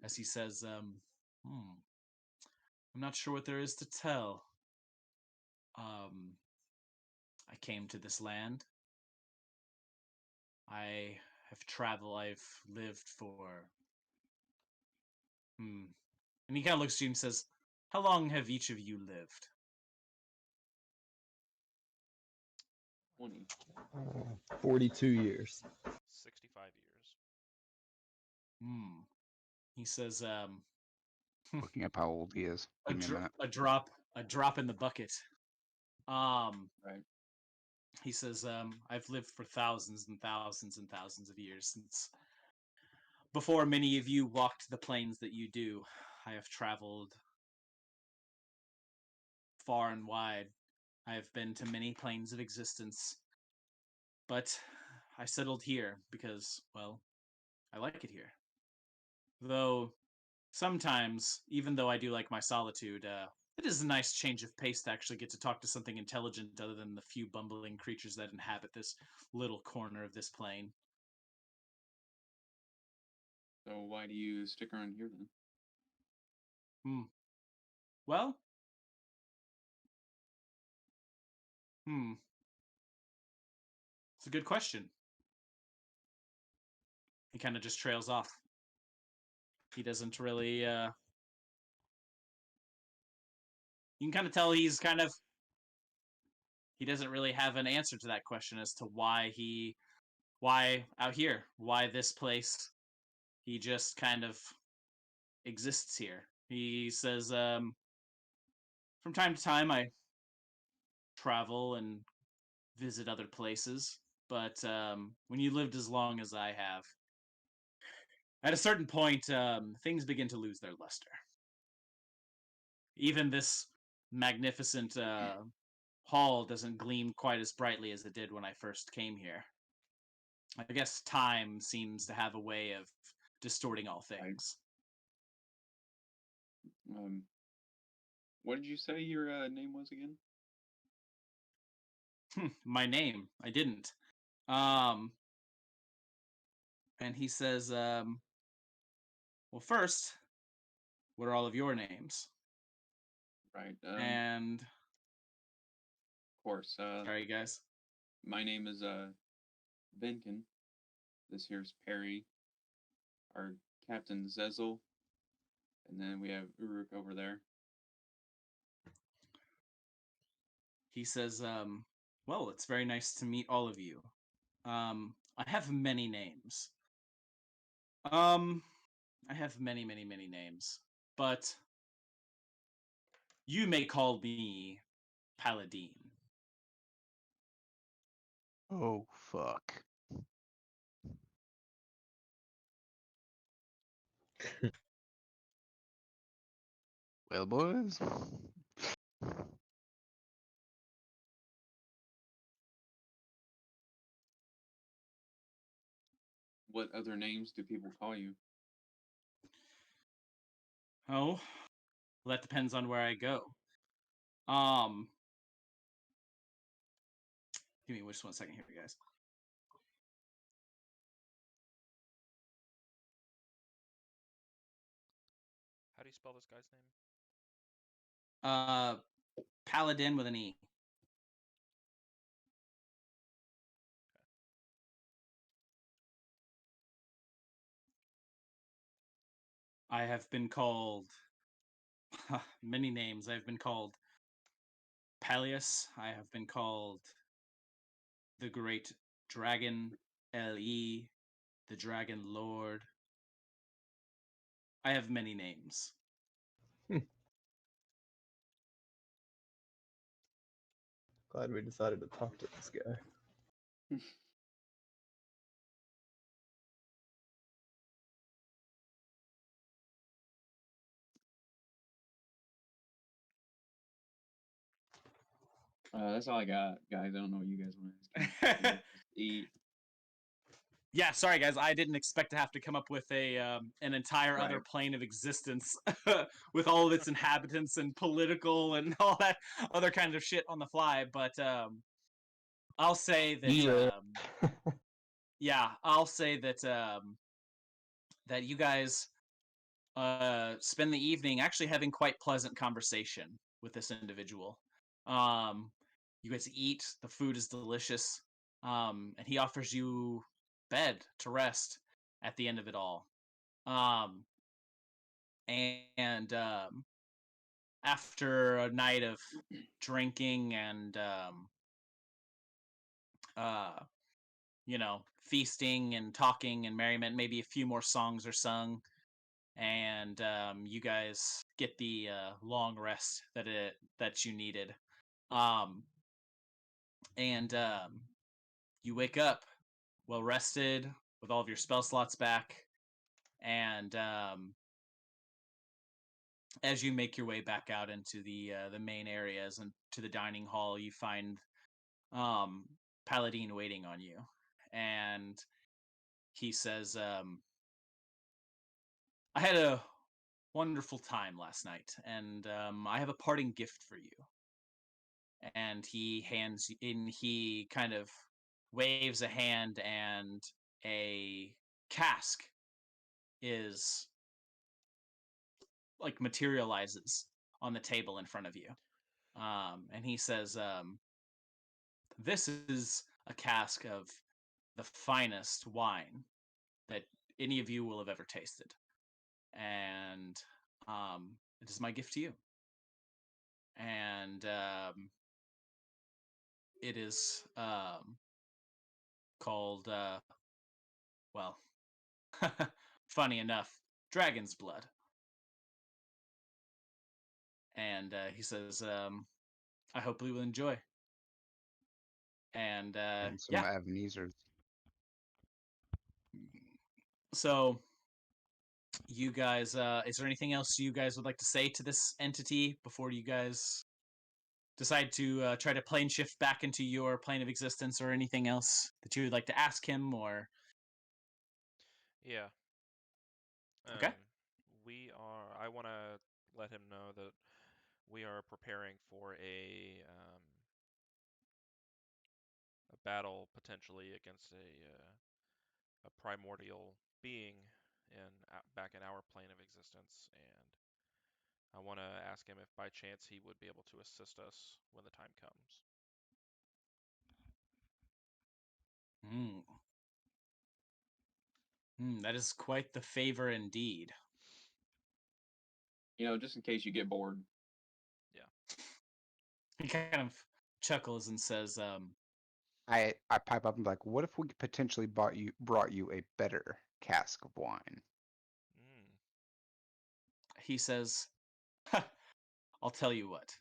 as he says, I'm not sure what there is to tell. I came to this land. I have traveled. I've lived for... And he kind of looks at you and says, "How long have each of you lived?" 20. 42 years. 65 years. He says, Looking up how old he is. a Give me a minute. drop in the bucket. Right. He says, "I've lived for thousands and thousands and thousands of years, since before many of you walked the plains that you do. I have traveled far and wide. I have been to many planes of existence, but I settled here because, well, I like it here. Though sometimes, even though I do like my solitude, it is a nice change of pace to actually get to talk to something intelligent other than the few bumbling creatures that inhabit this little corner of this plane." So why do you stick around here then? Well, it's a good question. He kind of just trails off. He doesn't really, you can kind of tell he's kind of he doesn't really have an answer to that question as to why out here, why this place. He just kind of exists here. He says, from time to time I travel and visit other places, but when you lived as long as I have, at a certain point, things begin to lose their luster. Even this magnificent hall doesn't gleam quite as brightly as it did when I first came here. I guess time seems to have a way of distorting all things. What did you say your name was again? My name, I didn't. And he says, well, first, what are all of your names? Right. And Of course. sorry, guys. My name is Venkin. This here's Perry. Our Captain Zezel. And then we have Uruk over there. He says, well, it's very nice to meet all of you. I have many names. I have many, many, many names. But you may call me Paladin. Oh, fuck. Well, boys. What other names do people call you? Oh, well, that depends on where I go. Give me just 1 second here, guys. How do you spell this guy's name? Paladin with an E. I have been called many names. I've been called Peleus. I have been called the Great Dragon, Le, the Dragon Lord. I have many names. Glad we decided to talk to this guy. That's all I got, guys. I don't know what you guys want to ask. Eat. Yeah, sorry guys, I didn't expect to have to come up with a an entire other Right. plane of existence with all of its inhabitants and political and all that other kind of shit on the fly. But I'll say that I'll say that that you guys spend the evening actually having quite pleasant conversation with this individual. You guys eat, the food is delicious, and he offers you bed to rest at the end of it all. And after a night of drinking and feasting and talking and merriment, maybe a few more songs are sung, and you guys get the long rest that you needed. And you wake up well rested with all of your spell slots back, and as you make your way back out into the main areas and to the dining hall, you find Paladin waiting on you, and he says, I had a wonderful time last night, and I have a parting gift for you. And he kind of waves a hand, and a cask is like materializes on the table in front of you. And he says, this is a cask of the finest wine that any of you will have ever tasted. And it is my gift to you. And it is called well, funny enough, dragon's blood. And he says, I hope you will enjoy. And And some yeah, Ebenezer's. so you guys, is there anything else you guys would like to say to this entity before you guys decide to try to plane shift back into your plane of existence, or anything else that you would like to ask him? Or Yeah. Okay. I want to let him know that we are preparing for a battle potentially against a primordial being back in our plane of existence, and I want to ask him if by chance he would be able to assist us when the time comes. That is quite the favor indeed. Just in case you get bored. He kind of chuckles and says, I pipe up and be like, what if we potentially brought you a better cask of wine? he says, I'll tell you what.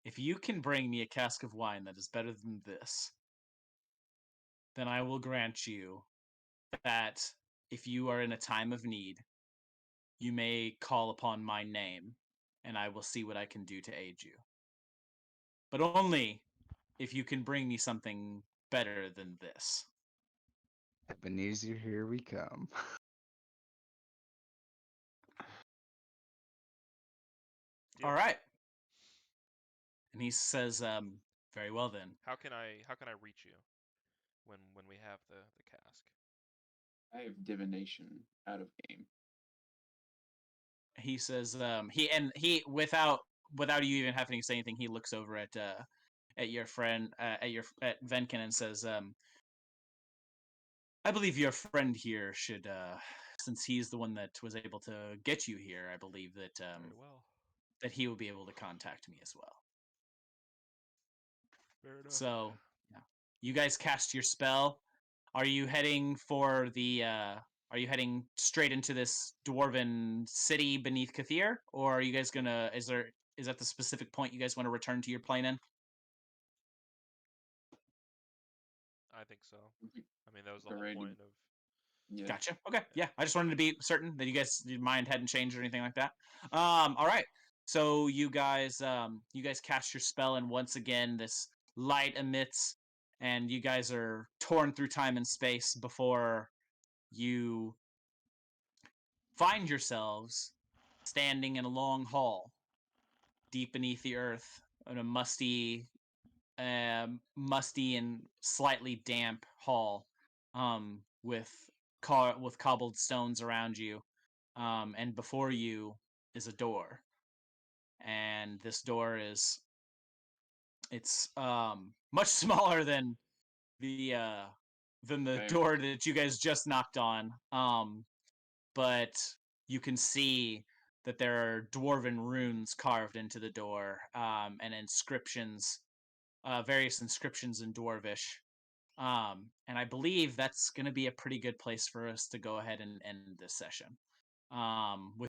If you can bring me a cask of wine that is better than this, then I will grant you that if you are in a time of need, you may call upon my name, and I will see what I can do to aid you. But only if you can bring me something better than this. Ebenezer, here we come. Deal. All right. And he says, very well then. How can I reach you when we have the cask? I have divination out of game. He says, he without you even having to say anything, he looks over at your friend at Venkin and says, I believe your friend here should, since he's the one that was able to get you here, I believe that Very well. that he will be able to contact me as well. Fair enough. So, yeah, you guys cast your spell. Are you heading for the? Are you heading straight into this dwarven city beneath Kathir, or are you guys gonna? Is that the specific point you guys want to return to your plane in? I think so. I mean, that was the We're whole ready to- point of. Yeah. Gotcha. Okay. Yeah, I just wanted to be certain that your mind hadn't changed or anything like that. All right. So you guys cast your spell, and once again, this light emits, and you guys are torn through time and space before you find yourselves standing in a long hall deep beneath the earth in a musty and slightly damp hall, with cobbled stones around you, and before you is a door, and this door it's much smaller than the Okay. door that you guys just knocked on, but you can see that there are dwarven runes carved into the door, and inscriptions, various inscriptions in Dwarvish. And I believe that's going to be a pretty good place for us to go ahead and end this session. With